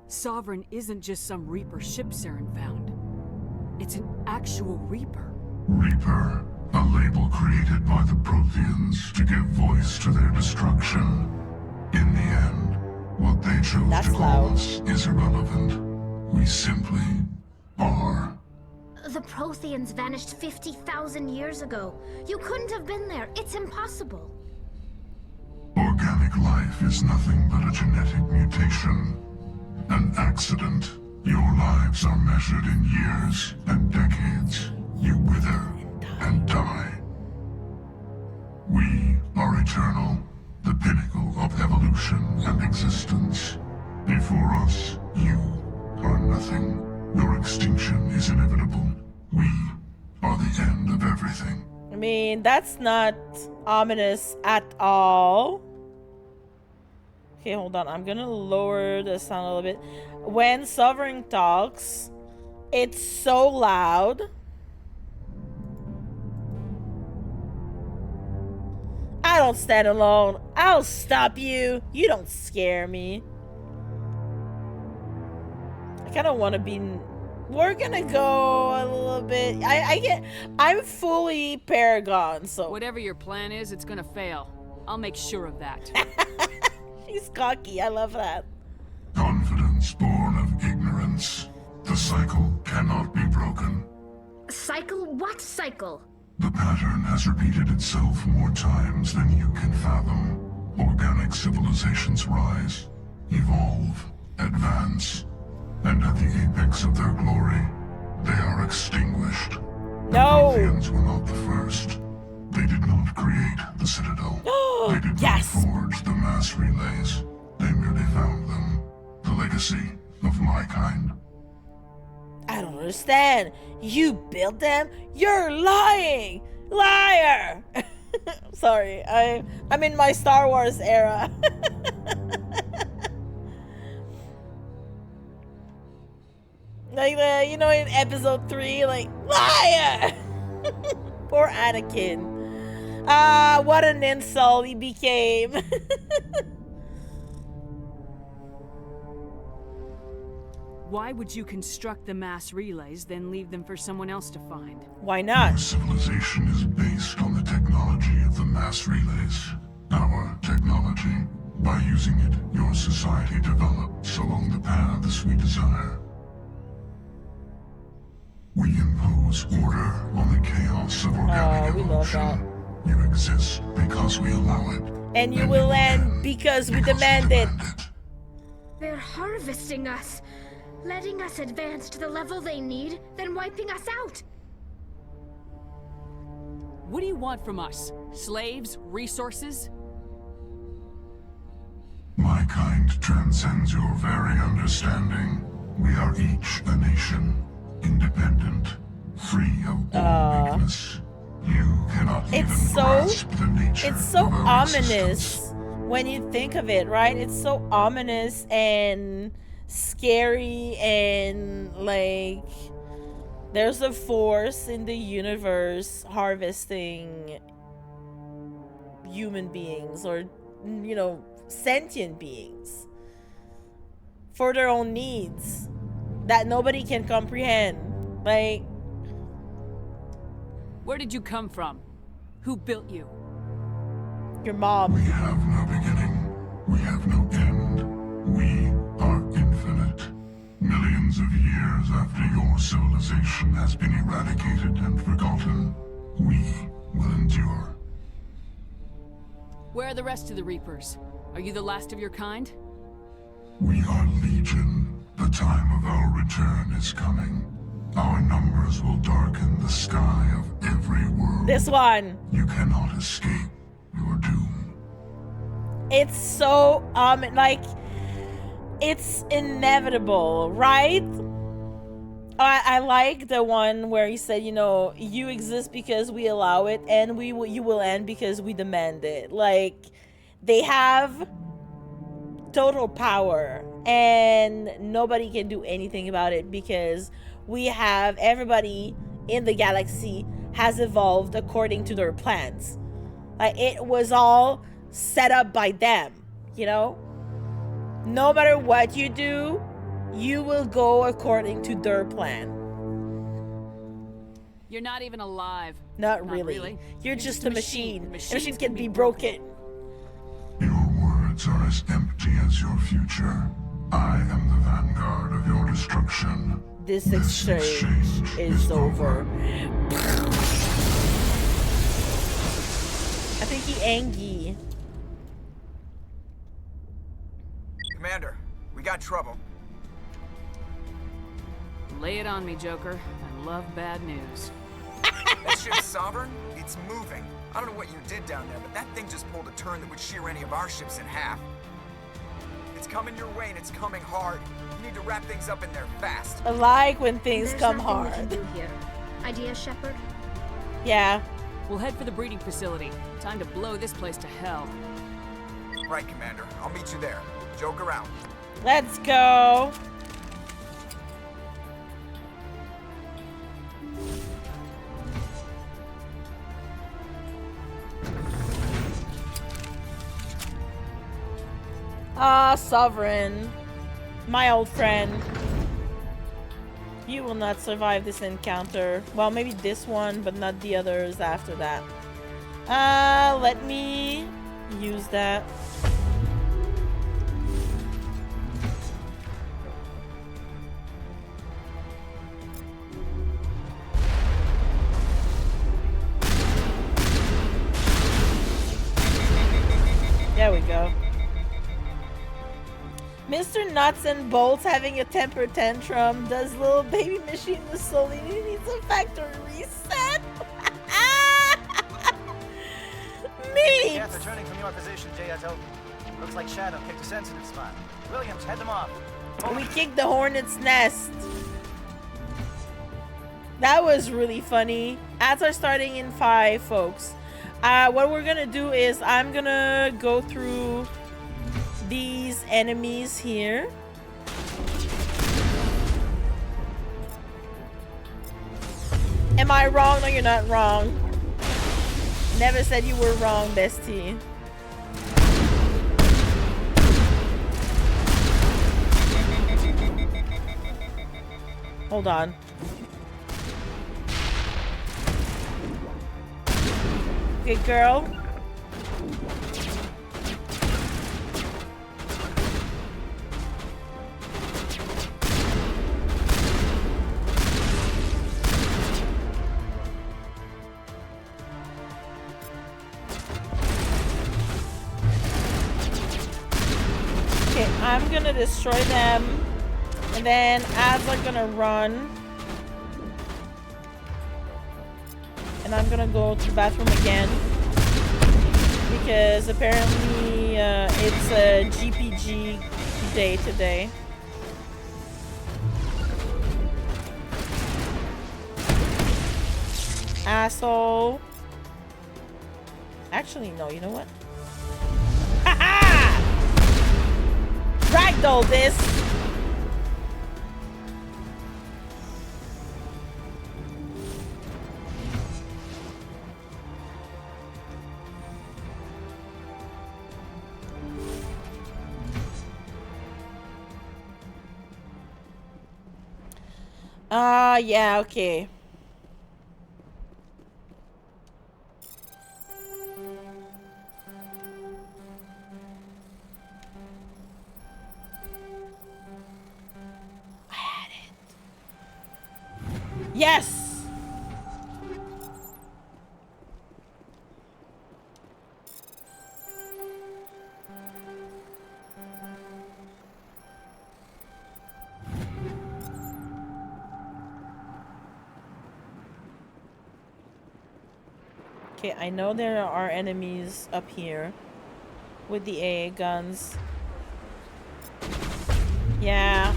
Sovereign isn't just some Reaper ship Saren found. It's an actual Reaper. Reaper, a label created by the Protheans to give voice to their destruction. In the end, what they chose to call us is irrelevant. We simply are. The Protheans vanished 50,000 years ago. You couldn't have been there. It's impossible. Organic life is nothing but a genetic mutation. An accident. Your lives are measured in years and decades. You wither and die. We are eternal, the pinnacle of evolution and existence. Before us, you are nothing. Your extinction is inevitable. We are the end of everything. I mean, that's not ominous at all. Okay, hold on. I'm gonna lower the sound a little bit. When Sovereign talks, it's so loud. I don't stand alone. I'll stop you. You don't scare me. I kind of want to be... We're gonna go a little bit... I'm fully Paragon, so... Whatever your plan is, it's gonna fail. I'll make sure of that. She's cocky. I love that. Confidence born of ignorance. The cycle cannot be broken. Cycle? What cycle? The pattern has repeated itself more times than you can fathom. Organic civilizations rise, evolve, advance, and at the apex of their glory, they are extinguished. No! The Protheans were not the first. They did not create the Citadel. They did not forge the mass relays. They merely found them. The legacy of my kind. I don't understand. You built them? You're lying! Liar! Sorry, I'm in my Star Wars era. Like, you know, in episode 3, like, liar! Poor Anakin. Ah, what an insult he became. Why would you construct the mass relays, then leave them for someone else to find? Why not? Our civilization is based on the technology of the mass relays. Our technology. By using it, your society develops along the paths we desire. We impose order on the chaos of organic evolution. You exist because we allow it. And you will end because we demand it. They're harvesting us. Letting us advance to the level they need, then wiping us out. What do you want from us? Slaves? Resources? My kind transcends your very understanding. We are each a nation, independent, free of all weakness. You cannot even grasp the nature It's so of our ominous existence. when you think of it, right? It's so ominous and scary, and like there's a force in the universe harvesting human beings, or, you know, sentient beings for their own needs that nobody can comprehend. Like, where did you come from? Who built you? Your mom. We have no beginning. We have no end. We are infinite. Millions of years after your civilization has been eradicated and forgotten, we will endure. Where are the rest of the Reapers? Are you the last of your kind? We are legion. The time of our return is coming. Our numbers will darken the sky of every world. This one. You cannot escape your doom. It's so like, it's inevitable, right? I like the one where he said, you know, you exist because we allow it, and you will end because we demand it. Like, they have total power and nobody can do anything about it because we have everybody in the galaxy has evolved according to their plans. Like, it was all set up by them, you know? No matter what you do, you will go according to their plan. You're not even alive. Not really. You're just a machine. A machine can be broken. Your words are as empty as your future. I am the vanguard of your destruction. This exchange is over. I think he angry. Commander, we got trouble. Lay it on me, Joker. I love bad news. That ship's sovereign? It's moving. I don't know what you did down there, but that thing just pulled a turn that would shear any of our ships in half. It's coming your way and it's coming hard. You need to wrap things up in there fast. I like when things There's come nothing we hard. can do here. Idea, Shepard? Yeah. We'll head for the breeding facility. Time to blow this place to hell. Right, Commander. I'll meet you there. Joker out. Let's go. Ah, Sovereign. My old friend. You will not survive this encounter. Well, maybe this one, but not the others after that. Let me use that. There we go. Mr. Nuts and Bolts having a temper tantrum. Does little baby machine Mussolini needs a factory reset? Me! Yes, returning from your position, J.O. Looks like Shadow kicked a sensitive spot. Williams, head them off. We kicked the hornet's nest. That was really funny. Ads are starting in 5, folks. What we're gonna do is I'm gonna go through these enemies here. Am I wrong? No, you're not wrong. Never said you were wrong, bestie. Hold on. Good girl. Okay, I'm gonna destroy them, and then ads are gonna run, and I'm gonna go to the bathroom again because apparently it's a GPG day today. Asshole. Actually, no, you know what? Ragdoll this. Yeah, okay. Yes! Okay, I know there are enemies up here with the AA guns. Yeah.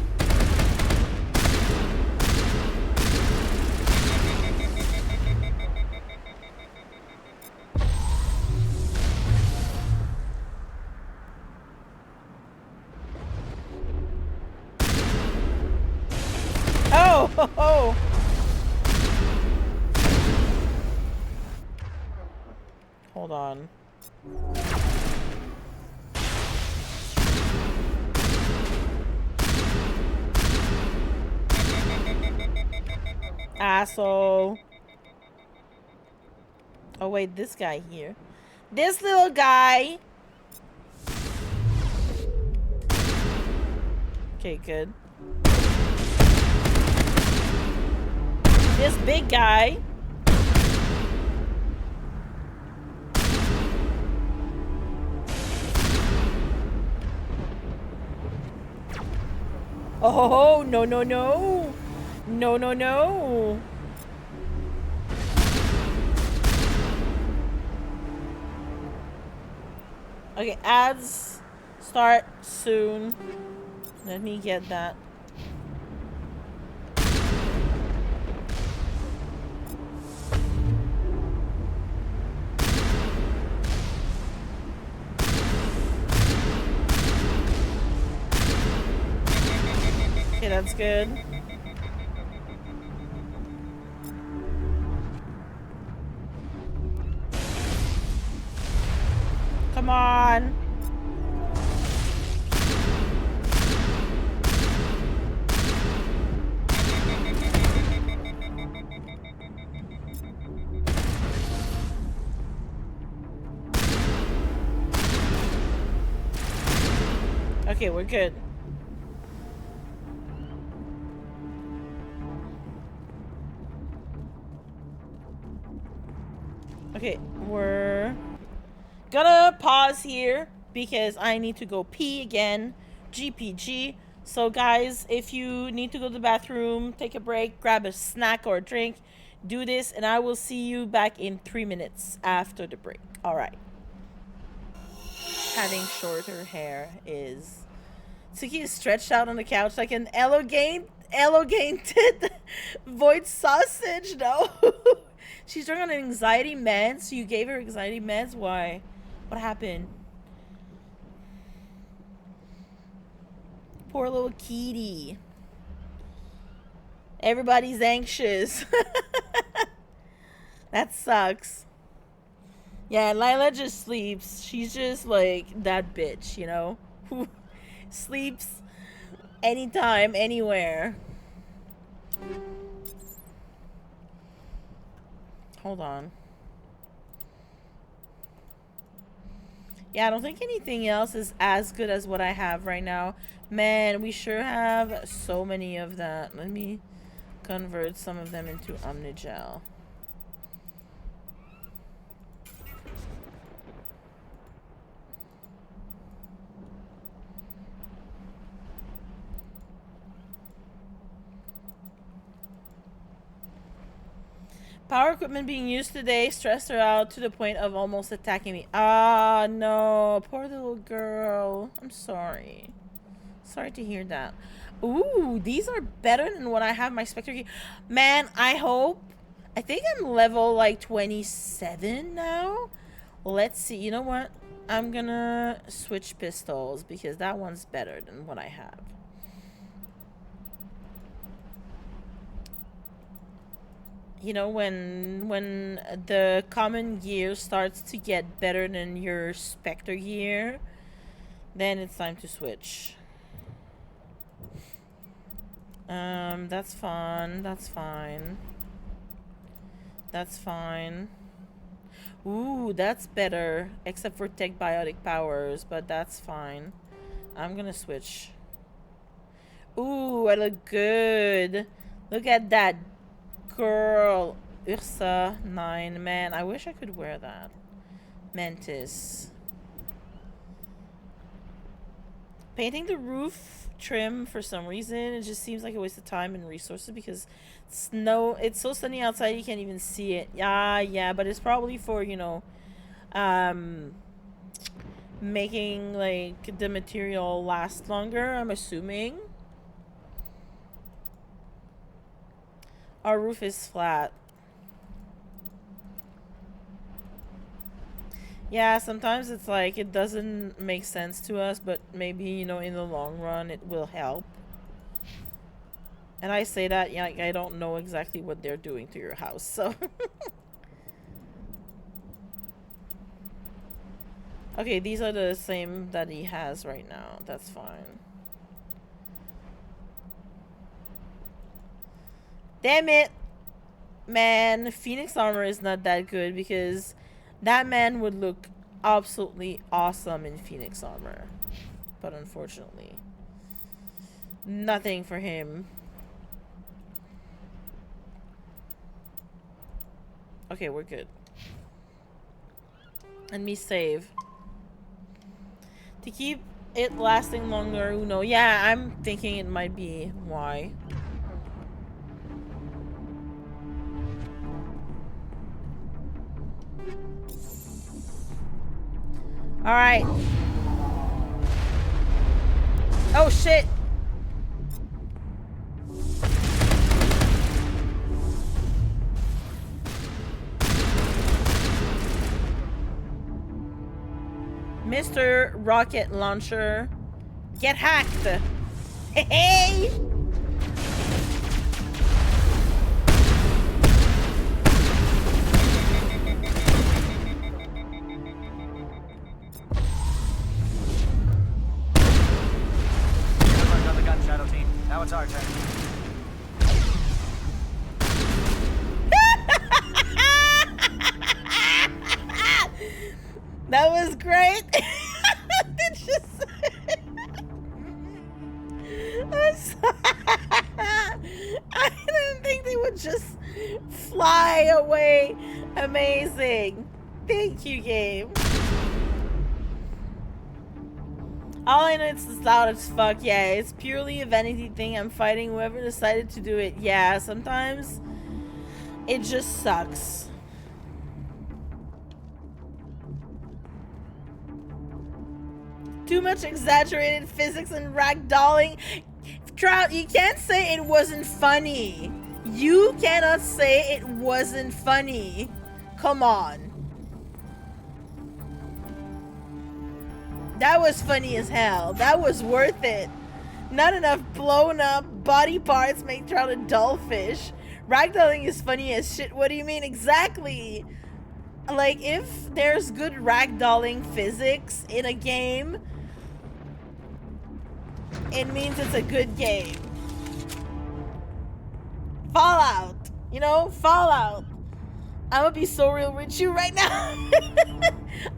Oh, ho, ho. Hold on. Asshole. Oh wait, this guy here. This little guy. Okay, good. This big guy. Oh, no, no, no. No, no, no. Okay, ads start soon. Let me get that. Okay, that's good. Come on. Okay, we're good. Okay, we're gonna pause here because I need to go pee again. GPG. So guys, if you need to go to the bathroom, take a break, grab a snack or a drink, do this, and I will see you back in 3 minutes after the break. Alright. Having shorter hair is... Suki is stretched out on the couch like an elongated void sausage. No. She's drunk on an anxiety meds. So you gave her anxiety meds? Why? What happened? Poor little kitty. Everybody's anxious. That sucks. Yeah, Lila just sleeps. She's just like that bitch, you know? Who sleeps anytime, anywhere. Hold on. Yeah, I don't think anything else is as good as what I have right now. Man, we sure have so many of that. Let me convert some of them into Omnigel. Power equipment being used today stressed her out to the point of almost attacking me. Ah, no. Poor little girl. I'm sorry. Sorry to hear that. Ooh, these are better than what I have my Spectre key. Man, I hope. I think I'm level like 27 now. Let's see. You know what? I'm gonna switch pistols because that one's better than what I have. You know, when the common gear starts to get better than your Spectre gear, then it's time to switch. That's fun. That's fine. That's fine. Ooh, that's better. Except for tech biotic powers, but that's fine. I'm gonna switch. Ooh, I look good. Look at that. Girl, Ursa 9. Man, I wish I could wear that. Mantis. Painting the roof trim for some reason, it just seems like a waste of time and resources because it's so sunny outside you can't even see it. Yeah, but it's probably for, you know, making like the material last longer, I'm assuming. Our roof is flat. Yeah, sometimes it's like it doesn't make sense to us, but maybe, you know, in the long run it will help. And I say that, yeah, like, I don't know exactly what they're doing to your house, so. Okay, these are the same that he has right now. That's fine. Damn it! Man, Phoenix armor is not that good because that man would look absolutely awesome in Phoenix armor. But unfortunately, nothing for him. Okay, we're good. Let me save. To keep it lasting longer, Uno. Yeah, I'm thinking it might be why. Alright. Oh shit! Mr. Rocket Launcher, get hacked! Hey! Now it's our turn. That was great. It's just I didn't think they would just fly away. Amazing. Thank you, game. All I know it's loud as fuck. Yeah, it's purely a vanity thing. I'm fighting whoever decided to do it. Yeah, sometimes it just sucks. Too much exaggerated physics and ragdolling. Trout, you can't say it wasn't funny. You cannot say it wasn't funny. Come on. That was funny as hell. That was worth it. Not enough blown up body parts make Trout a dull fish. Ragdolling is funny as shit. What do you mean? Exactly. Like, if there's good ragdolling physics in a game, it means it's a good game. Fallout. You know? Fallout. I'm gonna be so real with you right now.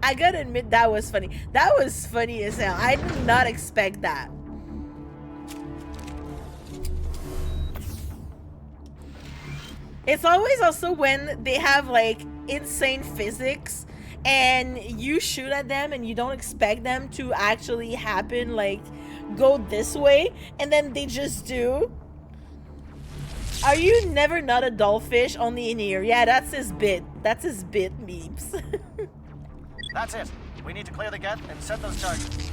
I gotta admit that was funny. That was funny as hell. I did not expect that. It's always also when they have like insane physics and you shoot at them and you don't expect them to actually happen, like go this way, and then they just do. Are you never not a dull fish, only in here? Yeah, that's his bit. That's his bit, Meeps. That's it. We need to clear the gate and set those charges.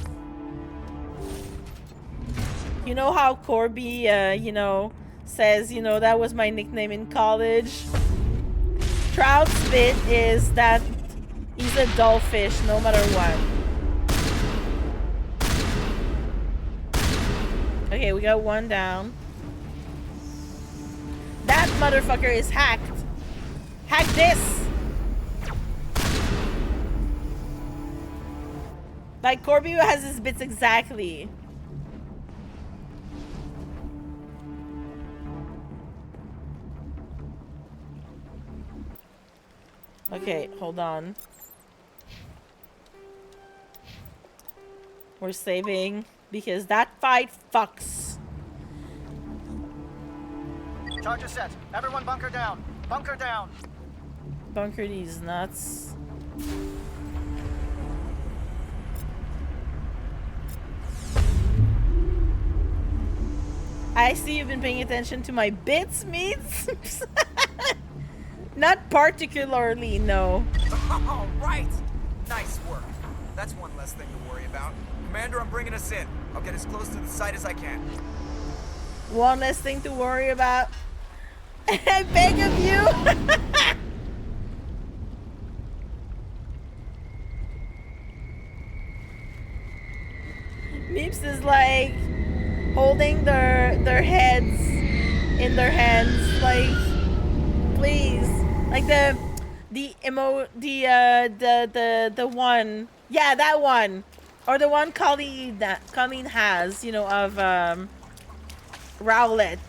You know how Corby, you know, says, you know, that was my nickname in college? Trout's bit is that he's a dull fish no matter what. Okay, we got one down. That motherfucker is hacked. Hack this. Like, Corby has his bits exactly. Okay, hold on. We're saving because that fight fucks. Charges set. Everyone bunker down. Bunker down. Bunker these nuts. I see you've been paying attention to my bits, Meats. Not particularly, no. All right. Nice work. That's one less thing to worry about. Commander, I'm bringing us in. I'll get as close to the site as I can. One less thing to worry about. I beg of you. Meeps is like holding their heads in their hands, like, please, like the one, yeah, that one, or the one Colleen has, you know, of Rowlet.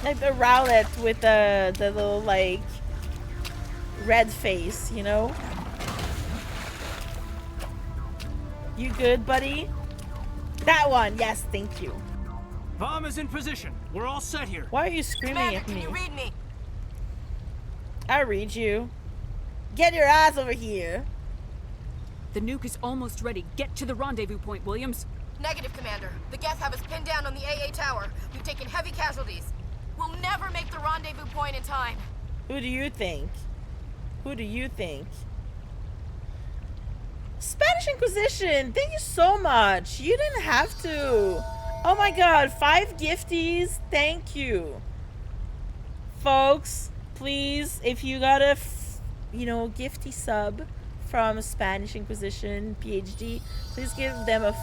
Like the Rowlet with the little, like, red face, you know? You good, buddy? That one, yes, thank you. Bomb is in position. We're all set here. Why are you screaming at me? Can you read me? I read you. Get your ass over here. The nuke is almost ready. Get to the rendezvous point, Williams. Negative, Commander. The Geth have us pinned down on the AA tower. We've taken heavy casualties. We'll never make the rendezvous point in time. Who do you think? Who do you think? Spanish Inquisition, thank you so much. You didn't have to. Oh my god, 5 gifties. Thank you. Folks, please, if you got a, gifty sub from Spanish Inquisition PhD, please give them a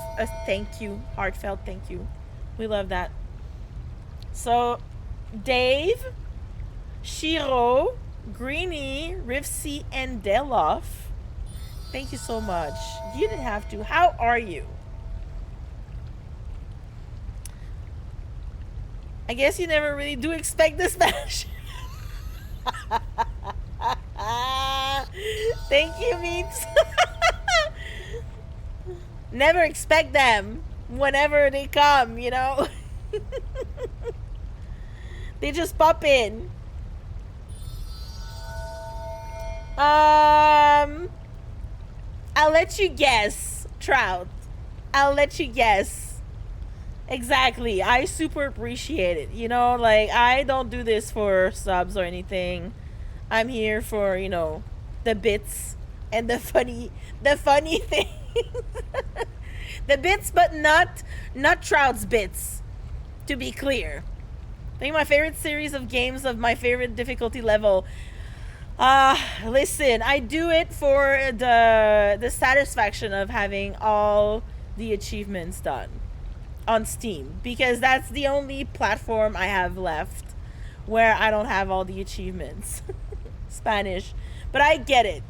thank you. Heartfelt thank you. We love that. So, Dave, Shiro, Greenie, Rivsi, and Deloff, thank you so much. You didn't have to. How are you? I guess you never really do expect the Spanish. Thank you, Meeps. Never expect them whenever they come, you know? They just pop in. I'll let you guess, Trout. I'll let you guess. Exactly. I super appreciate it. You know, like, I don't do this for subs or anything. I'm here for, the bits and the funny things. The bits, but not Trout's bits, to be clear. I think my favorite series of games of my favorite difficulty level. Listen, I do it for the satisfaction of having all the achievements done on Steam, because that's the only platform I have left where I don't have all the achievements. Spanish. But I get it.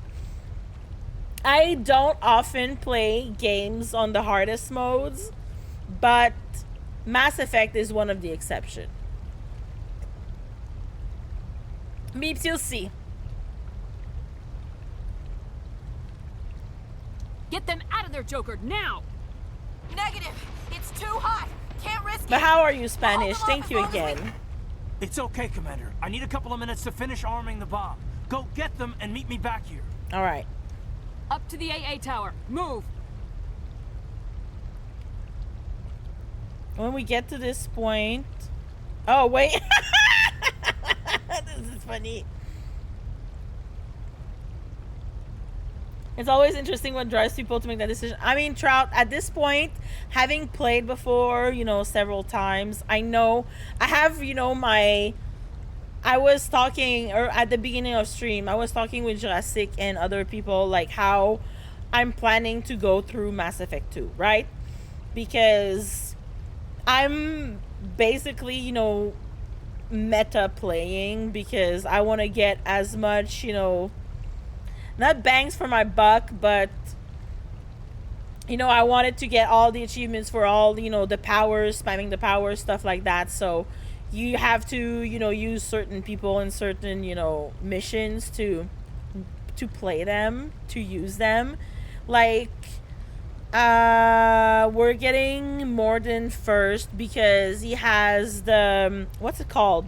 I don't often play games on the hardest modes, but Mass Effect is one of the exceptions. Meeps, you'll see. Get them out of there, Joker, now! Negative! It's too hot! Can't risk it! But how are you, Spanish? Thank you again. It's okay, Commander. I need a couple of minutes to finish arming the bomb. Go get them and meet me back here. All right. Up to the AA tower. Move! When we get to this point... Oh, wait. This is funny. It's always interesting what drives people to make that decision. I mean, Trout, at this point, having played before, several times, I know I have, I was talking, or at the beginning of stream, I was talking with Jurassic and other people, like how I'm planning to go through Mass Effect 2, right? Because I'm basically, meta playing, because I want to get as much, not bangs for my buck, but I wanted to get all the achievements for all, the powers, spamming the powers, stuff like that. So you have to, use certain people in certain, missions to play them, to use them. Like, we're getting Morden first because he has the, what's it called?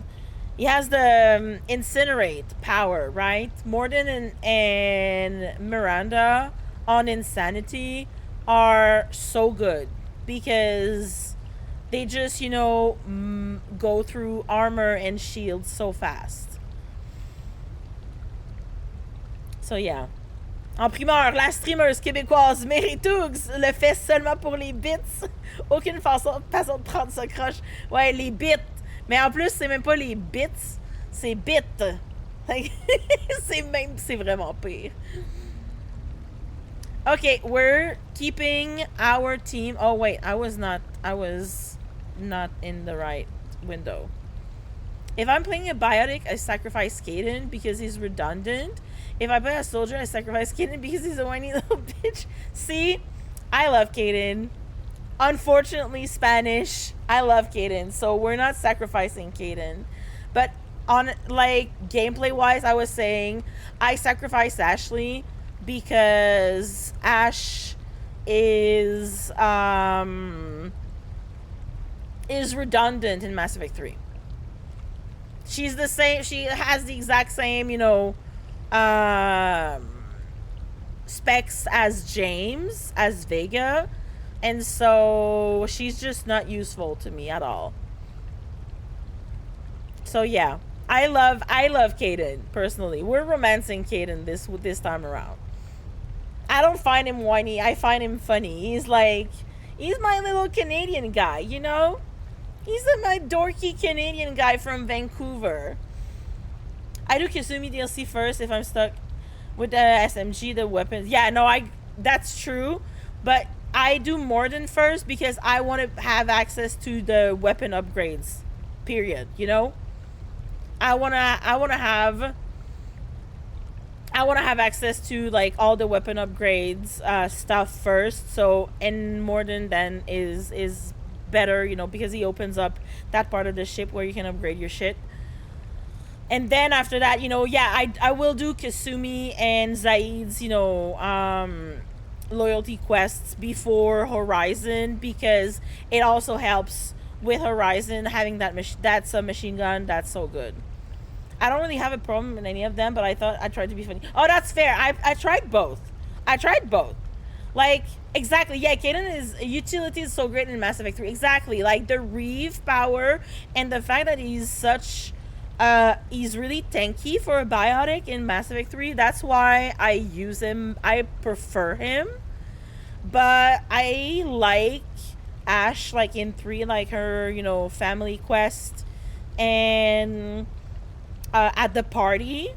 He has the incinerate power, right? Morden and Miranda on Insanity are so good because they just, go through armor and shields so fast. So yeah. En primeur, la streameuse québécoise Mary Toogs le fait seulement pour les bits. Aucune façon de prendre sa croche. Ouais, les bits. Mais en plus, c'est même pas les bits, c'est bits. C'est vraiment pire. Okay, we're keeping our team. Oh wait, I was not in the right window. If I'm playing a biotic, I sacrifice Caden because he's redundant. If I play a soldier, I sacrifice Caden because he's a whiny little bitch. See, I love Caden. Unfortunately, Spanish, I love Caden, so we're not sacrificing Caden. But on like gameplay wise, I was saying I sacrificed Ashley because Ash is redundant in Mass Effect 3. She's the same, she has the exact same, you know, specs as James, as Vega, and so she's just not useful to me at all. So yeah, I love Caden personally. We're romancing Caden this time around. I don't find him whiny, I find him funny. He's my little Canadian guy, you know? He's my dorky Canadian guy from Vancouver. I do Kasumi DLC first if I'm stuck with the SMG, the weapons. Yeah, no, that's true. But I do more than first because I want to have access to the weapon upgrades. Period. You know? I wanna have access to like all the weapon upgrades stuff first. So, and more than then is better, you know, because he opens up that part of the ship where you can upgrade your shit. And then after that, you know, yeah, I will do Kasumi and Zaid's, you know, loyalty quests before Horizon, because it also helps with Horizon having that's a machine gun. That's so good. I don't really have a problem in any of them, but I thought I tried to be funny. Oh, that's fair. I tried both. Like, exactly. Yeah, Caden utility is so great in Mass Effect 3. Exactly. Like the Reeve power and the fact that he's he's really tanky for a biotic in Mass Effect 3. That's why I use him. I prefer him. But I like Ash, like in 3, like her, you know, family quest and at the party.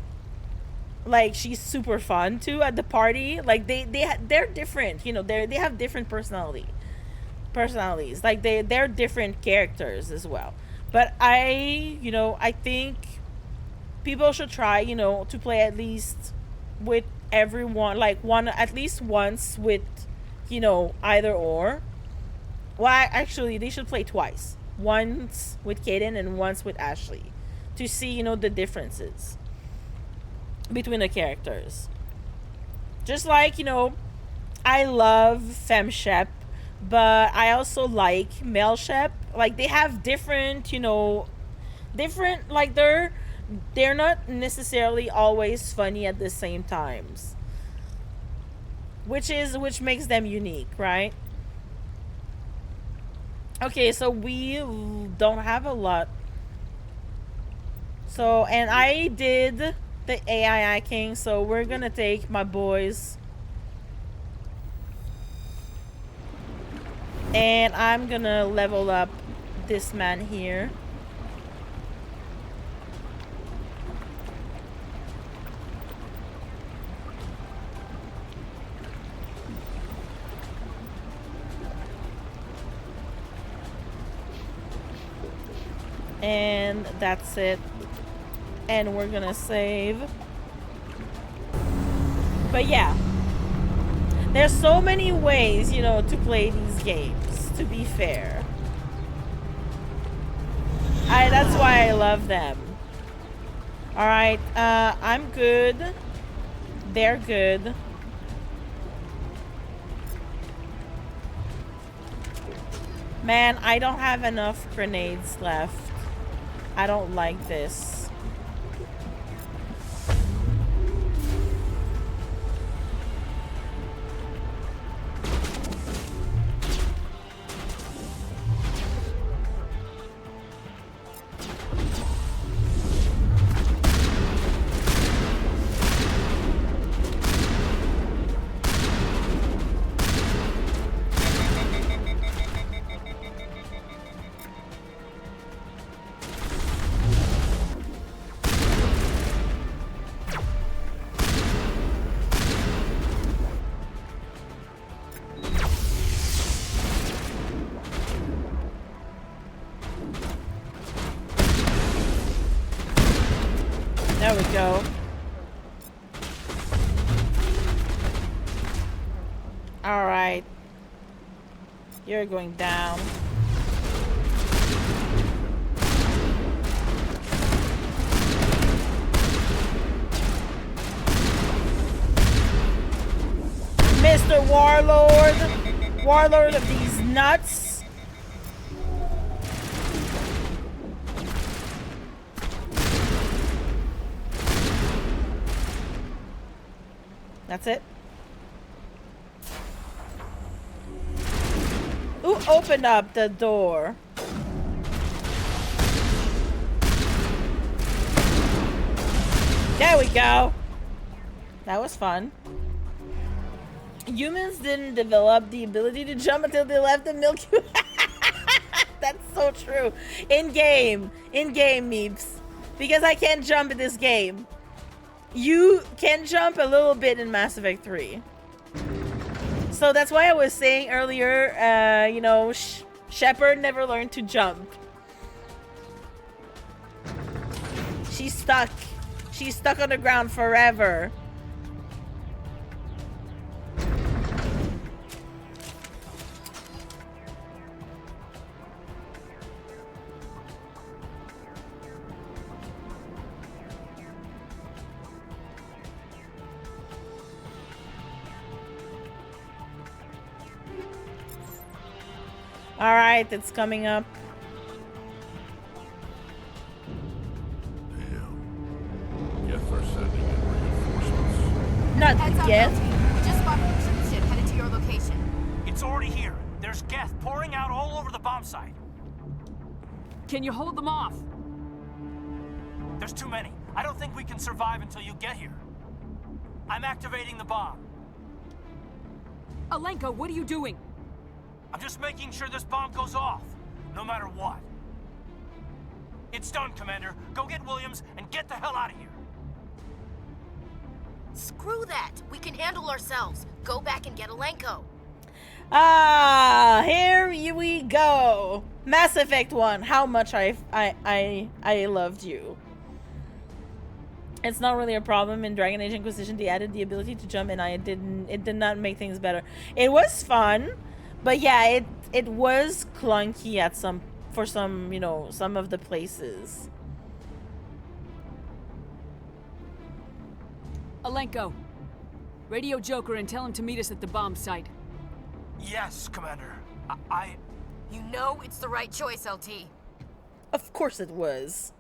Like, she's super fun too at the party. Like they're different, you know, they have different personalities. Like they're different characters as well. But I think people should try, you know, to play at least with everyone, like at least once with, you know, either or. Well, actually they should play twice. Once with Caden and once with Ashley to see, you know, the differences between the characters. Just like, you know, I love FemShep, but I also like male Shep. Like they have different, you know, like they're not necessarily always funny at the same times, which makes them unique, right? Okay, so we don't have a lot. So, and I did the AI King, so we're gonna take my boys and I'm gonna level up this man here. And that's it. And we're gonna save. But yeah, there's so many ways, you know, to play these games, to be fair. That's why I love them. Alright, I'm good. They're good. Man, I don't have enough grenades left. I don't like this. There we go. All right. You're going down. warlord of these nuts. That's it. Who opened up the door? There we go. That was fun. Humans didn't develop the ability to jump until they left the Milky Way. That's so true. In-game memes. Because I can't jump in this game. You can jump a little bit in Mass Effect 3. So that's why I was saying earlier, you know, Shepard never learned to jump. She's stuck. She's stuck on the ground forever. All right, it's coming up. Geth are sending in reinforcements. Not Heads up, Geth. LT. We just spotted a ship headed to your location. It's already here. There's Geth pouring out all over the bomb site. Can you hold them off? There's too many. I don't think we can survive until you get here. I'm activating the bomb. Alenka, what are you doing? I'm just making sure this bomb goes off, no matter what. It's done, Commander. Go get Williams and get the hell out of here. Screw that. We can handle ourselves. Go back and get Alenko. Ah, here we go. Mass Effect 1. How much I loved you. It's not really a problem in Dragon Age Inquisition. They added the ability to jump, and it did not make things better. It was fun, but yeah, it was clunky at some you know, some of the places. Alenko, radio Joker and tell him to meet us at the bomb site. Yes, Commander. You know it's the right choice, LT. Of course it was.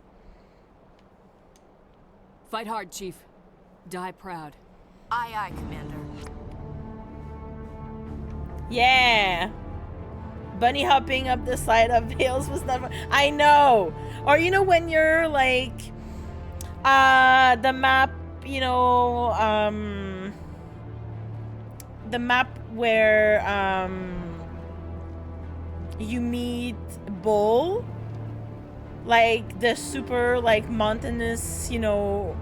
Fight hard, Chief. Die proud. Aye, aye, Commander. Yeah. Bunny hopping up the side of hills was not fun. I know. Or you know when you're like the map, you know, the map where you meet Bull, like the super like mountainous, you know,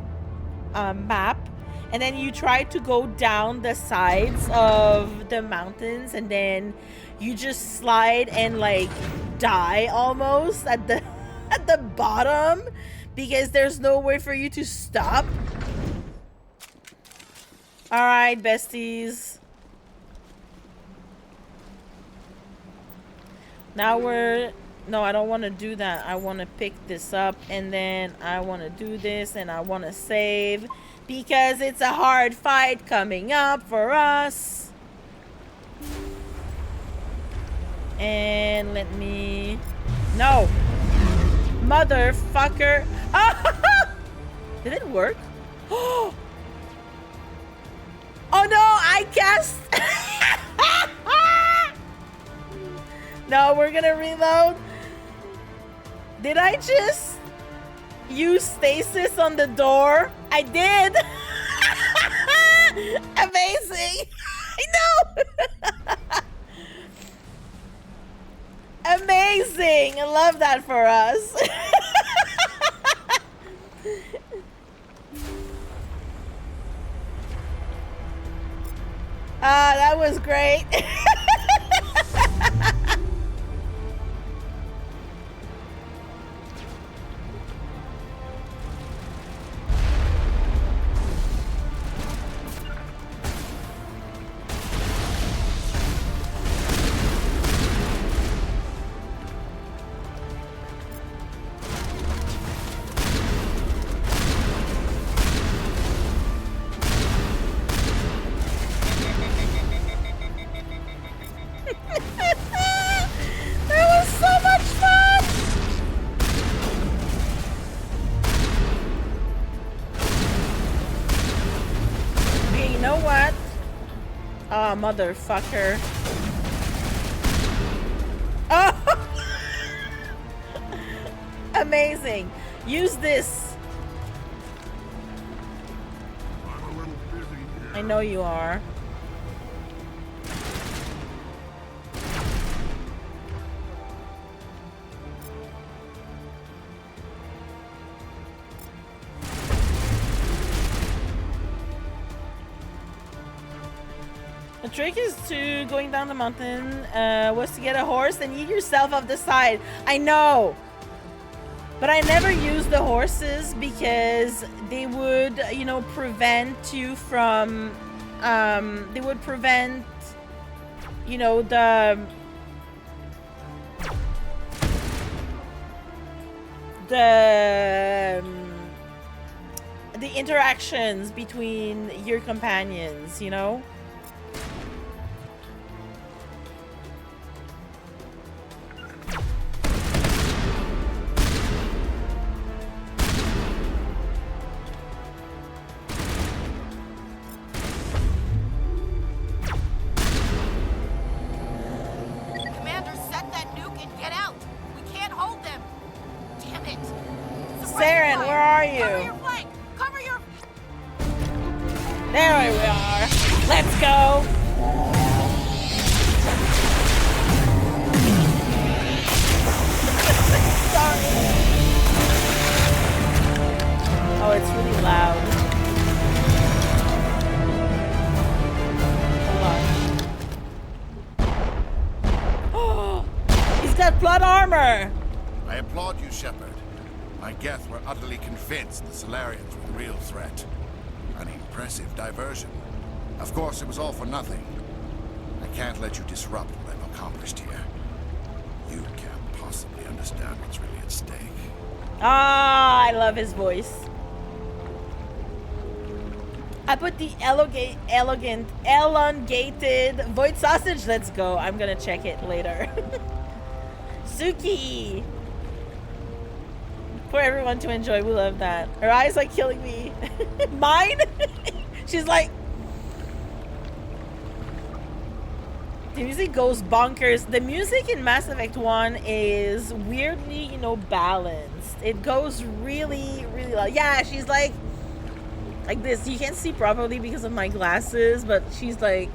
map, and then you try to go down the sides of the mountains, and then you just slide and like die almost at the at the bottom because there's no way for you to stop. All right, besties. Now no, I don't want to do that. I want to pick this up, and then I want to do this, and I want to save because it's a hard fight coming up for us. And let me... No. Motherfucker. Did it work? Oh no, I guessed. No, we're gonna reload. Did I just use stasis on the door? I did. Amazing. I know. Amazing. I love that for us. That was great. Oh, motherfucker. Oh! Amazing. Use this. I'm a little busy here. I know you are. The trick is to going down the mountain was to get a horse and eat yourself off the side. I know. But I never used the horses because they would, you know, prevent you from, they would prevent, you know, the interactions between your companions, you know? Commander, set that nuke and get out. We can't hold them. Damn it. Saren, where are you? Cover your flank. Cover your... There we are. Let's go. Sorry. Oh, it's really loud. Hold on. He's got blood armor. I applaud you, Shepard. My Geth were utterly convinced the Solarians were the real threat. An impressive diversion. Of course, it was all for nothing. I can't let you disrupt what I've accomplished here. You can't possibly understand what's really at stake. Ah, I love his voice. I put the elongated void sausage. Let's go. I'm gonna check it later. Suki. For everyone to enjoy. We love that. Her eyes are killing me. Mine? She's like... The music goes bonkers. The music in Mass Effect 1 is weirdly, you know, balanced. It goes really, really loud. Yeah, she's like this. You can't see properly because of my glasses, but she's like...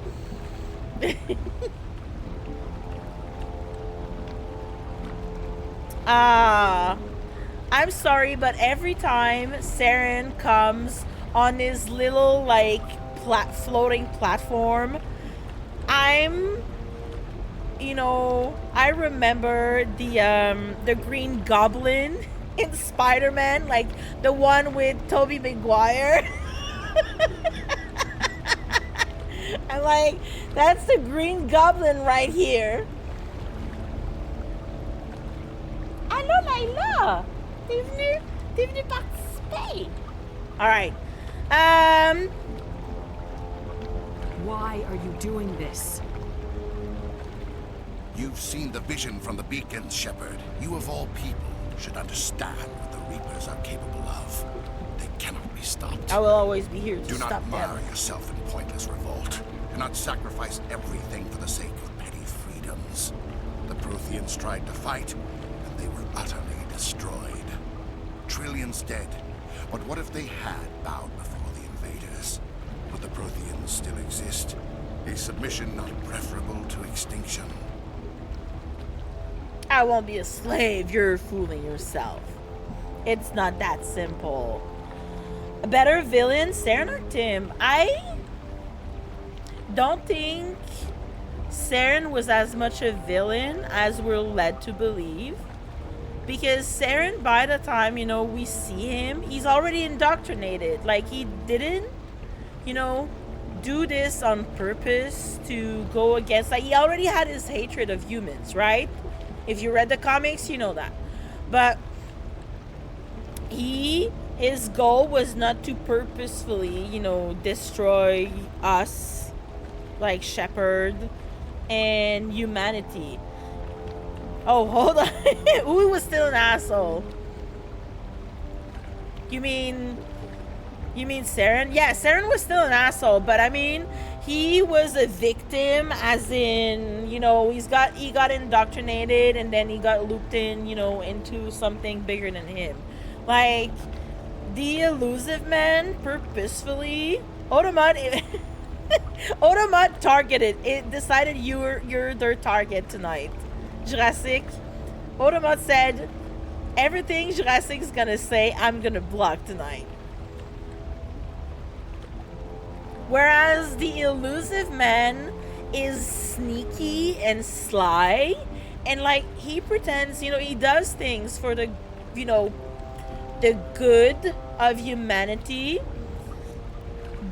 I'm sorry, but every time Saren comes on his little, like, floating platform, you know, I remember the Green Goblin in Spider-Man, like the one with Tobey Maguire. I'm like, that's the Green Goblin right here. Allô, Layla! T'es venu participer. All right. Why are you doing this? You've seen the vision from the beacons, Shepard. You of all people should understand what the Reapers are capable of. They cannot be stopped. I will always be here to Do stop not them. mar yourself in pointless revolt. Do not sacrifice everything for the sake of petty freedoms. The Protheans tried to fight, and they were utterly destroyed. Trillions dead. But what if they had bowed before the invaders? Would the Protheans still exist? A submission not preferable to extinction? I won't be a slave. You're fooling yourself. It's not that simple. A better villain? Saren or Tim? I don't think Saren was as much a villain as we're led to believe. Because Saren, by the time, you know, we see him, he's already indoctrinated. Like, he didn't, you know, do this on purpose to go against... Like, he already had his hatred of humans, right? If you read the comics, you know that. But his goal was not to purposefully, you know, destroy us, like Shepard and humanity. Oh, hold on. Who was still an asshole? You mean You mean Saren? Yeah, Saren was still an asshole, but I mean, he was a victim, as in, you know, he got indoctrinated, and then he got looped in, you know, into something bigger than him. Like, the Elusive Man purposefully, Odomat targeted. It decided you're their target tonight. Jurassic. Odomat said, everything Jurassic's gonna say, I'm gonna block tonight. Whereas the Elusive Man is sneaky and sly, and like, he pretends, you know, he does things for the, you know, the good of humanity,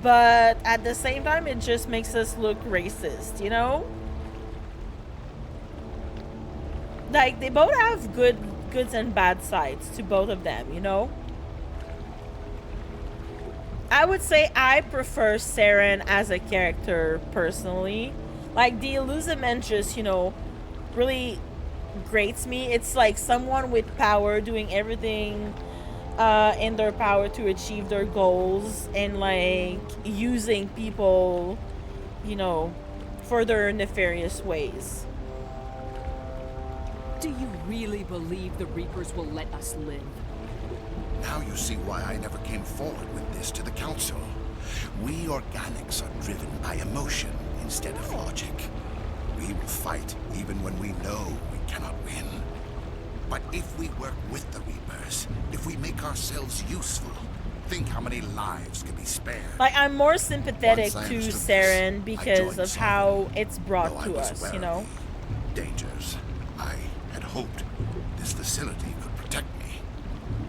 but at the same time it just makes us look racist, you know? Like, they both have goods and bad sides to both of them, you know? I would say I prefer Saren as a character personally. Like, the Elusive Man just, you know, really grates me. It's like someone with power doing everything in their power to achieve their goals, and like using people, you know, for their nefarious ways. Do you really believe the Reapers will let us live? Now you see why I never came forward with this to the Council. We organics are driven by emotion instead of logic. We will fight even when we know we cannot win. But if we work with the Reapers, if we make ourselves useful, think how many lives could be spared. Like, I'm more sympathetic to Saren because of how it's brought to us, you know? Dangers. I had hoped this facility could protect me.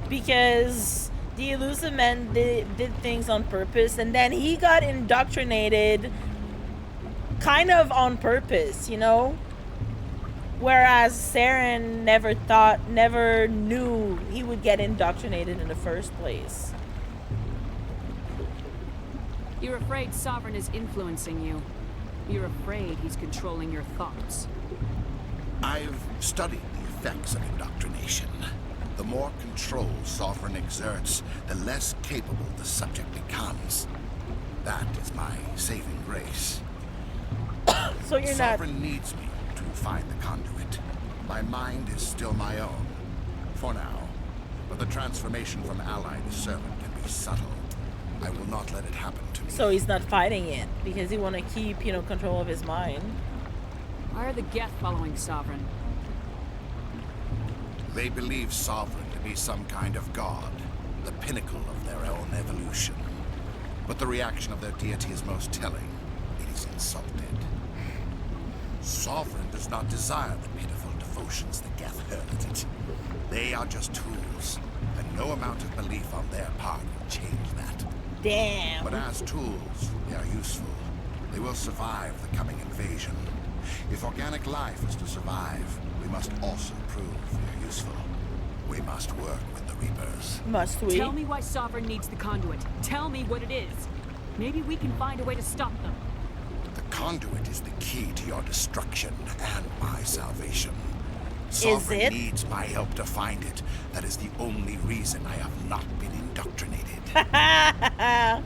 Because the Elusive Man did things on purpose, and then he got indoctrinated kind of on purpose, you know? Whereas Saren never knew he would get indoctrinated in the first place. You're afraid Sovereign is influencing you. You're afraid he's controlling your thoughts. I've studied the effects of indoctrination. The more control Sovereign exerts, the less capable the subject becomes. That is my saving grace. So you're Sovereign needs me to find the conduit. My mind is still my own, for now. But the transformation from ally to servant can be subtle. I will not let it happen to me. So he's not fighting it because he want to keep, you know, control of his mind. Why are the Geth following Sovereign? They believe Sovereign to be some kind of god, the pinnacle of their own evolution. But the reaction of their deity is most telling. It is insulted. Sovereign does not desire the pitiful devotions the Geth hurl at it. They are just tools, and no amount of belief on their part will change that. Damn. But as tools, they are useful. They will survive the coming invasion. If organic life is to survive, we must also prove we are useful. We must work with the Reapers. Must we? Tell me why Sovereign needs the conduit. Tell me what it is. Maybe we can find a way to stop them. The conduit is the key to your destruction and my salvation. Sovereign needs my help to find it. That is the only reason I have not been indoctrinated.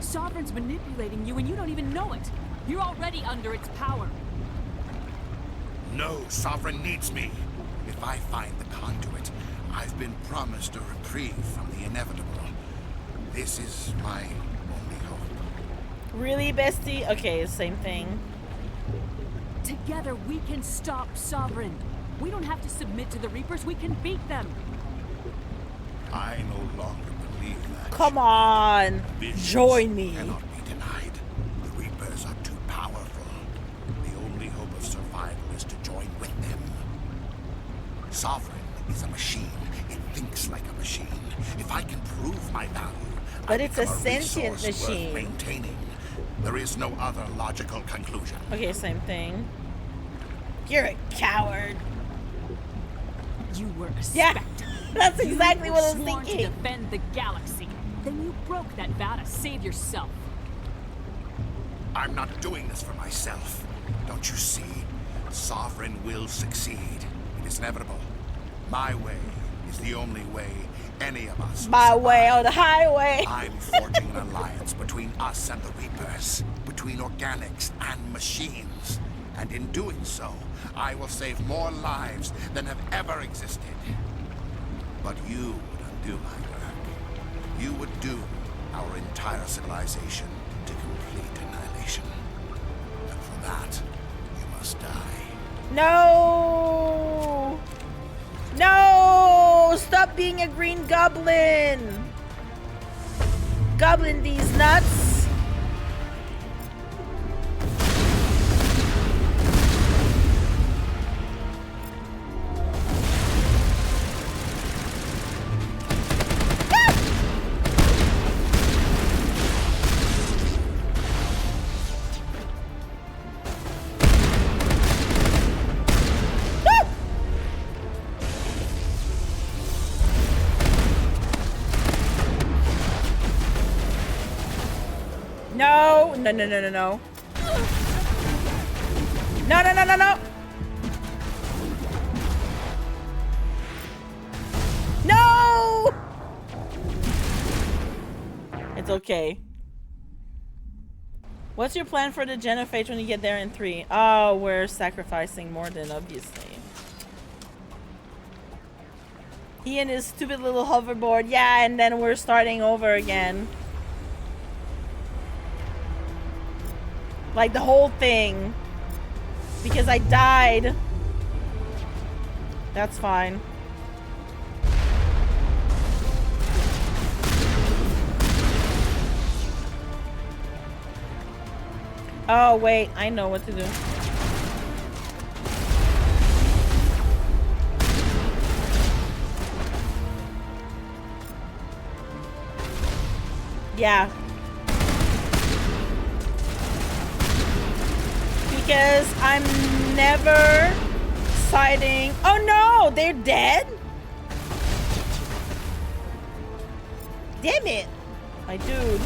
Sovereign's manipulating you and you don't even know it. You're already under its power. No, Sovereign needs me. If I find the conduit, I've been promised a reprieve from the inevitable. This is my only hope. Really, bestie? Okay, same thing. Together we can stop Sovereign. We don't have to submit to the Reapers, we can beat them. I no longer believe that. Come on, join me. Cannot be denied. The Reapers are too powerful. The only hope of survival is to join with them. Sovereign is a machine. It thinks like a machine. If I can prove my value, but I it's a become sentient resource machine. Worth maintaining. There is no other logical conclusion. Okay, same thing. You're a coward. You were a yeah, spectre. That's exactly what I was sworn thinking. To defend the galaxy. Then you broke that vow to save yourself. I'm not doing this for myself. Don't you see? Sovereign will succeed. It is inevitable. My way is the only way any of us. My way or the highway. I'm forging an alliance between us and the Reapers, between organics and machines. And in doing so, I will save more lives than have ever existed. But you would undo my work. You would doom our entire civilization to complete annihilation. And for that, you must die. No! No! Stop being a green goblin! Goblin these nuts! No, no, no, no, no, no. No, no, no, no, no. No! It's okay. What's your plan for the genophage when you get there in 3? Oh, we're sacrificing Morden, obviously. He and his stupid little hoverboard. Yeah, and then we're starting over again. Like the whole thing. Because I died. That's fine. Oh, wait. I know what to do. Yeah. Because I'm never siding. Oh no, they're dead? Damn it. My dude.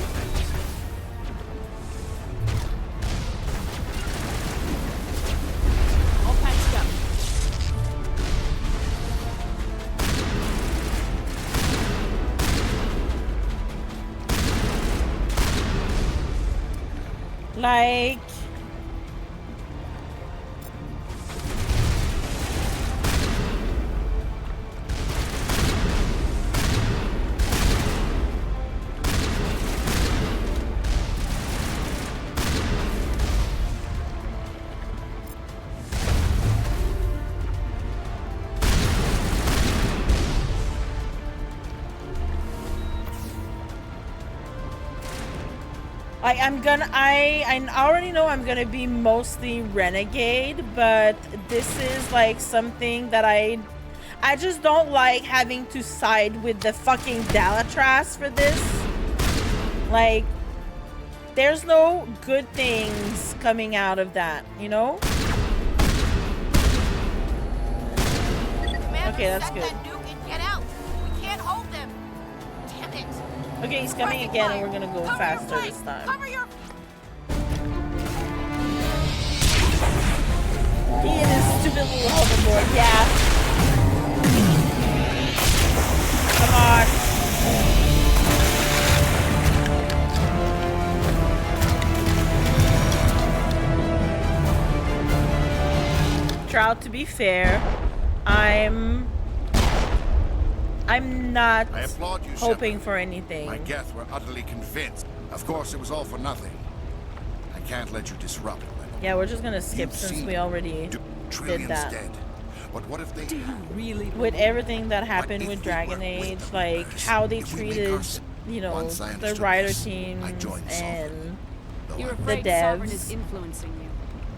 All patched up. Like... I already know I'm gonna be mostly renegade, but this is like something that I just don't like having to side with the fucking Dalatras for this. Like, there's no good things coming out of that, you know? Okay, that's good. Get out. We can't hold them. Damn it. Okay, he's coming again, and we're gonna go faster this time. He and his stupid little hoverboard, yeah. Come on. Trout, to be fair, I'm not I applaud you, hoping Shepard. for anything. My guests were utterly convinced. Of course, it was all for nothing. I can't let you disrupt it. Yeah, we're just gonna skip since we already did that. Dead. But what if they really with everything that happened with Dragon Age, like how they treated, you know, the writer teams and You're the afraid Sovereign is devs, influencing you.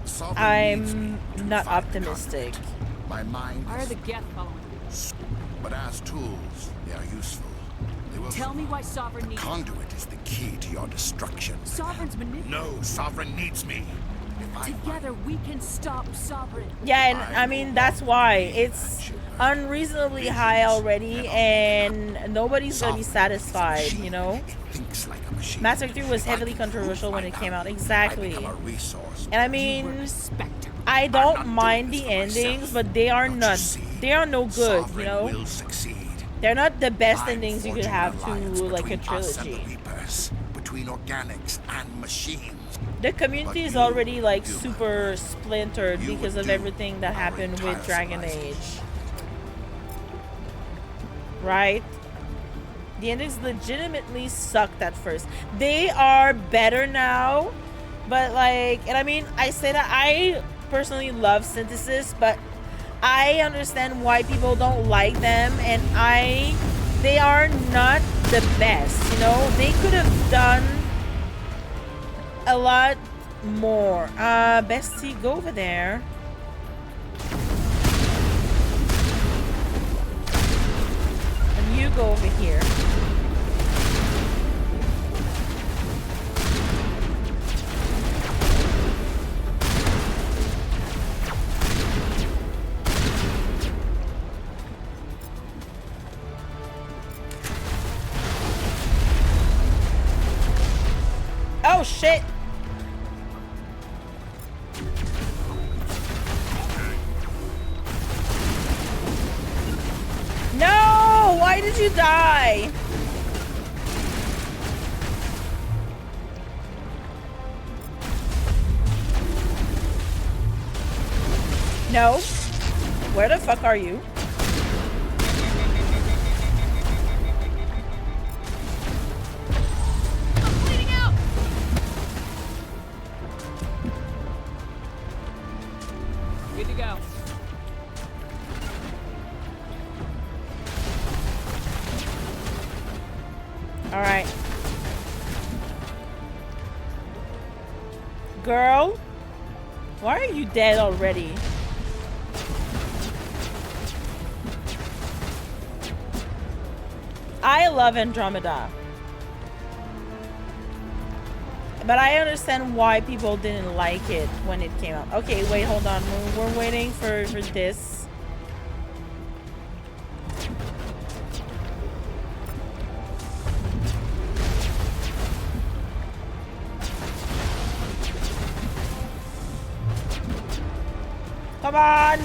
Sovereign I'm not optimistic. My mind Why are is... the Geth following you? But as tools, they are useful. They will Tell me why Sovereign needs you. Conduit is the key to your destruction. Sovereign's manipulating. No, Sovereign needs me. Together we can stop Sovereign. Yeah, and I mean that's why it's unreasonably high already, and nobody's gonna be satisfied, you know. Mass Effect 3 was heavily controversial when it came out, exactly. And I mean, I don't mind the endings, but they are not, they are no good, you know. They're not the best I'm endings you could forging have an to alliance like a between us and trilogy. the Reapers, between organics and machines. The community is already like super splintered because of everything that happened with Dragon Age. Right? The endings legitimately sucked at first. They are better now, but like, and I mean, I say that I personally love Synthesis, but I understand why people don't like them, and they are not the best, you know? They could have done a lot more. Bestie, go over there. And you go over here. Oh shit! No! Why did you die? No. Where the fuck are you? Good to go. All right. Girl, why are you dead already? I love Andromeda. But I understand why people didn't like it when it came out. Okay, wait, hold on. We're waiting for this. Come on!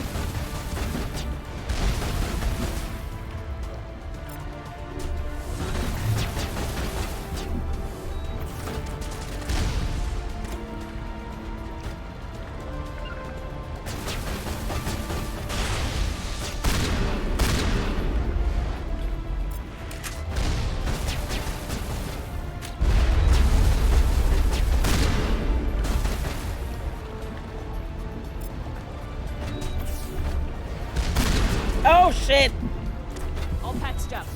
Oh shit! All patched up.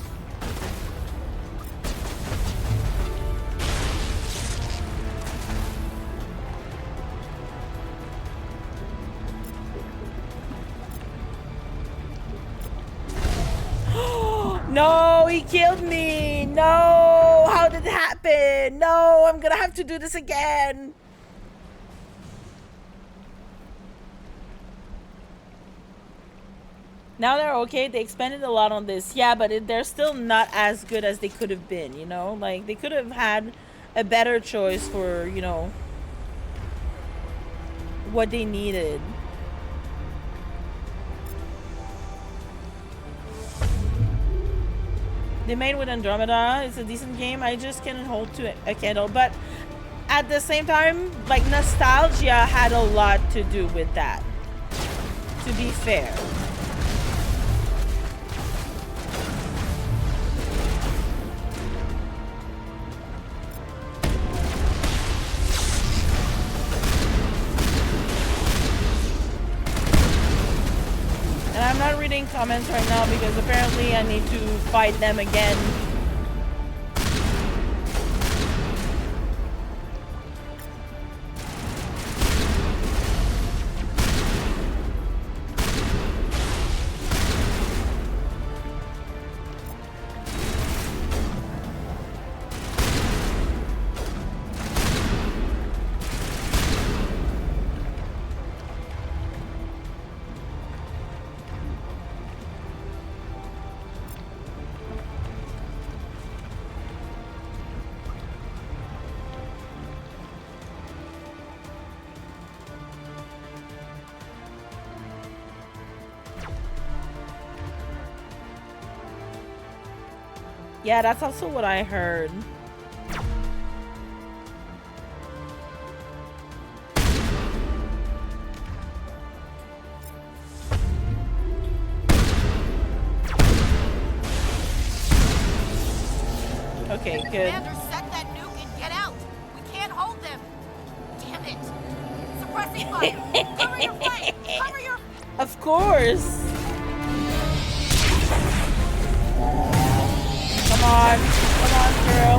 No, he killed me! No! How did it happen? No, I'm gonna have to do this again! Now they're okay. They expanded a lot on this. Yeah, but they're still not as good as they could have been, you know? Like, they could have had a better choice for, you know, what they needed. They made with Andromeda. It's a decent game. I just can't hold to a candle. But at the same time, like, nostalgia had a lot to do with that, to be fair. And I'm not reading comments right now because apparently I need to fight them again. Yeah, that's also what I heard. Okay, good. Commander, set that nuke and get out. We can't hold them. Damn it. Suppressing fire. Cover your flank. Cover your... Of course. Come on, girl.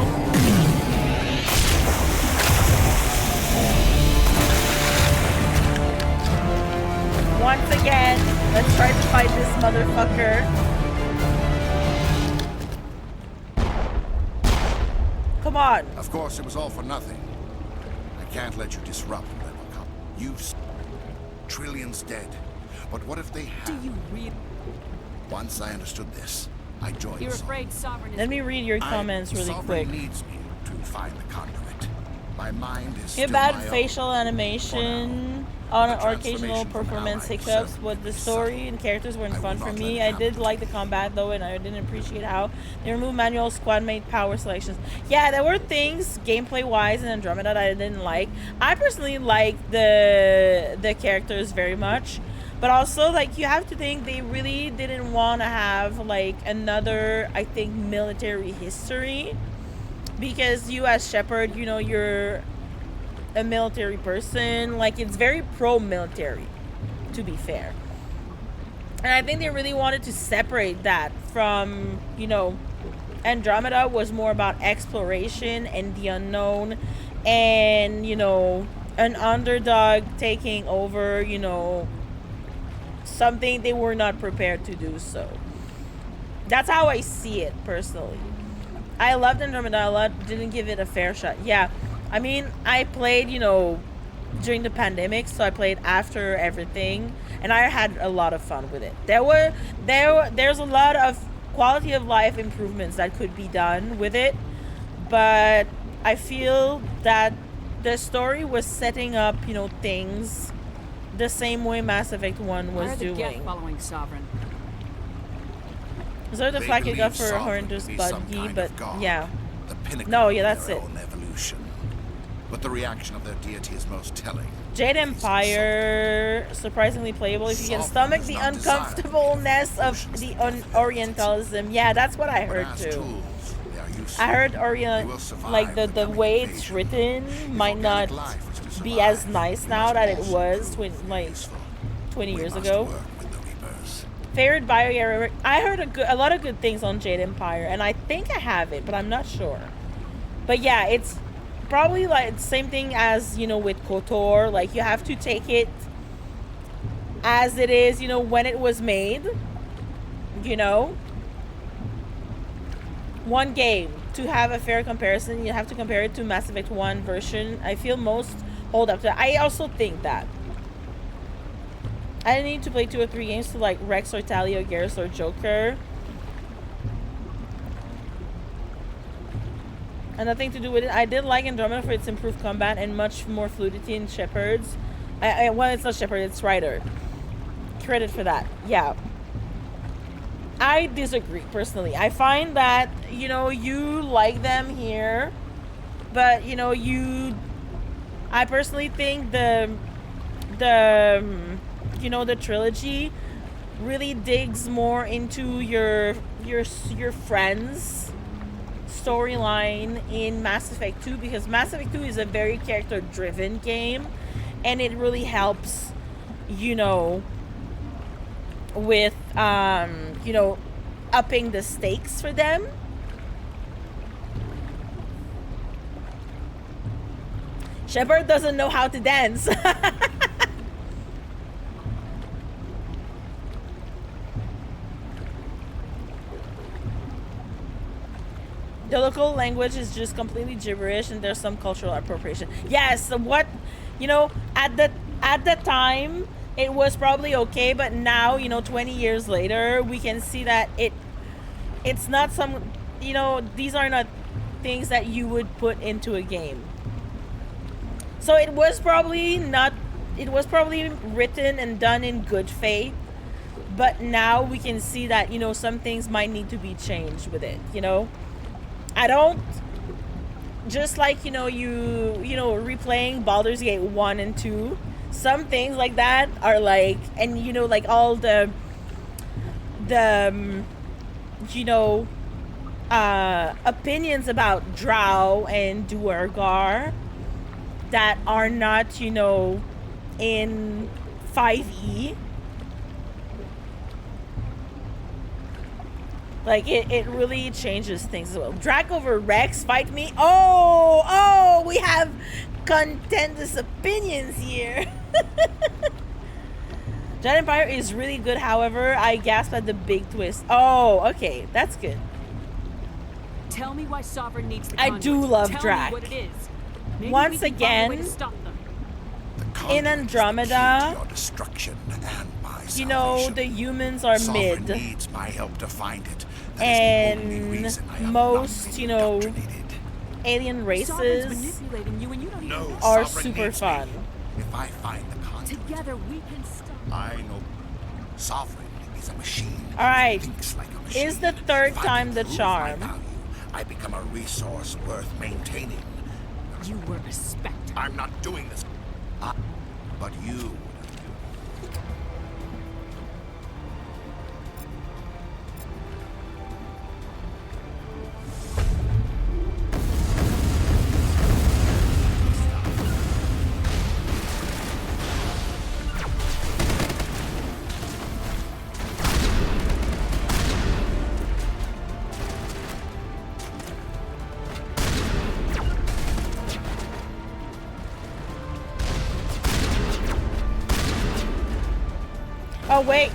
Once again, let's try to fight this motherfucker. Come on. Of course, it was all for nothing. I can't let you disrupt Rebel. Trillions dead. But what if they have? Do you read? Once I understood this, I joined. You're afraid Sovereign is... Let me read your comments really quick. Needs me to find the conduit. My mind is Get still bad my facial animation on occasional performance hiccups, but the story and characters weren't fun for me. I did like the combat though, and I didn't appreciate how they removed manual squad mate power selections. Yeah, there were things gameplay wise in Andromeda that I didn't like. I personally liked the characters very much, but also like you have to think they really didn't want to have like another, I think, military history, because you as Shepard, you know, you're a military person. Like, it's very pro-military, to be fair. And I think they really wanted to separate that from, you know, Andromeda was more about exploration and the unknown, and, you know, an underdog taking over, you know, something they were not prepared to do. So that's how I see it personally. I loved Andromeda, didn't give it a fair shot. Yeah, I mean, I played, you know, during the pandemic, so I played after everything, and I had a lot of fun with it. There's a lot of quality of life improvements that could be done with it, but I feel that the story was setting up, you know, things the same way Mass Effect 1 was doing. Following Sovereign. Is there the flag you got for Horrendous Buggy? But yeah. No, yeah, that's it. Evolution. But the reaction of their deity is most telling. Jade Empire, surprisingly playable if you can stomach the uncomfortableness of the Orientalism. Yeah, that's what I heard too. I heard like the way it's written might not be as nice now that it was 20 years ago. Favorite bio, I heard a lot of good things on Jade Empire, and I think I have it, but I'm not sure. But yeah, it's probably like the same thing as, you know, with KOTOR. Like, you have to take it as it is, you know, when it was made, you know. One game, to have a fair comparison, you have to compare it to Mass Effect 1 version. I feel most hold up to that. I also think that I didn't need to play 2 or 3 games to like Rex or Tali or Garrus or Joker. And nothing to do with it. I did like Andromeda for its improved combat and much more fluidity in Shepard's. Well, it's not Shepard, it's Ryder. Credit for that. Yeah. I disagree, personally. I find that, you know, you like them here, but, you know, I personally think the you know, the trilogy really digs more into your friends' storyline in Mass Effect 2, because Mass Effect 2 is a very character-driven game, and it really helps, you know, with you know, upping the stakes for them. Shepard doesn't know how to dance. The local language is just completely gibberish, and there's some cultural appropriation. Yes, what, you know, at the time it was probably okay, but now, you know, 20 years later, we can see that it's not some, you know, these are not things that you would put into a game. So it was probably written and done in good faith, but now we can see that, you know, some things might need to be changed with it, you know. I don't, just like, you know, replaying Baldur's Gate 1 and 2, some things like that are like, and you know, like all the you know, opinions about Drow and Duergar that are not, you know, in 5e. Like, it really changes things as well. Drac over Rex, fight me. Oh, we have contentious opinions here. Giant Empire is really good, however, I gasp at the big twist. Oh, okay, that's good. Tell me why Sovereign needs the I conduit. do love Tell Drac. me what it is. Maybe Once we can find a way to again, stop them. in Andromeda, Your destruction and my you know, the humans are Sovereign mid. needs my help to find it. That is the only And reason I am most, you know, alien races Manipulating you and you don't even know. are Sovereign super needs fun. me. If I find the conduit, Together we can stop. I know. Sovereign is a machine. Alright, Thinks like a machine. is the third If I time can the prove charm. my value, I become a resource worth maintaining. You were a specter. I'm not doing this. But you. Oh, wait.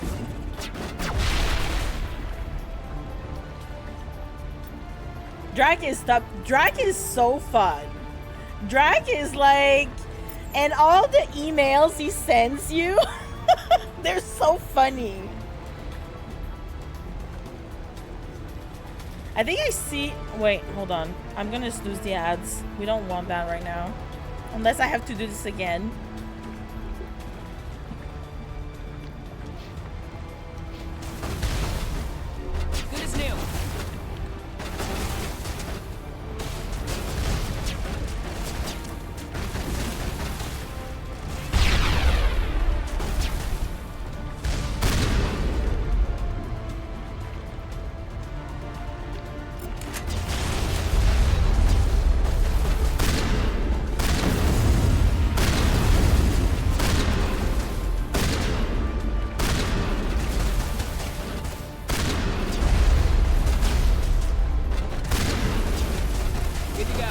Drac is so fun. Drac is like, and all the emails he sends you, they're so funny. I think I see, wait, hold on. I'm gonna snooze the ads. We don't want that right now. Unless I have to do this again. Good as new. Good to go.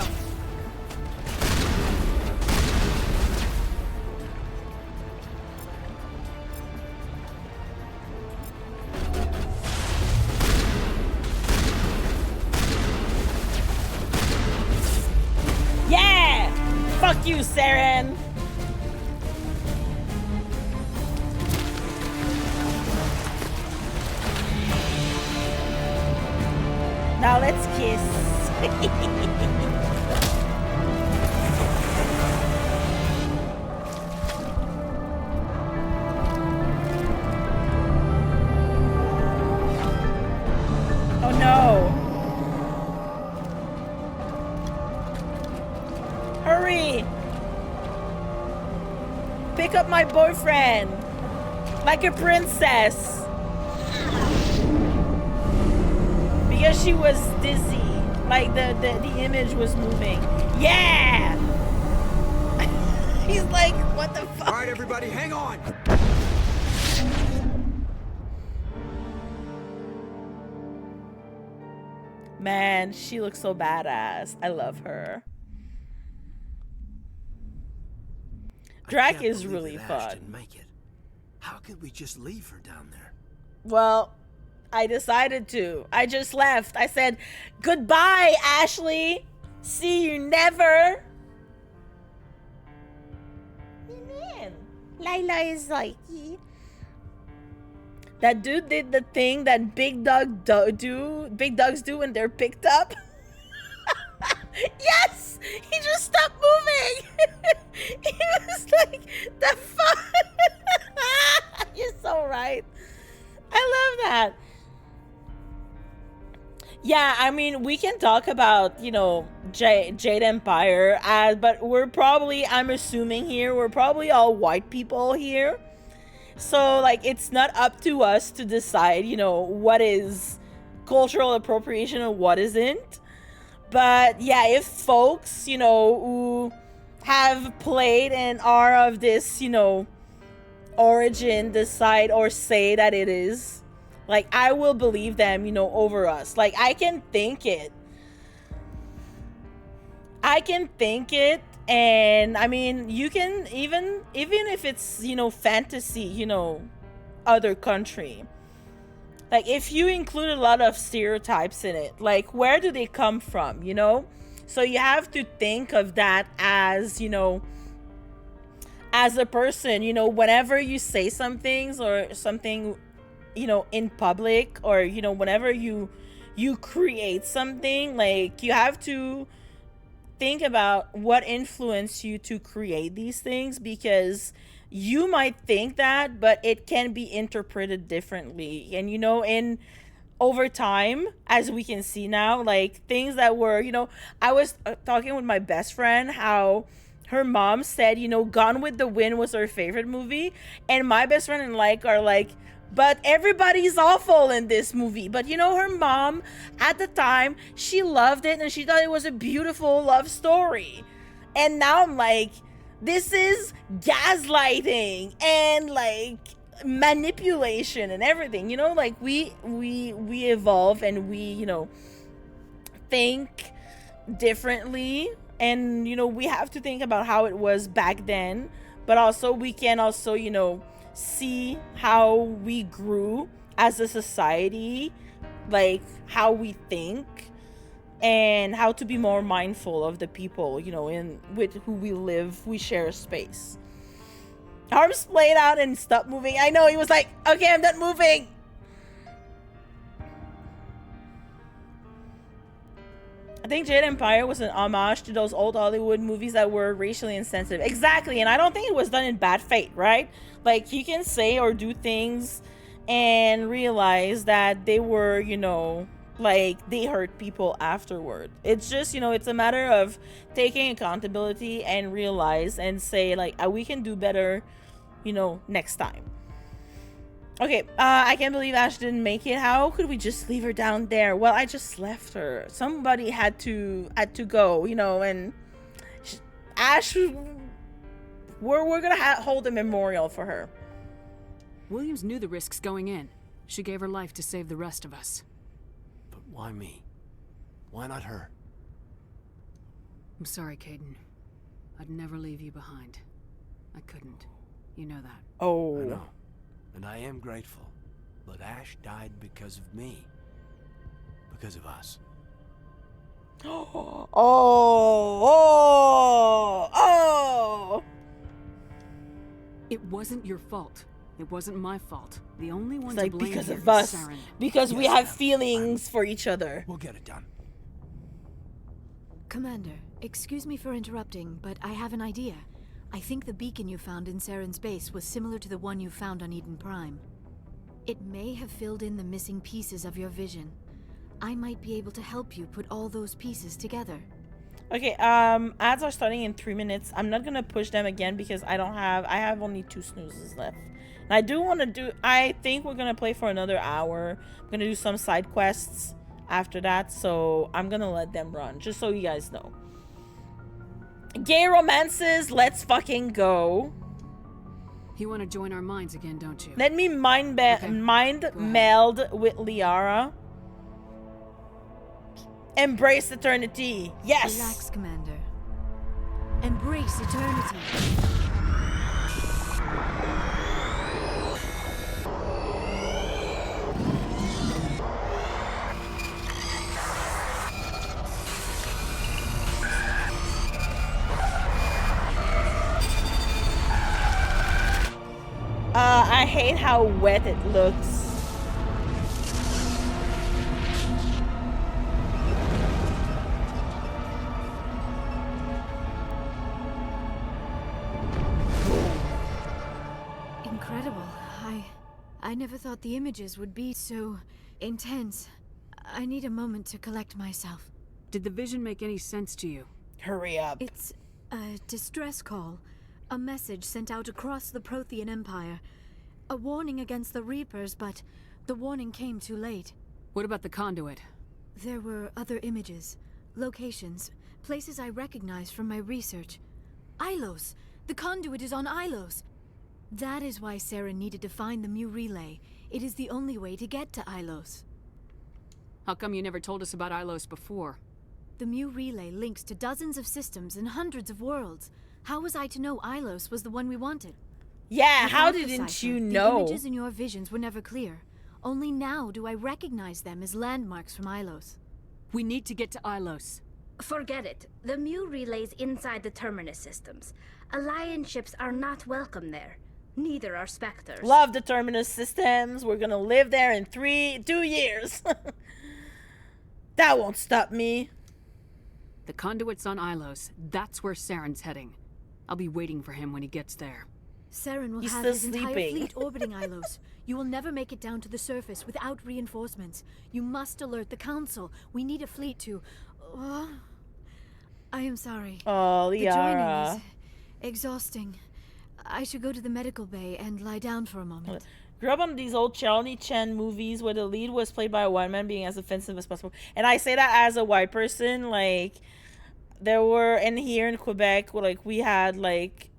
Yeah! Fuck you, Saren! Now let's kiss. Oh no. Hurry! Pick up my boyfriend! Like a princess! Because she was dizzy. Like the image was moving. Yeah! He's like, what the fuck? Alright, everybody, hang on! Man, she looks so badass. I love her. Drac is really fun. Make it. How could we just leave her down there? Well, I decided to. I just left. I said, goodbye, Ashley. See you never. Man, Lila is like, that dude did the thing that big dogs do when they're picked up. Yes! He just stopped moving! He was like, the fuck? You're so right. I love that. Yeah, I mean, mean, we can talk about, you know, Jade Empire, but we're probably, I'm assuming here, we're probably all white people here. So, like, it's not up to us to decide, you know, what is cultural appropriation and what isn't. But, yeah, if folks, you know, who have played and are of this, you know, origin decide or say that it is, like, I will believe them, you know, over us. Like, I can think it, and I mean, you can even if it's, you know, fantasy, you know, other country, like, if you include a lot of stereotypes in it, like, where do they come from, you know? So you have to think of that as, you know, as a person, you know, whenever you say some things or something, you know, in public, or, you know, whenever you create something, like, you have to think about what influenced you to create these things, because you might think that, but it can be interpreted differently. And, you know, in over time, as we can see now, like, things that were, you know, I was talking with my best friend how her mom said, you know, Gone with the Wind was her favorite movie, and my best friend and like are like, but everybody's awful in this movie. But, you know, her mom at the time, she loved it and she thought it was a beautiful love story. And now I'm like, this is gaslighting and, like, manipulation and everything, you know, like, we evolve and we, you know, think differently, and, you know, we have to think about how it was back then, but also we can also, you know, see how we grew as a society, like, how we think, and how to be more mindful of the people, you know, with who we live, we share a space. Arms played out and stopped moving. I know, he was like, okay, I'm done moving. I think Jade Empire was an homage to those old Hollywood movies that were racially insensitive. Exactly, and I don't think it was done in bad faith, right? Like, you can say or do things and realize that they were, you know, like, they hurt people afterward. It's just, you know, it's a matter of taking accountability and realize and say, like, we can do better, you know, next time. Okay, I can't believe Ash didn't make it. How could we just leave her down there? Well, I just left her. Somebody had to go, you know, and Ash, we're gonna hold a memorial for her. Williams knew the risks going in. She gave her life to save the rest of us. But why me? Why not her? I'm sorry, Caden. I'd never leave you behind. I couldn't. You know that. Oh. I know. And I am grateful. But Ash died because of me. Because of us. Oh! It wasn't your fault. It wasn't my fault. The only one It's like, to blame because here of is us. Saren. Because we have feelings for each other. We'll get it done. Commander, excuse me for interrupting, but I have an idea. I think the beacon you found in Saren's base was similar to the one you found on Eden Prime. It may have filled in the missing pieces of your vision. I might be able to help you put all those pieces together. Okay, ads are starting in 3 minutes. I'm not gonna push them again because I have only 2 snoozes left. And I do want to I think we're gonna play for another hour. I'm gonna do some side quests after that, so I'm gonna let them run, just so you guys know. Gay romances, let's fucking go. You want to join our minds again, don't you? Let me mind meld with Liara. Embrace eternity. Yes. Relax, Commander. Embrace eternity. I hate how wet it looks. Incredible. I never thought the images would be so intense. I need a moment to collect myself. Did the vision make any sense to you? Hurry up. It's a distress call. A message sent out across the Prothean Empire. A warning against the Reapers, but the warning came too late. What about the conduit? There were other images, locations, places I recognized from my research. Ilos! The conduit is on Ilos! That is why Saren needed to find the Mu relay. It is the only way to get to Ilos. How come you never told us about Ilos before? The Mu relay links to dozens of systems and hundreds of worlds. How was I to know Ilos was the one we wanted? Yeah, how Without the didn't cipher, you The know? images in your visions were never clear. Only now do I recognize them as landmarks from Ilos. We need to get to Ilos. Forget it. The Mu relay's inside the Terminus systems. Alliance ships are not welcome there. Neither are Spectres. Love the Terminus systems. We're gonna live there in 2 years. That won't stop me. The conduit's on Ilos. That's where Saren's heading. I'll be waiting for him when he gets there. Saren will He's have still his entire sleeping. fleet orbiting Ilos. You will never make it down to the surface without reinforcements. You must alert the Council. We need a fleet to... I am sorry. Oh, The joining Liara. is exhausting. I should go to the medical bay and lie down for a moment. Grew up on these old Charlie Chan movies where the lead was played by a white man being as offensive as possible. And I say that as a white person. Like, there were, and here in Quebec, like, we had, like,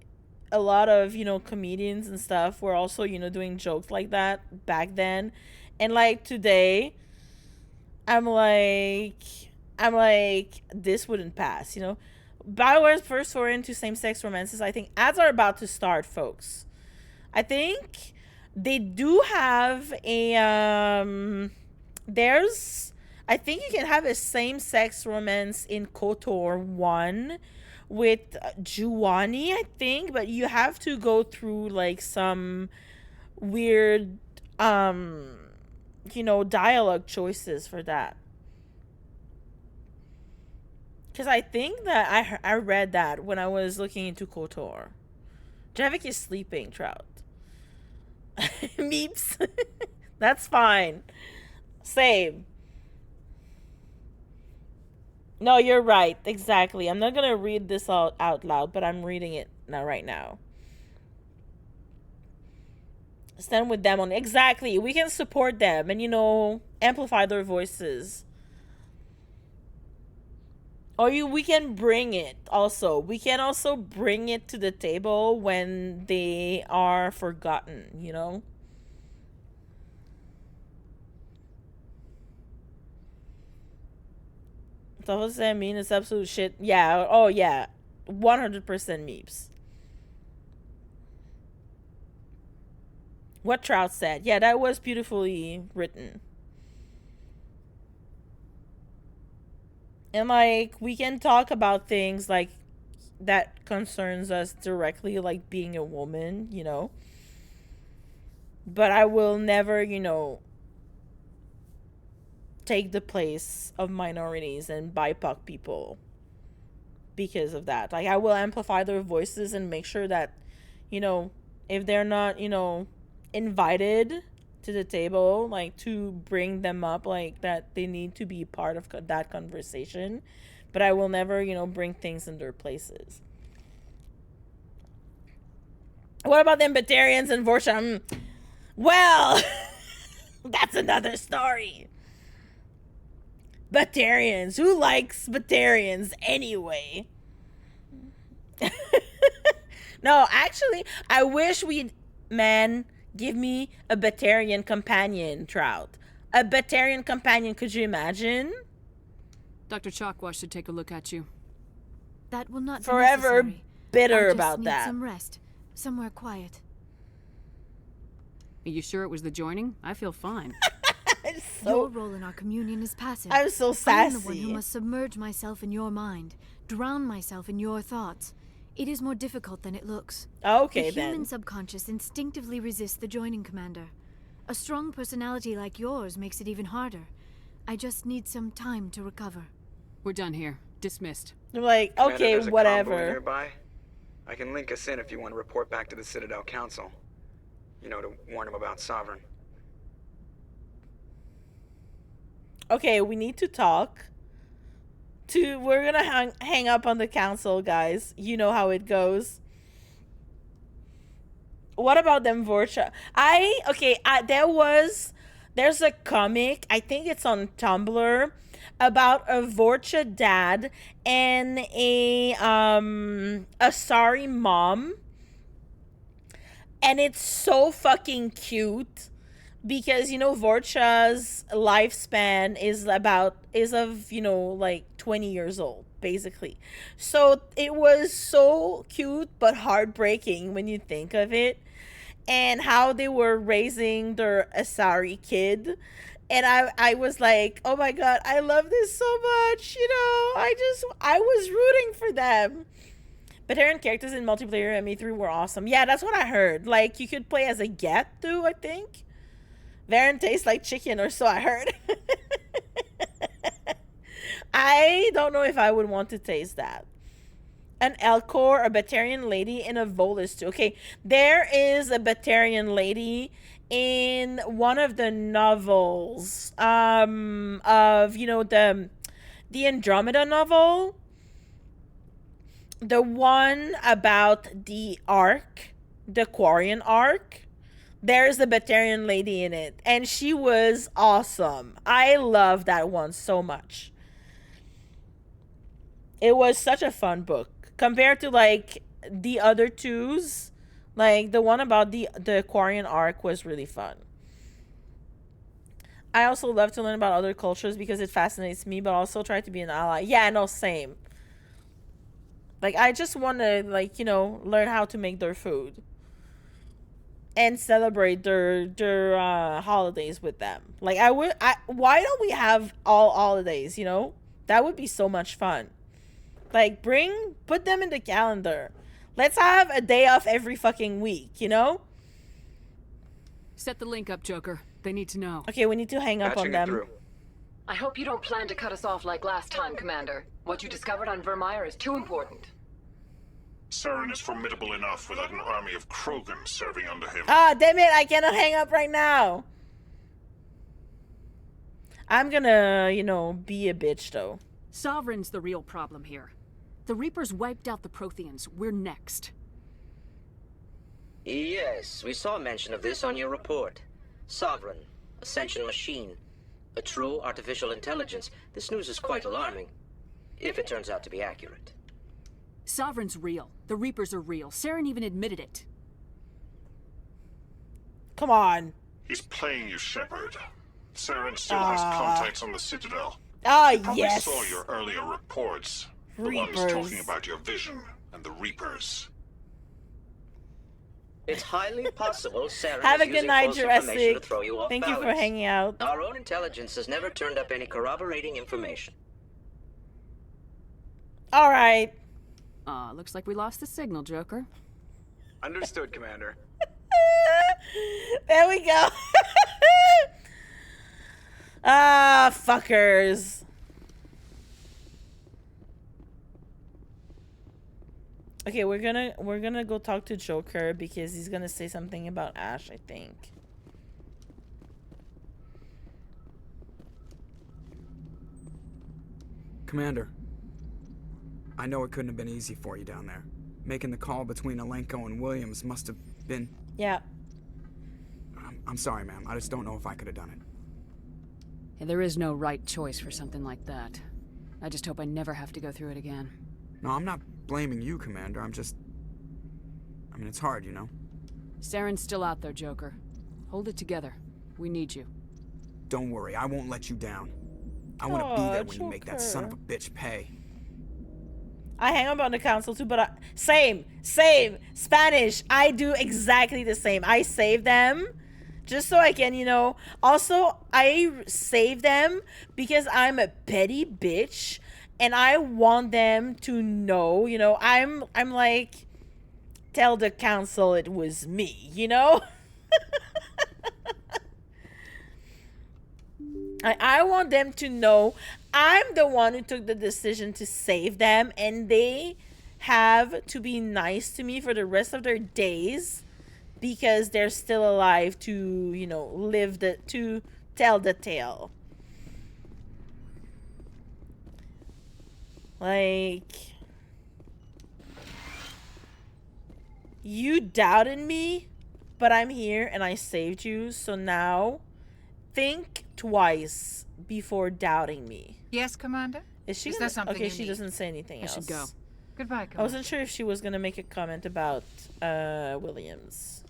a lot of, you know, comedians and stuff were also, you know, doing jokes like that back then. And, like, today, I'm like, this wouldn't pass, you know? Bioware's first foray into same-sex romances, I think ads are about to start, folks. I think they do have a, I think you can have a same-sex romance in KOTOR 1 with Juwani, I think, but you have to go through, like, some weird, you know, dialogue choices for that. Because I think that I read that when I was looking into KOTOR. Javik is sleeping, Trout. Meeps. That's fine. Same. No, you're right. Exactly. I'm not going to read this out loud, but I'm reading it now right now. Stand with them on... Exactly. We can support them and, you know, amplify their voices. Or we can bring it also. We can also bring it to the table when they are forgotten, you know? So what does that mean? It's absolute shit. Yeah. Oh, yeah. 100% meeps. What Trout said. Yeah, that was beautifully written. And, like, we can talk about things, like, that concerns us directly, like being a woman, you know? But I will never, you know, take the place of minorities and BIPOC people because of that. Like, I will amplify their voices and make sure that, you know, if they're not, you know, invited to the table, like, to bring them up, like, that they need to be part of that conversation. But I will never, you know, bring things in their places. What about them Batarians and Vorsham? Well, that's another story. Batarians. Who likes Batarians anyway? No, actually, I wish we'd... Man, give me a Batarian companion, Trout. A Batarian companion, could you imagine? Dr. Chalkwash should take a look at you. That will not be Forever necessary. bitter I just about need that. some rest. Somewhere quiet. Are you sure it was the joining? I feel fine. Your role in our communion is passive. I'm so I am the one sassy. who must submerge myself in your mind, drown myself in your thoughts. It is more difficult than it looks. Okay, the human then. subconscious instinctively resists the joining, Commander. A strong personality like yours makes it even harder. I just need some time to recover. We're done here. Dismissed. I'm like, Commander, okay, there's a convoy whatever. nearby. I can link us in if you want to report back to the Citadel Council. You know, to warn them about Sovereign. Okay, we need to talk. We're gonna hang up on the council, guys. You know how it goes. What about them Vorcha? There's a comic, I think it's on Tumblr, about a Vorcha dad and a sorry mom. And it's so fucking cute because, you know, Vorcha's lifespan is like 20 years old, basically. So it was so cute but heartbreaking when you think of it, and how they were raising their Asari kid. And I was like, oh my god, I love this so much, you know. I was rooting for them. Veteran characters in multiplayer ME3 were awesome. Yeah, that's what I heard. Like, you could play as a Get too, I think. Varen tastes like chicken, or so I heard. I don't know if I would want to taste that. An Elcor, a Batarian lady, and a Volus too. Okay, there is a Batarian lady in one of the novels of, you know, the Andromeda novel. The one about the Ark, the Quarian Ark. There's a Batarian lady in it, and she was awesome. I love that one so much. It was such a fun book compared to like the other twos. Like the one about the Quarian Ark was really fun. I also love to learn about other cultures because it fascinates me, but also try to be an ally. Yeah, no, same. Like, I just want to, like, you know, learn how to make their food and celebrate their holidays with them. Like, why don't we have all holidays, you know? That would be so much fun. Like, put them in the calendar. Let's have a day off every fucking week, you know? Set the link up, Joker. They need to know. Okay, we need to hang up on them. I hope you don't plan to cut us off like last time, Commander. What you discovered on Virmire is too important. Saren is formidable enough without an army of Krogan serving under him. Ah, damn it, I cannot hang up right now. I'm gonna, you know, be a bitch, though. Sovereign's the real problem here. The Reapers wiped out the Protheans. We're next. Yes, we saw mention of this on your report. Sovereign, Ascension machine, a true artificial intelligence. This news is quite alarming, if it turns out to be accurate. Sovereign's real. The Reapers are real. Saren even admitted it. Come on. He's playing you, Shepard. Saren still has contacts on the Citadel. Probably yes. Saw your earlier reports. Reapers. The ones talking about your vision and the Reapers. It's highly possible Saren Have a is good using night, false information Jurassic. to throw you off Thank you for balance. hanging out. Our own intelligence has never turned up any corroborating information. All right. Looks like we lost the signal, Joker. Understood, Commander. There we go. Fuckers. Okay, we're gonna go talk to Joker because he's gonna say something about Ash, I think. Commander, I know it couldn't have been easy for you down there. Making the call between Alenko and Williams must have been... Yeah. I'm sorry, ma'am. I just don't know if I could have done it. Yeah, there is no right choice for something like that. I just hope I never have to go through it again. No, I'm not blaming you, Commander. I mean, it's hard, you know? Saren's still out there, Joker. Hold it together. We need you. Don't worry, I won't let you down. I want to be there when you make that son of a bitch pay. I hang up on the council too, but same, Spanish. I do exactly the same. I save them just so I can, you know. Also, I save them because I'm a petty bitch and I want them to know, you know. I'm like, tell the council it was me, you know. I want them to know I'm the one who took the decision to save them, and they have to be nice to me for the rest of their days because they're still alive to, you know, to tell the tale. Like, you doubted me, but I'm here and I saved you. So now, think twice before doubting me. Yes, Commander? Is she Is gonna, there something okay, you she need? doesn't say anything else. I should go. Goodbye, I Commander. wasn't sure if she was gonna make a comment about Williams.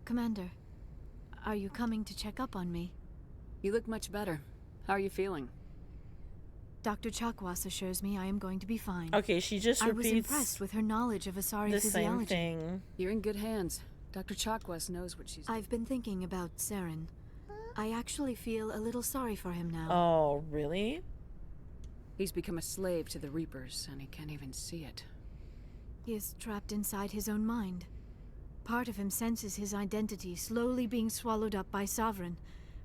Commander, are you coming to check up on me? You look much better. How are you feeling? Dr. Chakwas assures me I am going to be fine. Okay, she just I was repeats impressed with her knowledge of Asari the physiology. same thing. You're in good hands. Dr. Chakwas knows what she's doing. I've been thinking about Saren. I actually feel a little sorry for him now. Oh, really? He's become a slave to the Reapers, and he can't even see it. He is trapped inside his own mind. Part of him senses his identity slowly being swallowed up by Sovereign,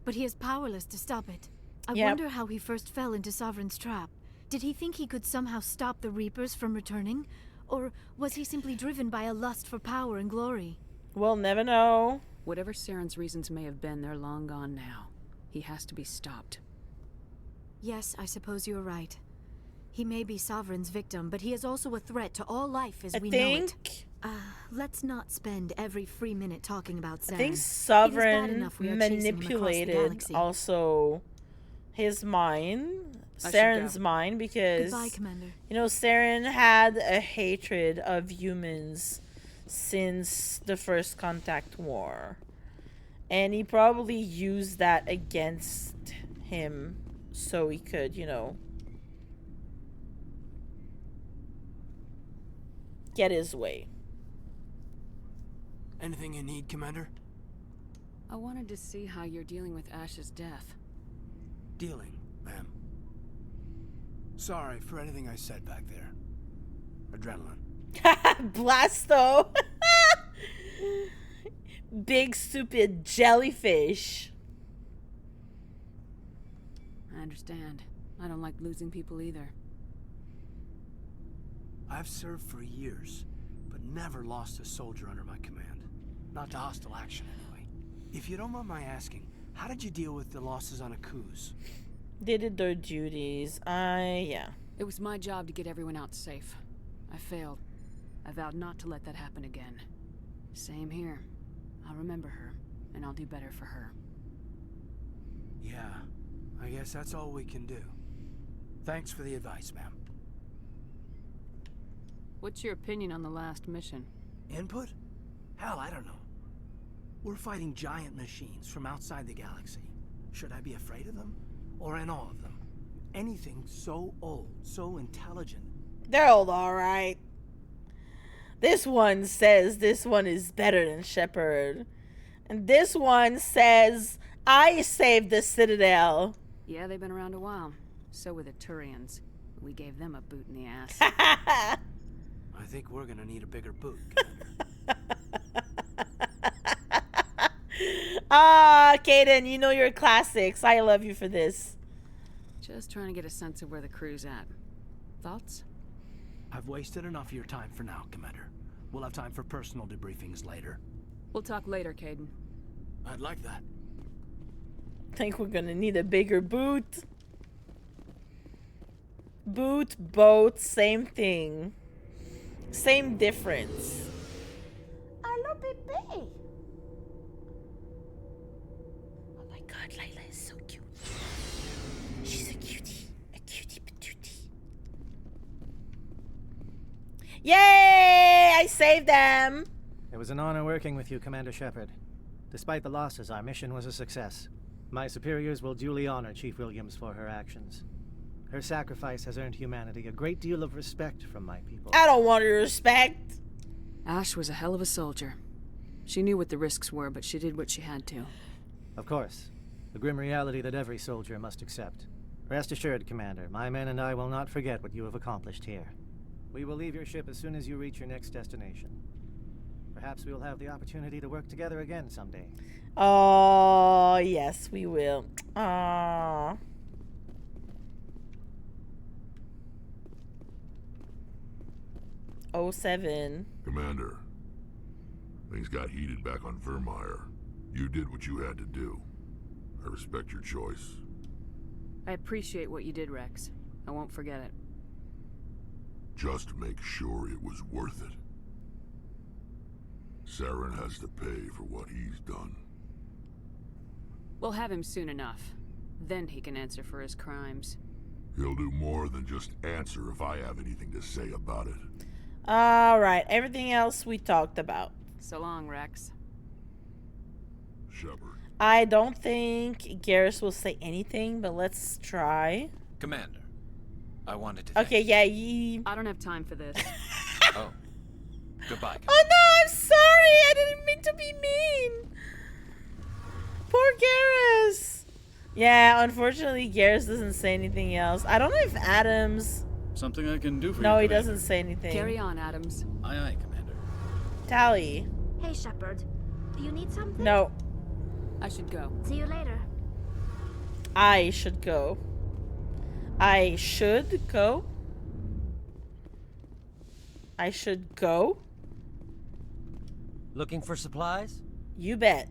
but he is powerless to stop it. I wonder how he first fell into Sovereign's trap. Did he think he could somehow stop the Reapers from returning? Or was he simply driven by a lust for power and glory? We'll never know. Whatever Saren's reasons may have been, they're long gone now. He has to be stopped. Yes, I suppose you're right. He may be Sovereign's victim, but he is also a threat to all life as we know it. Let's not spend every free minute talking about Saren. I think Sovereign manipulated also his mind, Saren's mind, because Goodbye, Commander. you know, Saren had a hatred of humans since the First Contact War, and he probably used that against him so he could, you know, get his way. Anything you need, Commander? I wanted to see how you're dealing with Ash's death. Dealing, ma'am. Sorry for anything I said back there. Adrenaline. Blasto. Big stupid jellyfish. I understand. I don't like losing people either. I've served for years, but never lost a soldier under my command. Not to hostile action, anyway. If you don't mind my asking, how did you deal with the losses on Akuz? They did their duties. Yeah. It was my job to get everyone out safe. I failed. I vowed not to let that happen again. Same here. I'll remember her, and I'll do better for her. Yeah, I guess that's all we can do. Thanks for the advice, ma'am. What's your opinion on the last mission? Input? Hell, I don't know. We're fighting giant machines from outside the galaxy. Should I be afraid of them? Or in awe of them? Anything so old, so intelligent. They're all alright. This one says this one is better than Shepard. And this one says, I saved the Citadel. Yeah, they've been around a while. So were the Turians. We gave them a boot in the ass. I think we're gonna need a bigger boot. Kaden, you know your classics. I love you for this. Just trying to get a sense of where the crew's at. Thoughts? I've wasted enough of your time for now, Commander. We'll have time for personal debriefings later. We'll talk later, Caden. I'd like that. Think we're gonna need a bigger boot. Boot, boat, same thing. Same difference. Hello, baby. Oh my god, Layla is so cute. She's a cutie. A cutie patootie. Yay! I saved them! It was an honor working with you, Commander Shepard. Despite the losses, our mission was a success. My superiors will duly honor Chief Williams for her actions. Her sacrifice has earned humanity a great deal of respect from my people. I don't want your respect. Ash was a hell of a soldier. She knew what the risks were, but she did what she had to. Of course. The grim reality that every soldier must accept. Rest assured, Commander, my men and I will not forget what you have accomplished here. We will leave your ship as soon as you reach your next destination. Perhaps we will have the opportunity to work together again someday. Oh, yes, we will. Aww. Oh, 07. Commander, things got heated back on Virmire. You did what you had to do. I respect your choice. I appreciate what you did, Rex. I won't forget it. Just make sure it was worth it. Saren has to pay for what he's done. We'll have him soon enough. Then he can answer for his crimes. He'll do more than just answer if I have anything to say about it. Alright, everything else we talked about. So long, Rex. Shepard. I don't think Garrus will say anything, but let's try. Commander, I wanted to Okay, yeah, I don't have time for this. Oh. Goodbye. Oh no, I'm sorry! I didn't mean to be mean! Poor Garrus! Yeah, unfortunately, Garrus doesn't say anything else. I don't know if Adams... Something I can do for you, No, he Commander. doesn't say anything. Carry on, Adams. Aye, aye, Commander. Tali. Hey, Shepard. Do you need something? No. I should go. See you later. I should go. I should go? I should go? Looking for supplies? You bet.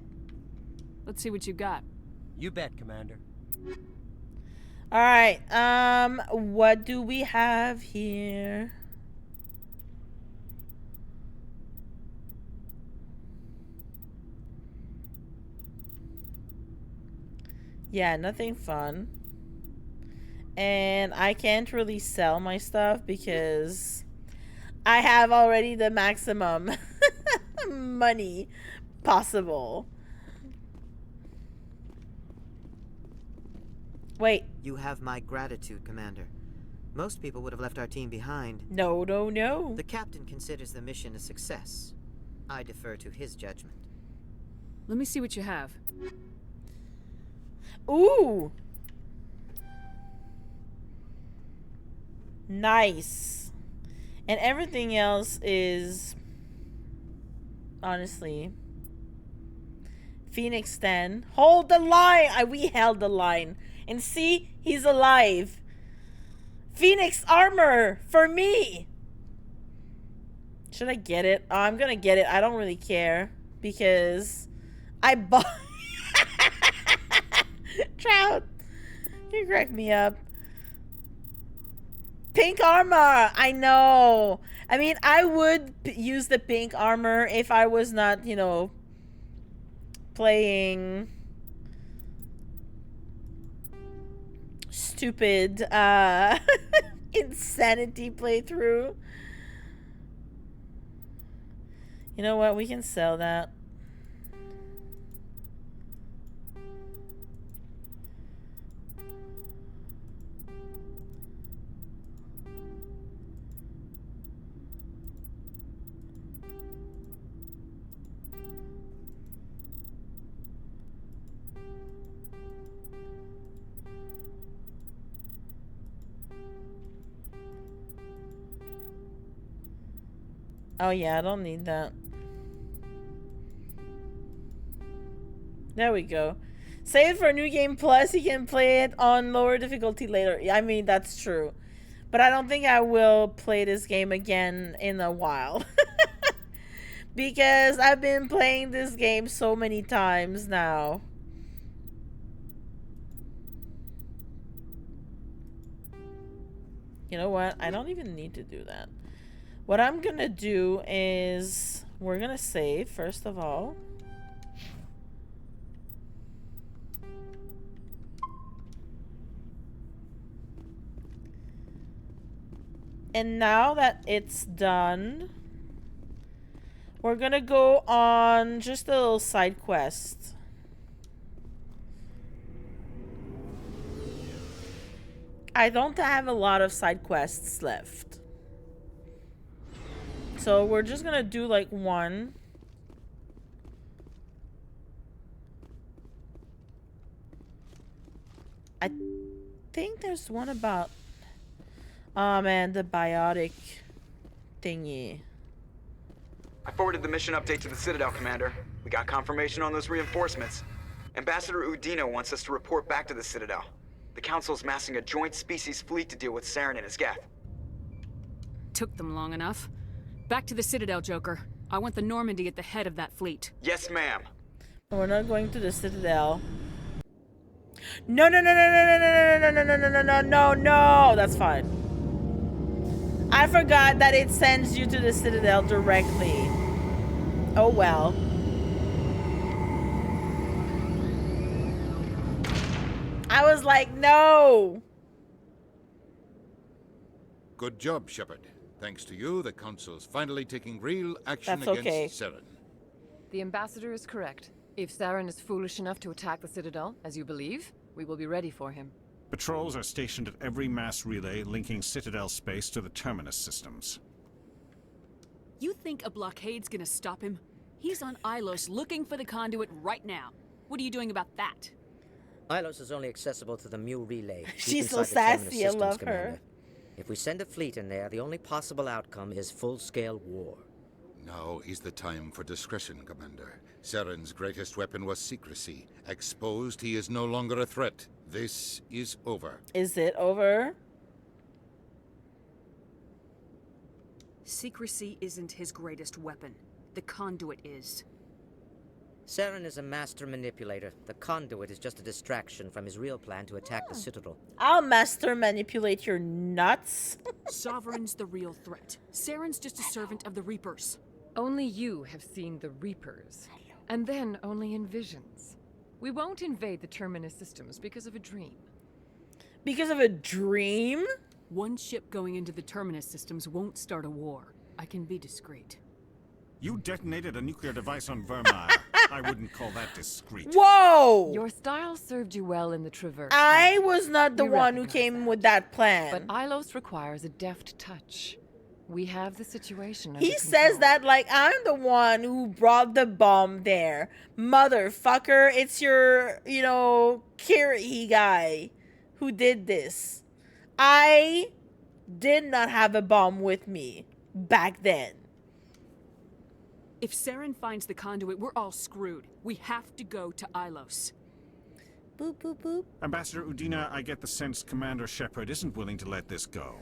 Let's see what you got. You bet, Commander. Alright, what do we have here? Yeah, nothing fun. And I can't really sell my stuff because I have already the maximum money possible. Wait. You have my gratitude, Commander. Most people would have left our team behind. No, no, no. The captain considers the mission a success. I defer to his judgment. Let me see what you have. Ooh. Nice. And everything else is honestly Phoenix 10. Hold the line. We held the line. And see, he's alive. Phoenix armor for me. Should I get it? Oh, I'm gonna get it. I don't really care because I bought Trout. You crack me up. Pink armor. I know. I mean, I would use the pink armor if I was not, you know, playing stupid insanity playthrough. You know what? We can sell that. Oh yeah, I don't need that. There we go. Save it for New Game Plus. You can play it on lower difficulty later. I mean, that's true. But I don't think I will play this game again in a while. Because I've been playing this game so many times now. You know what? I don't even need to do that. What I'm gonna do is we're gonna save first of all. And now that it's done, we're gonna go on just a little side quest. I don't have a lot of side quests left. So we're just gonna do like one. I think there's one about, oh man, the biotic thingy. I forwarded the mission update to the Citadel, Commander. We got confirmation on those reinforcements. Ambassador Udino wants us to report back to the Citadel. The Council's massing a joint species fleet to deal with Saren and his Geth. Took them long enough. Back to the Citadel, Joker. I want the Normandy at the head of that fleet. Yes, ma'am. We're not going to the Citadel. No, no, no, no, no, no, no, no, no, no, no, no, no, no. That's fine. I forgot that it sends you to the Citadel directly. Oh well. I was like, no. Good job, Shepard. Thanks to you, the Council's finally taking real action That's okay. against Saren. The Ambassador is correct. If Saren is foolish enough to attack the Citadel, as you believe, we will be ready for him. Patrols are stationed at every mass relay linking Citadel space to the Terminus systems. You think a blockade's gonna stop him? He's on Ilos looking for the conduit right now. What are you doing about that? Ilos is only accessible to the Mu relay. She's so inside the Terminus sassy, I systems, love Commander. her. If we send a fleet in there, the only possible outcome is full-scale war. Now is the time for discretion, Commander. Saren's greatest weapon was secrecy. Exposed, he is no longer a threat. This is over. Is it over? Secrecy isn't his greatest weapon. The conduit is. Saren is a master manipulator. The conduit is just a distraction from his real plan to attack the Citadel. I'll master manipulate your nuts. Sovereign's the real threat. Saren's just a servant of the Reapers. Only you have seen the Reapers. And then only in visions. We won't invade the Terminus systems because of a dream. Because of a dream? One ship going into the Terminus systems won't start a war. I can be discreet. You detonated a nuclear device on Virmire. I wouldn't call that discreet. Whoa! Your style served you well in the Traverse. I was not the one who came with that plan. But Ilos requires a deft touch. We have the situation under He control. says that like I'm the one who brought the bomb there. Motherfucker, it's your, you know, Kiri guy who did this. I did not have a bomb with me back then. If Saren finds the conduit, we're all screwed. We have to go to Ilos. Boop, boop, boop. Ambassador Udina, I get the sense Commander Shepard isn't willing to let this go.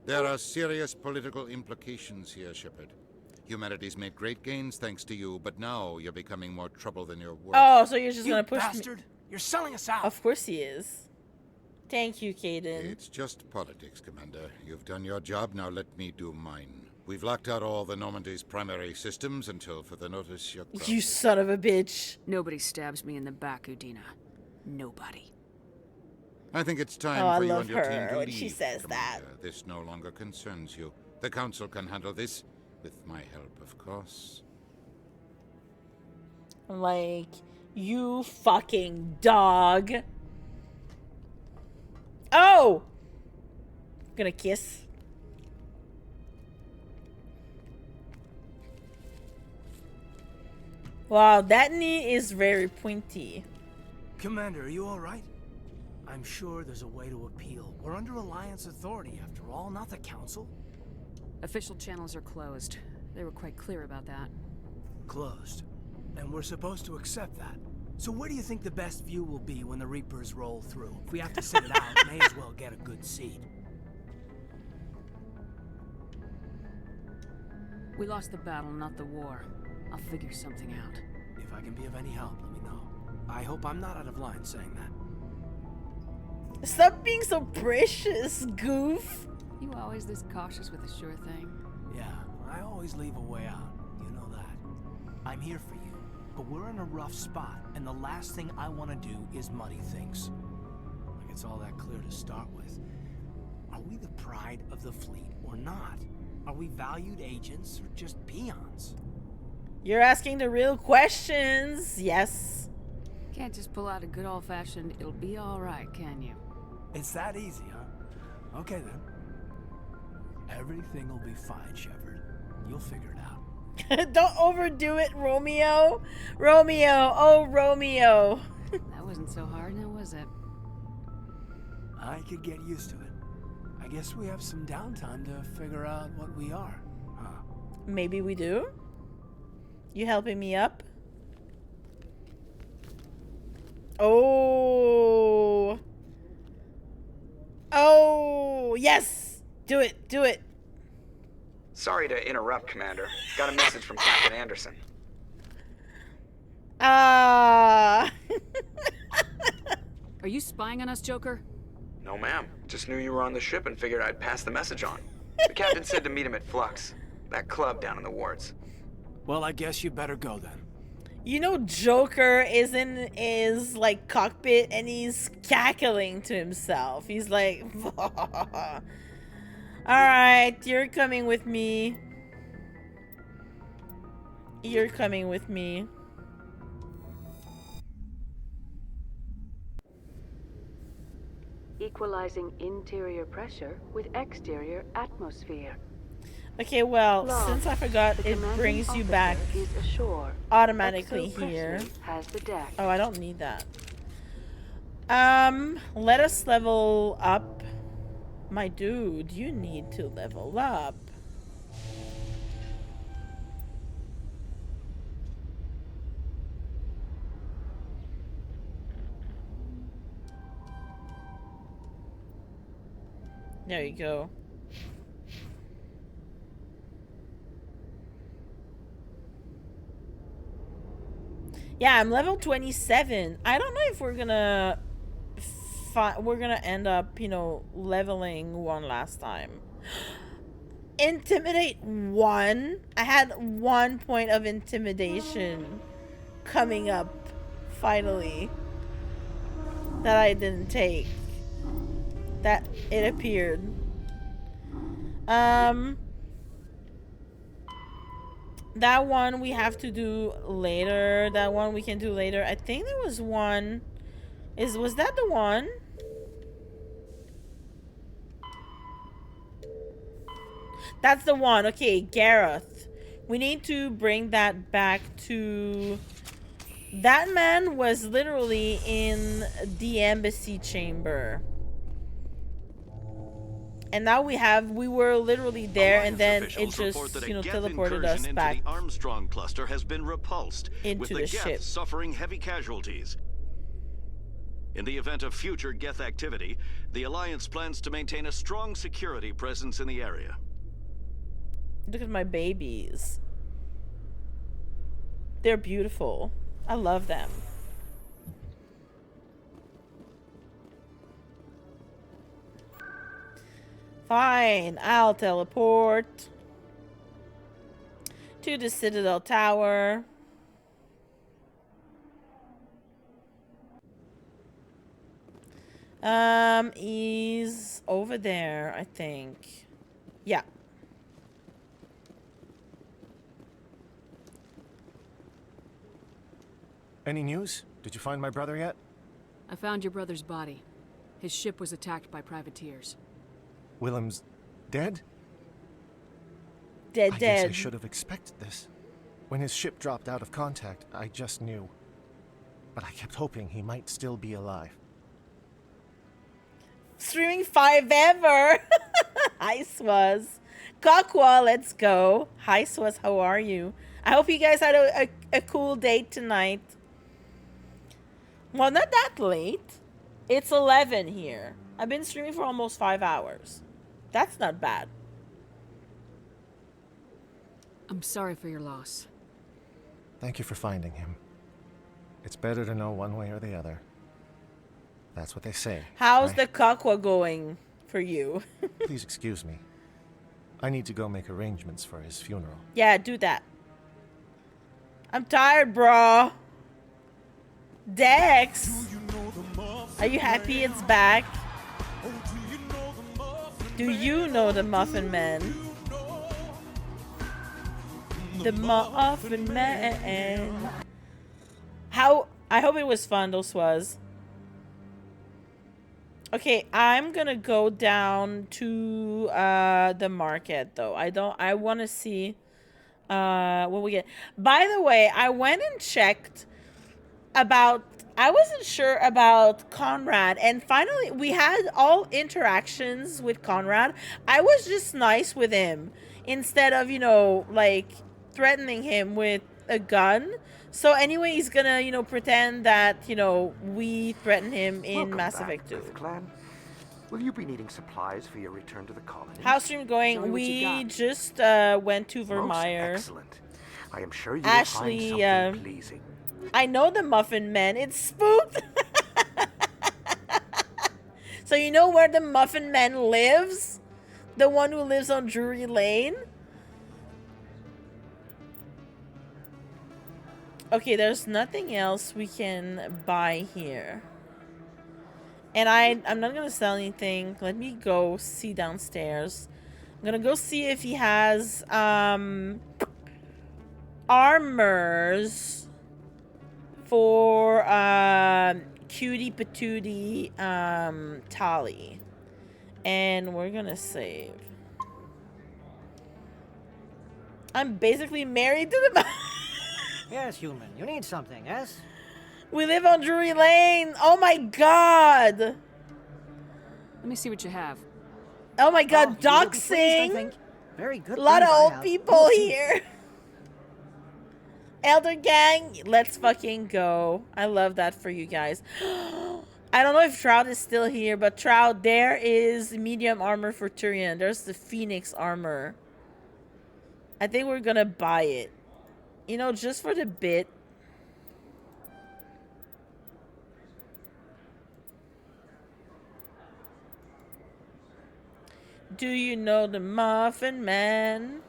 There are serious political implications here, Shepard. Humanity's made great gains thanks to you, but now you're becoming more trouble than you're worth. Oh, so you're just gonna push bastard! me. You're selling us out! Of course he is. Thank you, Caden. It's just politics, Commander. You've done your job, now let me do mine. We've locked out all the Normandy's primary systems until further notice you're grounded. You son of a bitch. Nobody stabs me in the back, Udina. Nobody. I think it's time for you and your team to leave, when she says that. Commander. This no longer concerns you. The Council can handle this, with my help, of course. Like, you fucking dog. Oh! Gonna kiss. Wow, that knee is very pointy. Commander, are you alright? I'm sure there's a way to appeal. We're under Alliance authority, after all, not the Council. Official channels are closed. They were quite clear about that. Closed. And we're supposed to accept that. So where do you think the best view will be when the Reapers roll through? If we have to sit it out, may as well get a good seat. We lost the battle, not the war. I'll figure something out. If I can be of any help, let me know. I hope I'm not out of line saying that. Stop being so precious, goof. You always this cautious with a sure thing? Yeah, I always leave a way out. You know that. I'm here for you, but we're in a rough spot, and the last thing I want to do is muddy things. Like it's all that clear to start with. Are we the pride of the fleet or not? Are we valued agents or just peons? You're asking the real questions. Yes. Can't just pull out a good old-fashioned, it'll be alright, can you? It's that easy, huh? Okay then. Everything will be fine, Shepard. You'll figure it out. Don't overdo it, Romeo. Romeo. Oh, Romeo. That wasn't so hard, now was it? I could get used to it. I guess we have some downtime to figure out what we are, huh? Maybe we do? You helping me up? Oh. Oh, yes. Do it. Do it. Sorry to interrupt, Commander. Got a message from Captain Anderson. Are you spying on us, Joker? No, ma'am. Just knew you were on the ship and figured I'd pass the message on. The captain said to meet him at Flux, that club down in the wards. Well, I guess you better go then. You know, Joker is in his like cockpit and he's cackling to himself. He's like, all right, you're coming with me. You're coming with me. Equalizing interior pressure with exterior atmosphere. Okay, well, Log. since I forgot, The it commanding brings you officer back is ashore. automatically Exo here. Presley has the deck. Oh, I don't need that. Let us level up. My dude, you need to level up. There you go. Yeah, I'm level 27. I don't know if we're gonna end up, you know, leveling one last time. Intimidate 1. I had 1 point of intimidation coming up finally that I didn't take. That it appeared. That one we have to do later. That one we can do later. I think there was one. Was that the one? That's the one. Okay, Gareth. We need to bring that back to... That man was literally in the embassy chamber. And now we were literally there, and then it just, you know, teleported us back into the Armstrong cluster has been repulsed, into with the the ship. Geth suffering heavy casualties. In the event of future Geth activity, the Alliance plans to maintain a strong security presence in the area. Look at my babies. They're beautiful. I love them. Fine, I'll teleport to the Citadel Tower. He's over there, I think. Yeah. Any news? Did you find my brother yet? I found your brother's body. His ship was attacked by privateers. Willem's dead? Dead. I guess I should have expected this. When his ship dropped out of contact, I just knew. But I kept hoping he might still be alive. Streaming 5 ever. Hi, Swaz. Kakwa, let's go. Hi, Swaz. How are you? I hope you guys had a cool date tonight. Well, not that late. It's 11 here. I've been streaming for almost 5 hours. That's not bad. I'm sorry for your loss. Thank you for finding him. It's better to know one way or the other. That's what they say. How's right? the Kakwa going for you? Please excuse me. I need to go make arrangements for his funeral. Yeah, do that. I'm tired, bro. Dex, are you happy it's back? Do you know the Muffin Man? The Muffin Man. How? I hope it was fun, those was. Okay, I'm gonna go down to the market though. I want to see what we get. By the way, I went and checked about, I wasn't sure about Conrad, and finally we had all interactions with Conrad. I was just nice with him instead of, you know, like threatening him with a gun. So anyway, he's gonna, you know, pretend that, you know, we threatened him in Welcome Mass back, Effect 2. Geth Clan. Will you be needing supplies for your return to the colony? How's stream going? We just went to Virmire. Excellent. I am sure you Ashley, will find something pleasing. I know the Muffin Man. It's spooked. So you know where the Muffin Man lives? The one who lives on Drury Lane? Okay, there's nothing else we can buy here. And I'm not gonna sell anything. Let me go see downstairs. I'm gonna go see if he has armors for cutie patootie Tali. And we're gonna save. I'm basically married to the Yes, human. You need something, yes? We live on Drury Lane. Oh my god. Let me see what you have. Oh my god, Oh, you will be pleased, I doxing. think. Very good. A lot of things I old have. people here. Elder Gang, let's fucking go. I love that for you guys. I don't know if Trout is still here, but Trout, there is medium armor for Tyrion. There's the Phoenix armor. I think we're gonna buy it. You know, just for the bit. Do you know the Muffin Man?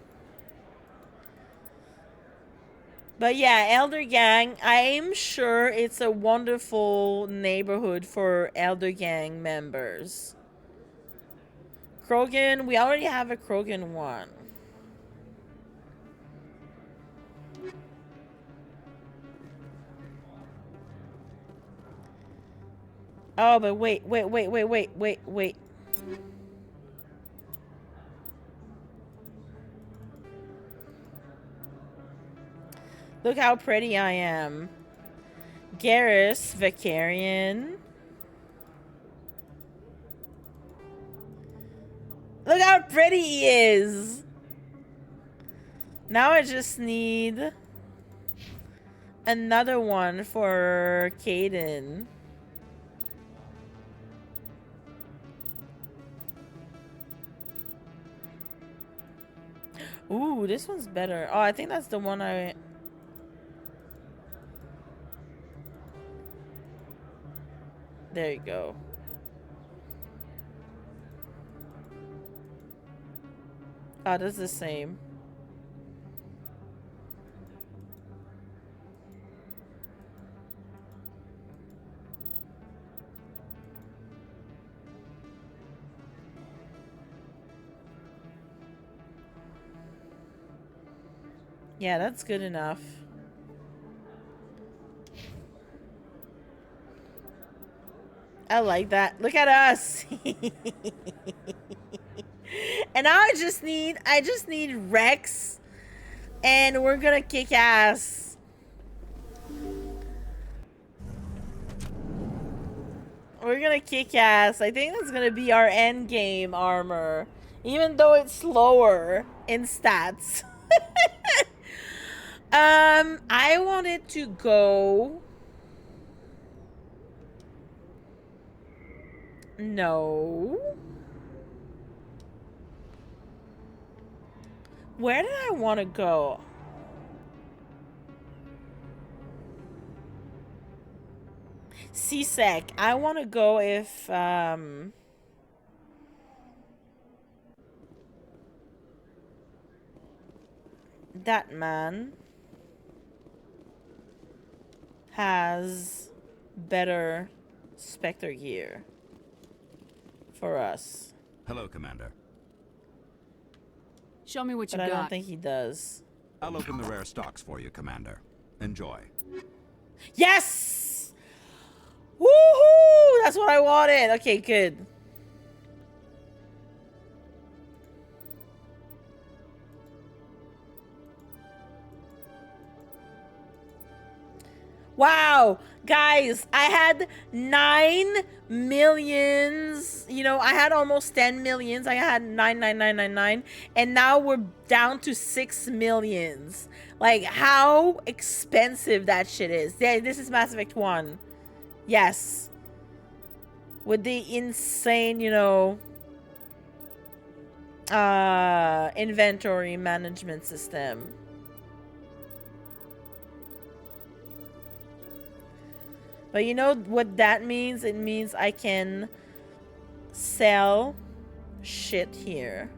But yeah, Elder Gang, I'm sure it's a wonderful neighborhood for Elder Gang members. Krogan, we already have a Krogan one. Oh, but wait. Look how pretty I am. Garrus Vicarian. Look how pretty he is. Now I just need another one for Caden. Ooh, this one's better. Oh, I think that's the one I... There you go. Oh, that's the same. Yeah, that's good enough. I like that. Look at us. And now I just need Rex, and we're gonna kick ass. We're gonna kick ass. I think that's gonna be our end game armor, even though it's lower in stats. I wanted to go. No. Where did I want to go? CSEC. I want to go if that man has better Spectre gear for us. Hello, Commander. Show me what you got. got. I don't think he does. I'll open the rare stocks for you, Commander. Enjoy. Yes! Woohoo! That's what I wanted. Okay, good. Wow, guys, I had 9 millions. You know, I had almost 10 millions. I had 99999, and now we're down to 6 millions. Like, how expensive that shit is. Yeah, this is Mass Effect 1. Yes. With the insane, you know, inventory management system. But you know what that means? It means I can sell shit here.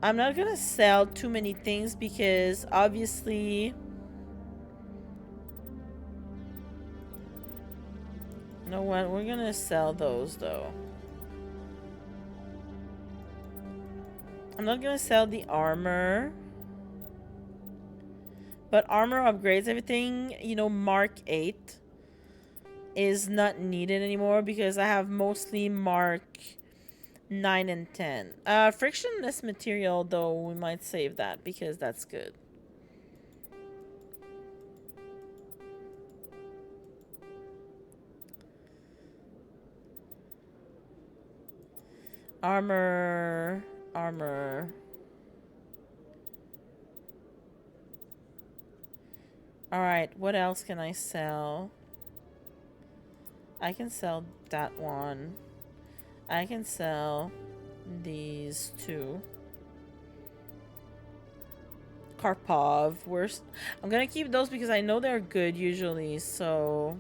I'm not gonna sell too many things because obviously, you know what, we're gonna sell those though. I'm not gonna sell the armor, but armor upgrades everything. You know, Mark 8 is not needed anymore because I have mostly Mark 9 and 10. Frictionless material though, we might save that because that's good. Armor. Alright, what else can I sell? I can sell that one. I can sell these two. Karpov. I'm gonna keep those because I know they're good usually, so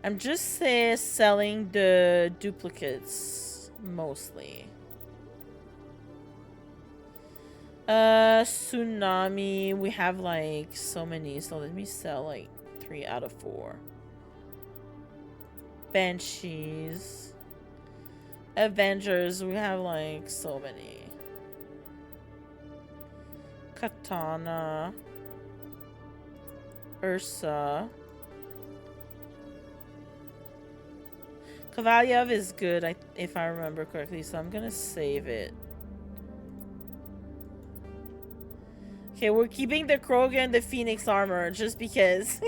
I'm just selling the duplicates mostly. Tsunami, we have like so many, so let me sell like 3 out of 4. Banshees. Avengers, we have like so many. Katana. Ursa. Kovalyev is good, if I remember correctly, so I'm gonna save it. Okay, we're keeping the Krogan and the Phoenix armor just because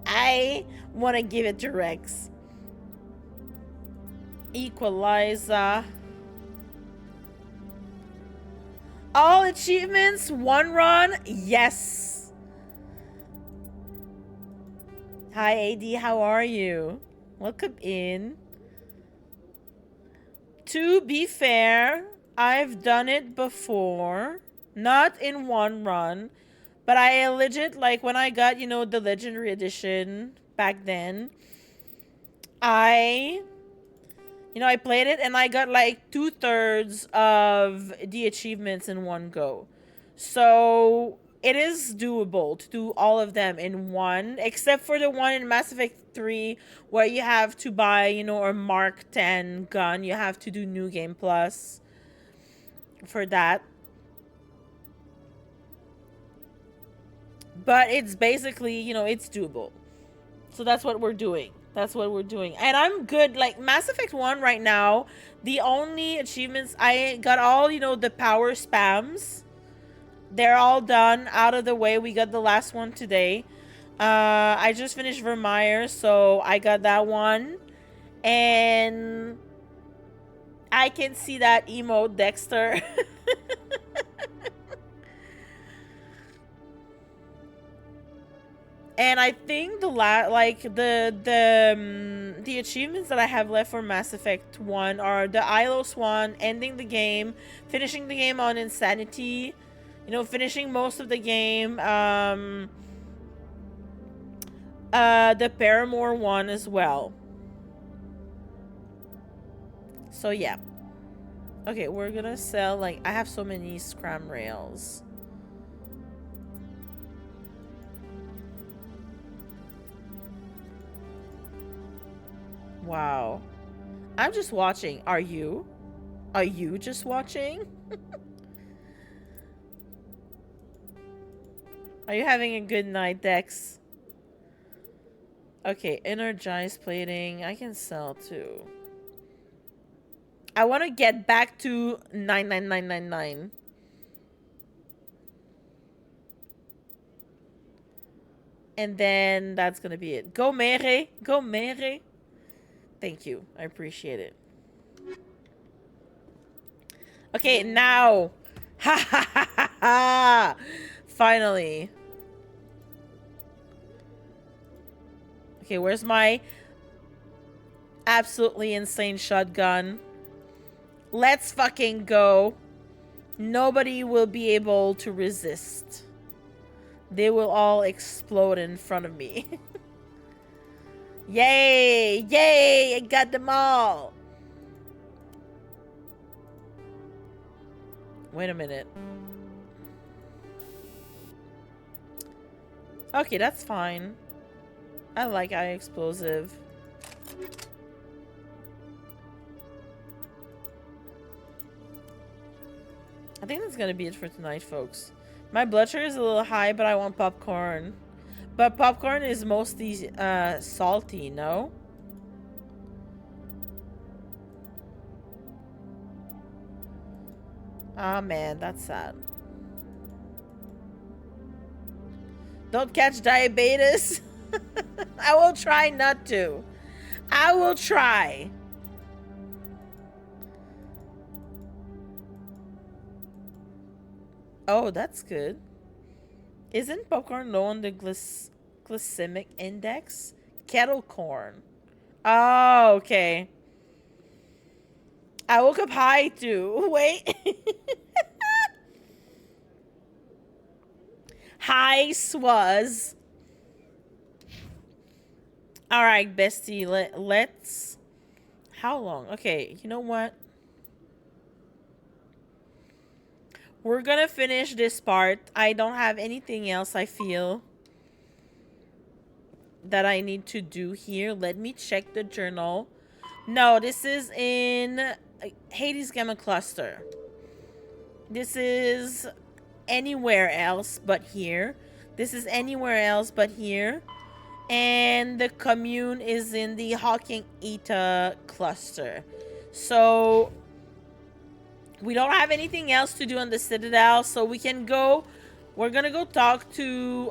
I want to give it to Rex. Equalizer. All achievements, 1 run, yes. Hi AD, how are you? Welcome in. To be fair, I've done it before, not in 1 run, but I legit, like when I got, you know, the Legendary Edition back then, I played it and I got like 2/3 of the achievements in 1 go. So it is doable to do all of them in 1, except for the one in Mass Effect 3 where you have to buy, you know, a Mark 10 gun. You have to do New Game Plus for that. But it's basically, you know, it's doable. So that's what we're doing. That's what we're doing. And I'm good. Like, Mass Effect 1 right now, the only achievements, I got all, you know, the power spams. They're all done, out of the way. We got the last one today. I just finished Virmire, so I got that one. And I can see that emote, Dexter. And I think the achievements that I have left for Mass Effect 1 are the Ilos one, ending the game, finishing the game on Insanity, you know, finishing most of the game, the Paramore one as well. So yeah. Okay, we're gonna sell, like, I have so many scram rails. Wow. I'm just watching. Are you? Are you just watching? Are you having a good night, Dex? Okay, energized plating. I can sell too. I want to get back to 99999. And then that's gonna be it. Go Mere. Go Mere. Thank you. I appreciate it. Okay, now. Ha ha ha ha ha. Finally. Okay, where's my absolutely insane shotgun? Let's fucking go. Nobody will be able to resist they will all explode in front of me. Yay! Yay! I got them all! Wait a minute. Okay, that's fine. I like eye explosive. I think that's gonna be it for tonight, folks. My blood sugar is a little high, but I want popcorn. But popcorn is mostly salty, no? Ah, man, that's sad. Don't catch diabetes. I will try not to. I will try. Oh, that's good. Isn't popcorn low on the glycemic index? Kettle corn. Oh, okay. I woke up high too. Wait. Hi, Swaz. Alright, bestie. Let's... How long? Okay, you know what? We're gonna finish this part. I don't have anything else I feel that I need to do here. Let me check the journal. No, this is in Hades Gamma Cluster. This is anywhere else but here. This is anywhere else but here. And the commune is in the Hawking Eta cluster. So we don't have anything else to do on the Citadel, so we can go. We're gonna go talk to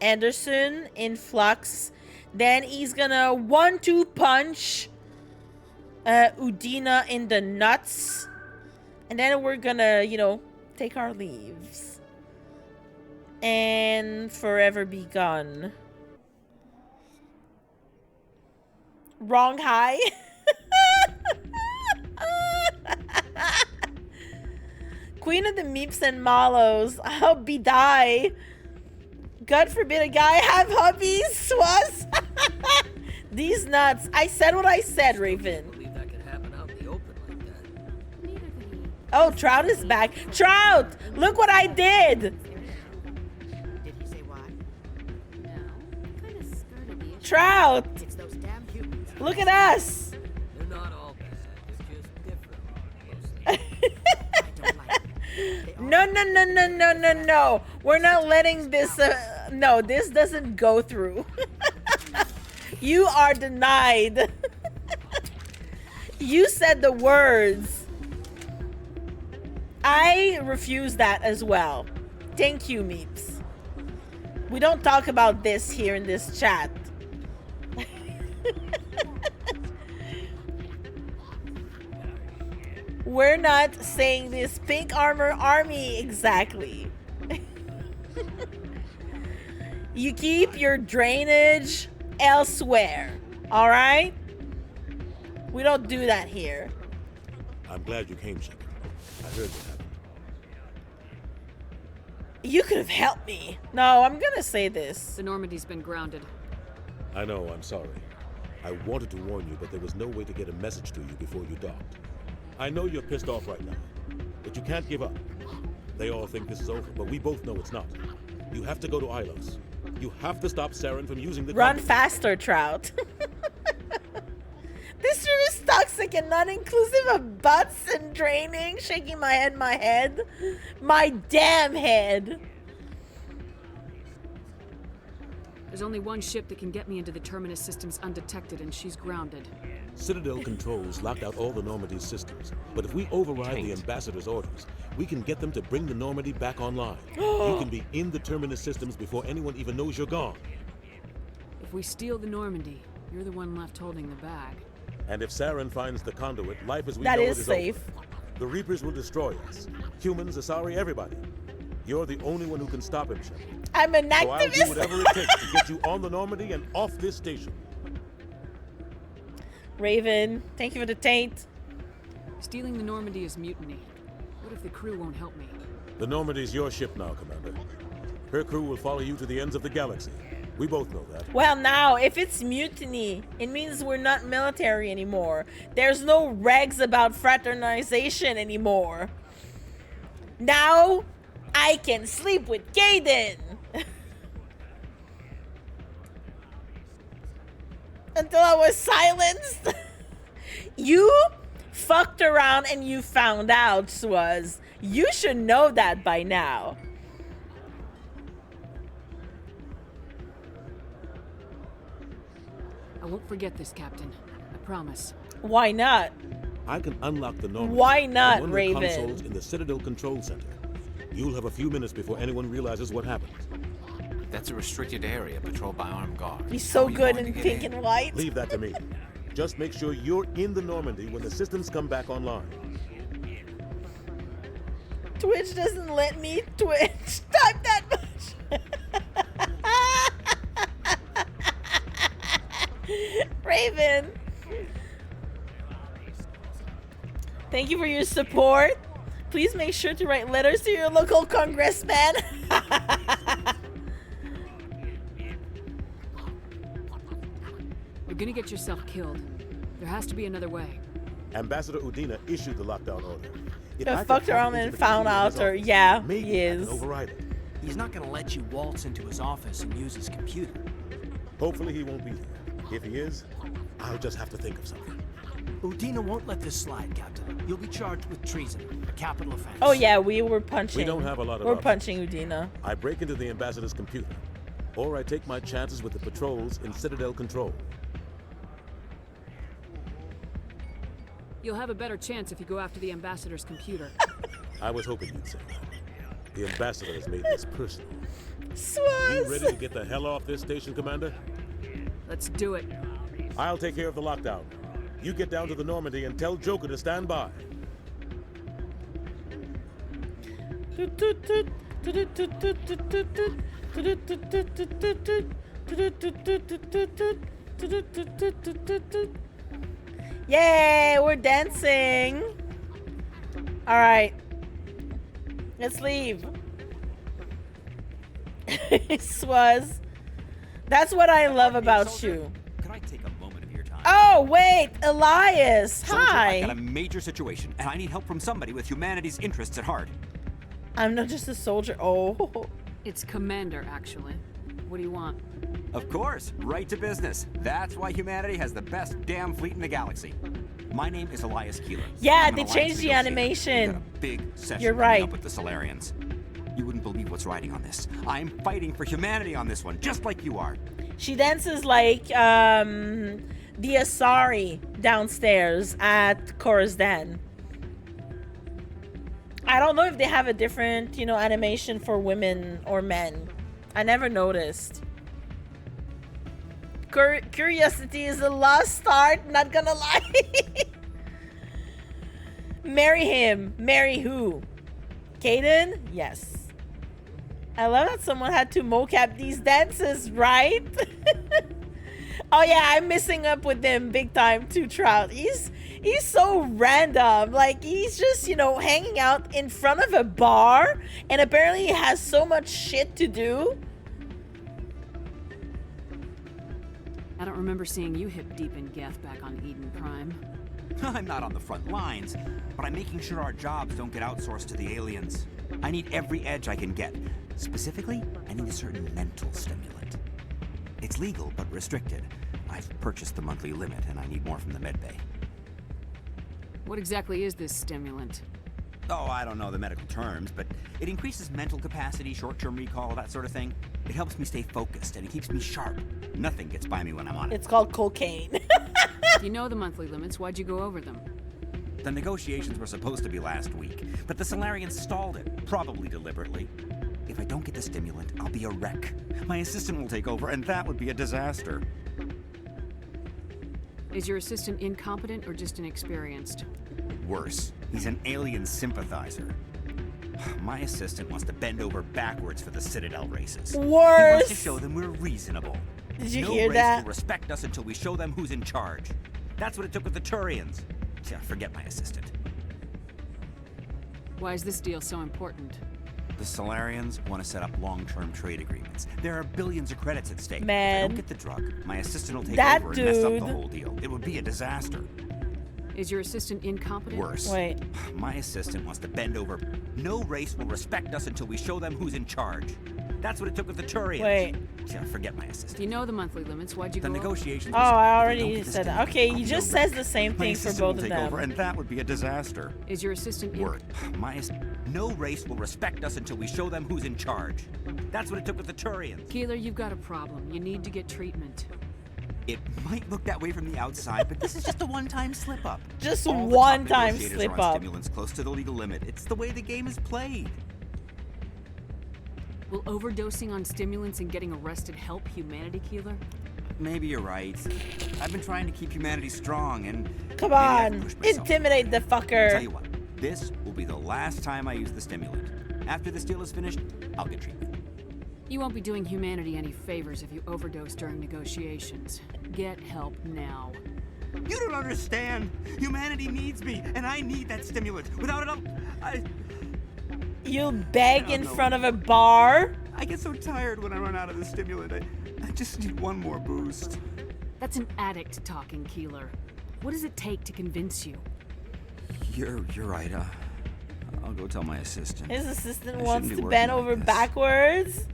Anderson in Flux. Then he's gonna 1-2 punch Udina in the nuts. And then we're gonna, you know, take our leaves. And forever be gone. Wrong high. Queen of the Meeps and Mallows. I'll be die. God forbid a guy have hubbies. Was these nuts. I said what I said, Raven. Oh, Trout is back. Trout! Look what I did! Did he say why? No. Kind of skirted the Trout! It's those damn humans. Look at us! They're not all bad. They're just different. No, no, no, no, no, no, no. We're not letting this... no, this doesn't go through. You are denied. You said the words. I refuse that as well. Thank you, Meeps. We don't talk about this here in this chat. We're not saying this. Pink Armor Army, exactly. You keep your drainage elsewhere, all right? We don't do that here. I'm glad you came, Shepard. I heard what happened. You could have helped me. No, I'm gonna say this. The Normandy's been grounded. I know, I'm sorry. I wanted to warn you, but there was no way to get a message to you before you docked. I know you're pissed off right now, but you can't give up. They all think this is over, but we both know it's not. You have to go to Ilos. You have to stop Saren from using the Run conduit. faster, Trout. This room is toxic and not inclusive of butts and draining. Shaking my head, my damn head. There's only one ship that can get me into the Terminus systems undetected, and she's grounded. Citadel controls locked out all the Normandy's systems, but if we override the Ambassador's orders, we can get them to bring the Normandy back online. You can be in the Terminus systems before anyone even knows you're gone. If we steal the Normandy, you're the one left holding the bag. And if Saren finds the conduit, life as we That know is it is safe. over. The Reapers will destroy us. Humans, Asari, everybody. You're the only one who can stop him, Shepard. I'm an activist. So I'll do whatever it takes to get you on the Normandy and off this station. Raven, thank you for the taint. Stealing the Normandy is mutiny. What if the crew won't help me? The Normandy's your ship now, Commander. Her crew will follow you to the ends of the galaxy. We both know that. Well, now, if it's mutiny, it means we're not military anymore. There's no regs about fraternization anymore. Now, I can sleep with Kaden. Until I was silenced. You fucked around and you found out, Swaz. You should know that by now. I won't forget this, Captain. I promise. Why not? I can unlock the Normandy. Why not, from one Raven? of the consoles in the Citadel Control Center. You'll have a few minutes before anyone realizes what happened. That's a restricted area patrolled by armed guards. He's so How are you good going in to get pink in? and white. Leave that to me. Just make sure you're in the Normandy when the systems come back online. Twitch doesn't let me Twitch type that much. Raven, thank you for your support. Please make sure to write letters to your local congressman. You're gonna get yourself killed. There has to be another way. Ambassador Udina issued the lockdown order. If I I fucked could around hack and into the found computer in his out, or office, yeah, maybe he I can is. override it. He's not gonna let you waltz into his office and use his computer. Hopefully he won't be there. If he is, I'll just have to think of something. Udina won't let this slide, Captain. You'll be charged with treason, a capital offense. Oh yeah, we were punching. We don't have a lot of We're options. punching Udina. I break into the ambassador's computer, or I take my chances with the patrols in Citadel Control. You'll have a better chance if you go after the ambassador's computer. I was hoping you'd say that. The ambassador has made this personal. Swaz! You ready to get the hell off this station, Commander? Let's do it. I'll take care of the lockdown. You get down to the Normandy and tell Joker to stand by. Yay, we're dancing. All right, let's leave. Swaz. That's what I love about you. Could I take a moment of your time? Oh, wait, Elias. Soldier, I've got a Hi. major situation, and I need help from somebody with humanity's interests at heart. I'm not just a soldier. Oh. It's Commander, actually. What do you want? Of course, right to business. That's why humanity has the best damn fleet in the galaxy. My name is Elias Keeler. Yeah, I'm an they Alliance changed the negotiator. animation. We've got a big session You're coming right. up with the Solarians. You wouldn't believe what's riding on this. I'm fighting for humanity on this one, just like you are. She dances like the Asari downstairs at Korra's Den. I don't know if they have a different, animation for women or men. I never noticed. Curiosity is a lost art, not gonna lie. Marry him. Marry who? Kaden? Yes. I love that someone had to mocap these dances, right? Oh yeah, I'm messing up with him big time too, Trout. He's so random. Like, he's just, hanging out in front of a bar, and apparently he has so much shit to do. I don't remember seeing you hip deep in Geth back on Eden Prime. I'm not on the front lines, but I'm making sure our jobs don't get outsourced to the aliens. I need every edge I can get. Specifically, I need a certain mental stimulant. It's legal, but restricted. I've purchased the monthly limit, and I need more from the medbay. What exactly is this stimulant? Oh, I don't know the medical terms, but it increases mental capacity, short-term recall, that sort of thing. It helps me stay focused, and it keeps me sharp. Nothing gets by me when I'm on it. It's called cocaine. If you know the monthly limits, why'd you go over them? The negotiations were supposed to be last week, but the Solarians stalled it, probably deliberately. If I don't get the stimulant, I'll be a wreck. My assistant will take over, and that would be a disaster. Is your assistant incompetent or just inexperienced? Worse, he's an alien sympathizer. My assistant wants to bend over backwards for the Citadel races. Worse! He wants to show them we're reasonable. Did you no hear race that? will respect us until we show them who's in charge. That's what it took with the Turians. Yeah, forget my assistant. Why is this deal so important? The Solarians want to set up long-term trade agreements. There are billions of credits at stake. Man. If I don't get the drug, my assistant will take That over and mess up dude. the whole deal. It would be a disaster. Is your assistant incompetent? Worse. Wait. My assistant wants to bend over. No race will respect us until we show them who's in charge. That's what it took with the Turians. Wait. Yeah, forget my assistant. You know the monthly limits. Why'd you The go over? negotiations. Oh, I already said that. Okay, he just says the same My thing for assistant both will of take over, them. and that would be a disaster. Is your assistant Word. No race will respect us until we show them who's in charge. That's what it took with the Turians. Keeler, you've got a problem. You need to get treatment. It might look that way from the outside, but this is just a one-time slip-up. Just All the one top time negotiators slip are on up. Stimulants close to the legal limit. It's the way the game is played. Will overdosing on stimulants and getting arrested help humanity, Keeler? Maybe you're right. I've been trying to keep humanity strong, and Come maybe I've on, pushed myself. intimidate the fucker. Tell you what, this will be the last time I use the stimulant. After this deal is finished, I'll get treatment. You won't be doing humanity any favors if you overdose during negotiations. Get help now. You don't understand. Humanity needs me, and I need that stimulant. Without it, You beg in front of a bar? I get so tired when I run out of the stimulant. I just need one more boost. That's an addict talking, Keeler. What does it take to convince you? You're right. I'll go tell my assistant. His assistant I wants shouldn't be to working bend like over this. backwards.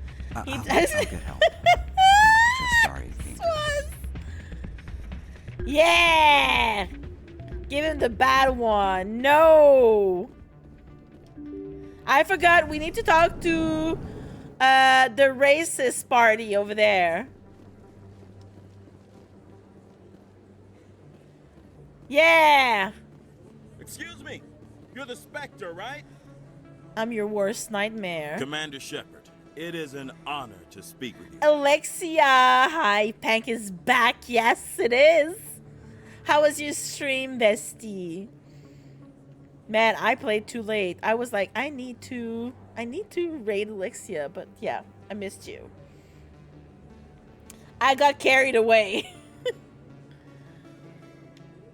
He I'll does. get help. Just sorry. it came to this. Yeah! Give him the bad one. No! I forgot we need to talk to the racist party over there. Yeah! Excuse me. You're the Spectre, right? I'm your worst nightmare. Commander Shepard, it is an honor to speak with you. Alexia, hi, Pank is back. Yes, it is. How was your stream, bestie? Man, I played too late. I was like, I need to raid Alexia, but yeah, I missed you. I got carried away.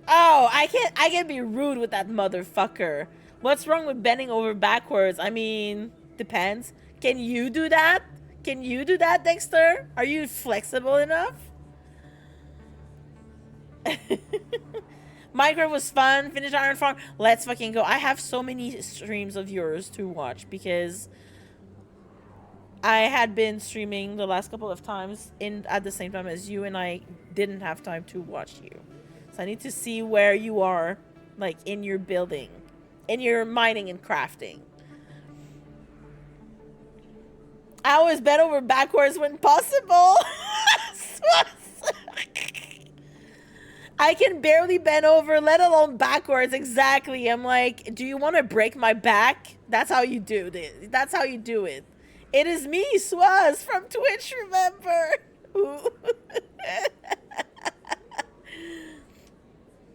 Oh, I can't be rude with that motherfucker. What's wrong with bending over backwards? I mean, depends. Can you do that? Can you do that, Dexter? Are you flexible enough? Minecraft was fun. Finish Iron Farm. Let's fucking go. I have so many streams of yours to watch because I had been streaming the last couple of times at the same time as you, and I didn't have time to watch you. So I need to see where you are, like in your building, in your mining and crafting. I always bend over backwards when possible. I can barely bend over, let alone backwards. Exactly. I'm like, do you want to break my back? That's how you do it. That's how you do it. It is me, Swaz, from Twitch, remember?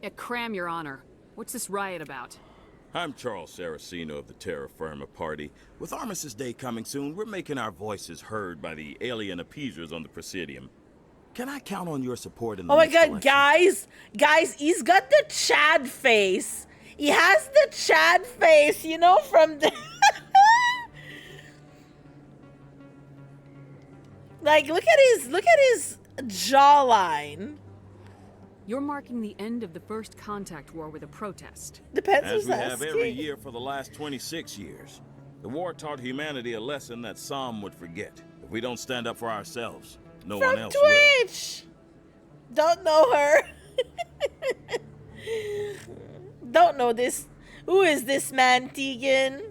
Yeah, cram, Your Honor. What's this riot about? I'm Charles Saraceno of the Terra Firma Party. With Armistice Day coming soon, we're making our voices heard by the alien appeasers on the Presidium. Can I count on your support in the Oh my next god, election? guys, he's got the Chad face. He has the Chad face, you know, from the... Like, look at his jawline. You're marking the end of the first contact war with a protest. Depends As who's we have every asking. year for the last 26 years. The war taught humanity a lesson that some would forget. If we don't stand up for ourselves, no one else will. Twitch! Don't know her. Don't know this. Who is this man, Tegan?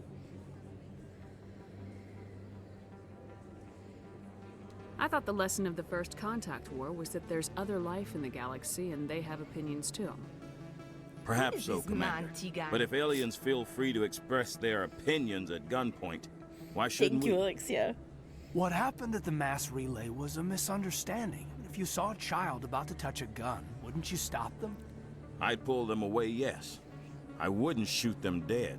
I thought the lesson of the first contact war was that there's other life in the galaxy and they have opinions too. Perhaps so, Commander. But if aliens feel free to express their opinions at gunpoint, why shouldn't Thank you, we? Alexia. What happened at the mass relay was a misunderstanding. If you saw a child about to touch a gun, wouldn't you stop them? I'd pull them away, yes. I wouldn't shoot them dead.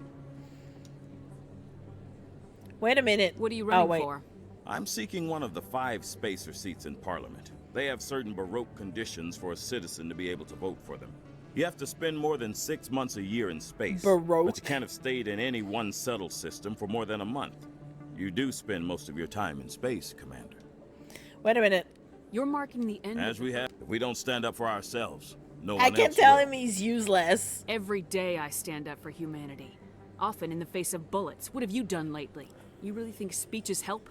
Wait a minute. What are you running running for? I'm seeking one of the 5 spacer seats in Parliament. They have certain Baroque conditions for a citizen to be able to vote for them. You have to spend more than 6 months a year in space. Baroque? But you can't have stayed in any one settled system for more than a month. You do spend most of your time in space, Commander. Wait a minute. You're marking the end. As we have, if we don't stand up for ourselves, no one I else can tell will. him he's useless. Every day I stand up for humanity. Often in the face of bullets. What have you done lately? You really think speeches help?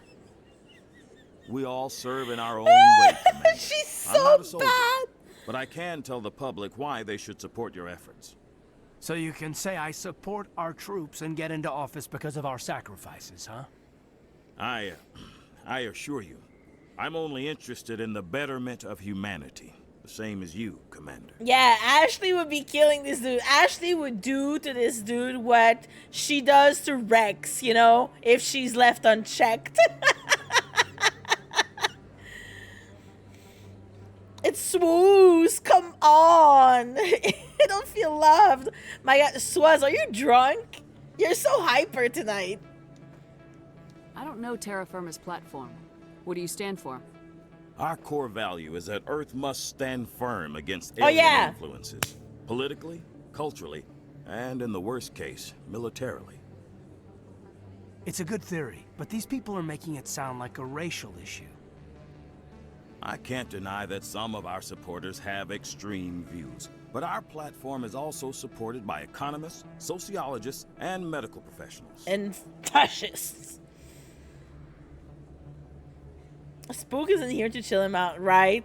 We all serve in our own way, Commander. She's I'm not a so soldier, bad. but I can tell the public why they should support your efforts. So you can say I support our troops and get into office because of our sacrifices, huh? I assure you, I'm only interested in the betterment of humanity. The same as you, Commander. Yeah, Ashley would be killing this dude. Ashley would do to this dude what she does to Rex, you know, if she's left unchecked. It's Swooze, come on. I don't feel loved. My God, Swaz, are you drunk? You're so hyper tonight. I don't know terra firma's platform. What do you stand for? Our core value is that Earth must stand firm against Oh, alien yeah. influences. Politically, culturally, and in the worst case, militarily. It's a good theory, but these people are making it sound like a racial issue. I can't deny that some of our supporters have extreme views, but our platform is also supported by economists, sociologists, and medical professionals. And fascists. Spook isn't here to chill him out, right?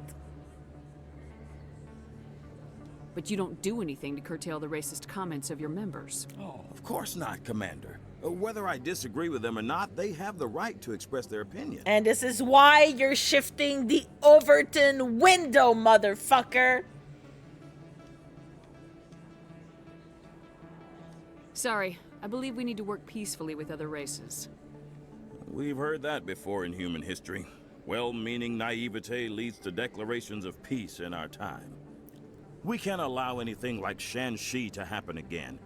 But you don't do anything to curtail the racist comments of your members. Oh, of course not, Commander. Whether I disagree with them or not, they have the right to express their opinion. And this is why you're shifting the Overton window, motherfucker. Sorry, I believe we need to work peacefully with other races. We've heard that before in human history. Well-meaning naivete leads to declarations of peace in our time. We can't allow anything like Shanxi to happen again.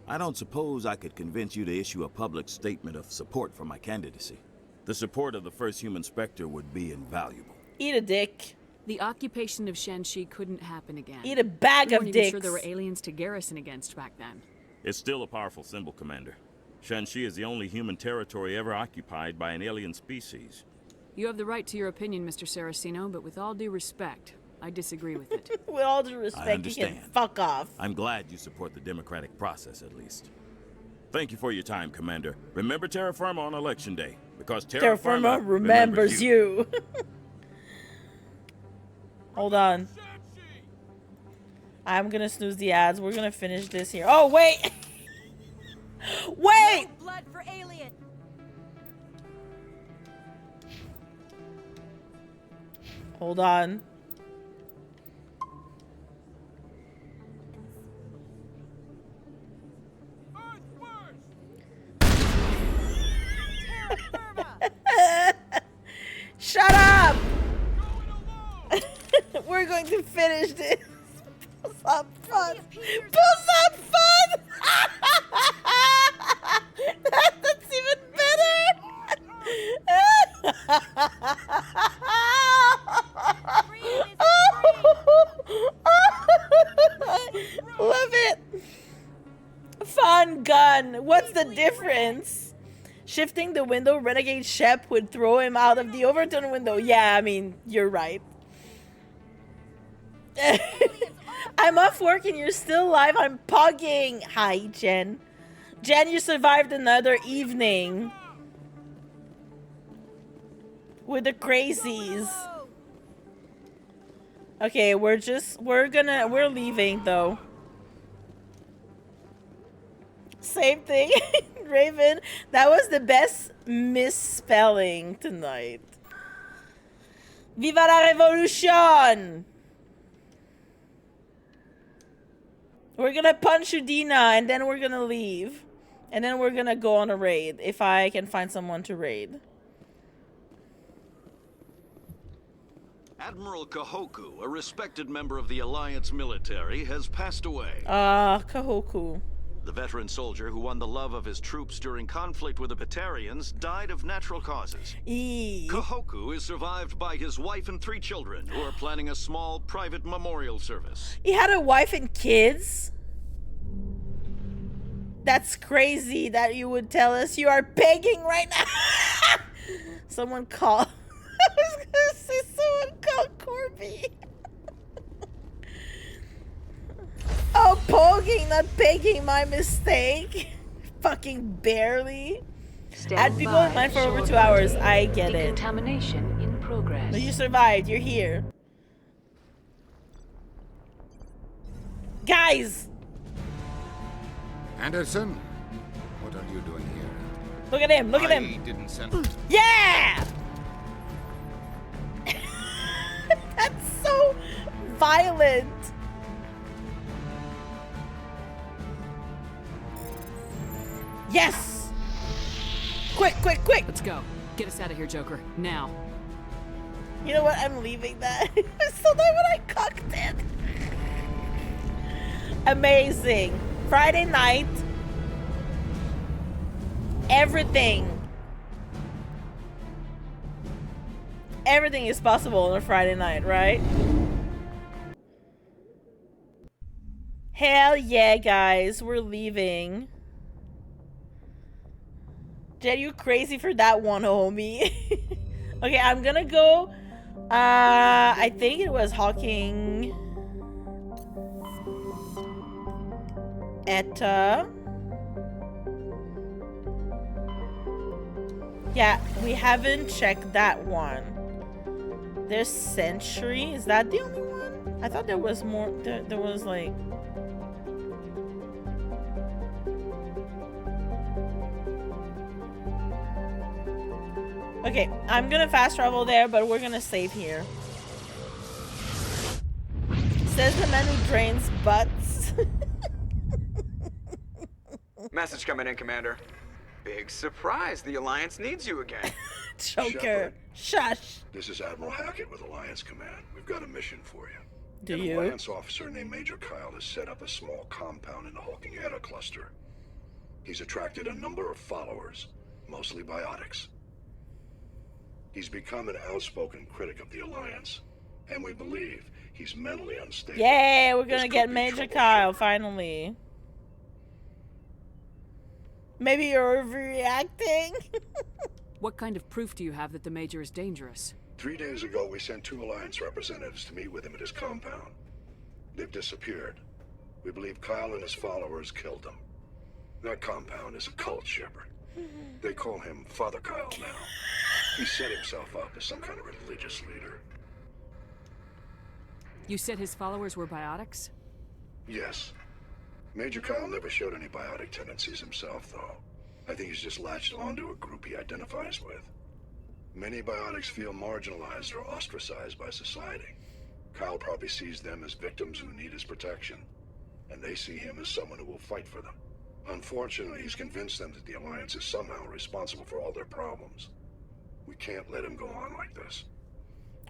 I don't suppose I could convince you to issue a public statement of support for my candidacy. The support of the first human Spectre would be invaluable. Eat a dick. The occupation of Shanxi couldn't happen again. Eat a bag We of weren't even dicks. sure there were aliens to garrison against back then. It's still a powerful symbol, Commander. Shanxi is the only human territory ever occupied by an alien species. You have the right to your opinion, Mr. Saraceno, but with all due respect, I disagree with it. With all due I respect, you understand. can fuck off. I'm glad you support the democratic process, at least. Thank you for your time, Commander. Remember terra firma on Election Day, because terra firma remembers you. Hold on. I'm gonna snooze the ads. We're gonna finish this here. Oh, wait! Wait! No blood for alien. Hold on. Shut up! We're going to finish this. Pull some fun. Pull some fun! That's even better! Love it! Fun gun. What's the difference? Shifting the window, Renegade Shep would throw him out of the Overton window. Yeah, I mean, you're right. I'm off work and you're still alive. I'm pugging. Hi, Jen. Jen, you survived another evening with the crazies. Okay, we're leaving though. Same thing. Raven, that was the best misspelling tonight. Viva la revolution! We're gonna punch Udina and then we're gonna leave. And then we're gonna go on a raid if I can find someone to raid. Admiral Kahoku, a respected member of the Alliance military, has passed away. Kahoku. The veteran soldier who won the love of his troops during conflict with the Batarians died of natural causes. Kahoku is survived by his wife and 3 children, who are planning a small private memorial service. He had a wife and kids? That's crazy that you would tell us you are begging right now. Someone called. I was gonna say someone called Corby. Oh, poking, not pegging, my mistake. Fucking barely. Had people in line for over 2 hours. I get it. Decontamination in progress. No, you survived. You're here. Guys! Anderson, what are you doing here? Look at him. Look at him. I didn't send. Yeah! That's so violent. Yes! Quick, quick, quick! Let's go. Get us out of here, Joker. Now. You know what? I'm leaving that. I still know when I cocked it. Amazing. Friday night. Everything. Everything is possible on a Friday night, right? Hell yeah, guys. We're leaving. Jet, you crazy for that one, homie. Okay, I'm gonna go. I think it was Hawking. Etta. Yeah, we haven't checked that one. There's Century. Is that the only one? I thought there was more. There was like. Okay, I'm gonna fast travel there, but we're gonna save here. Says the man who drains butts. Message coming in, Commander. Big surprise. The Alliance needs you again. Joker. Shush. This is Admiral Hackett with Alliance Command. We've got a mission for you. Do An you? Alliance officer named Major Kyle has set up a small compound in the Hawking Etta cluster. He's attracted a number of followers, mostly biotics. He's become an outspoken critic of the Alliance, and we believe he's mentally unstable. Yay, we're gonna get Major Kyle, finally. Maybe you're overreacting? What kind of proof do you have that the Major is dangerous? 3 days ago, we sent 2 Alliance representatives to meet with him at his compound. They've disappeared. We believe Kyle and his followers killed them. That compound is a cult, Shepard. They call him Father Kyle now. He set himself up as some kind of religious leader. You said his followers were biotics? Yes. Major Kyle never showed any biotic tendencies himself, though. I think he's just latched onto a group he identifies with. Many biotics feel marginalized or ostracized by society. Kyle probably sees them as victims who need his protection, and they see him as someone who will fight for them. Unfortunately, he's convinced them that the Alliance is somehow responsible for all their problems. We can't let him go on like this.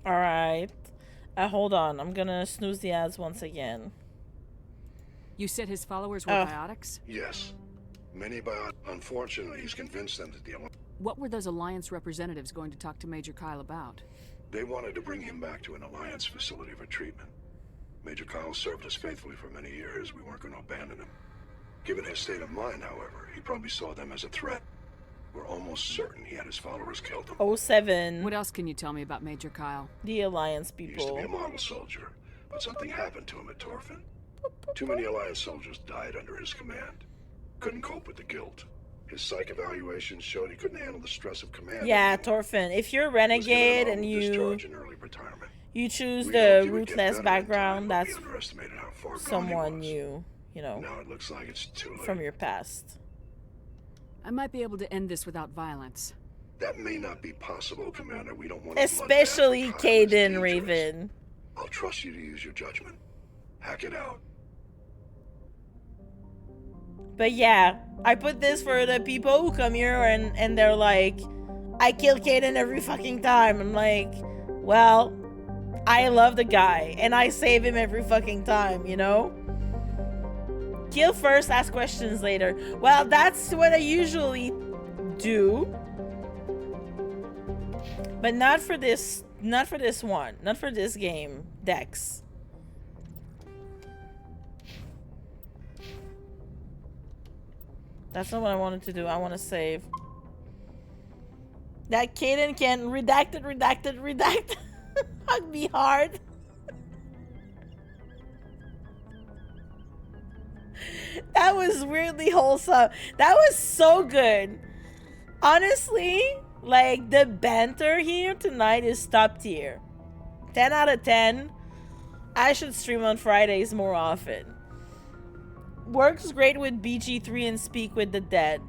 Alright. Hold on. I'm gonna snooze the ads once again. You said his followers were biotics? Yes. Many biotics. Unfortunately, he's convinced them that the Alliance... What were those Alliance representatives going to talk to Major Kyle about? They wanted to bring him back to an Alliance facility for treatment. Major Kyle served us faithfully for many years. We weren't going to abandon him. Given his state of mind, however, he probably saw them as a threat. We're almost certain he had his followers killed him. 07. What else can you tell me about Major Kyle? The Alliance He used to people. be a model soldier, but something happened to him at Torfin. Too many Alliance soldiers died under his command. Couldn't cope with the guilt. His psych evaluations showed he couldn't handle the stress of command. Yeah, Torfin. If you're a renegade and you choose We the hoped he would get ruthless better in background, time, but we that's underestimated how far gone he someone was. you know, Now it looks like it's too late. from your past. I might be able to end this without violence. That may not be possible, Commander. We don't want to Especially Caden Raven. I'll trust you to use your judgment. Hack it out. But yeah, I put this for the people who come here and they're like, I kill Caden every fucking time. I'm like, well, I love the guy and I save him every fucking time, you know? Kill first, ask questions later. Well, that's what I usually do. But not for this one. Not for this game, Dex. That's not what I wanted to do. I want to save. That Kaden can redacted. Hug me hard. That was weirdly wholesome. That was so good. Honestly, like, the banter here tonight is top tier. 10 out of 10. I should stream on Fridays more often. Works great with BG3 and Speak with the Dead.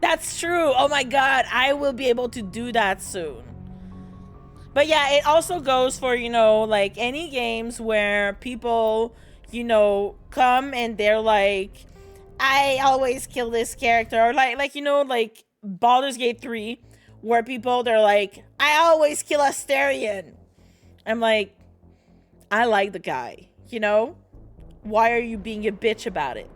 That's true. Oh my god, I will be able to do that soon. But yeah, it also goes for, you know, like any games where people, you know, come and they're like, I always kill this character. Or like you know, like Baldur's Gate 3, where people, they're like, I always kill Asterion. I'm like, I like the guy, you know? Why are you being a bitch about it?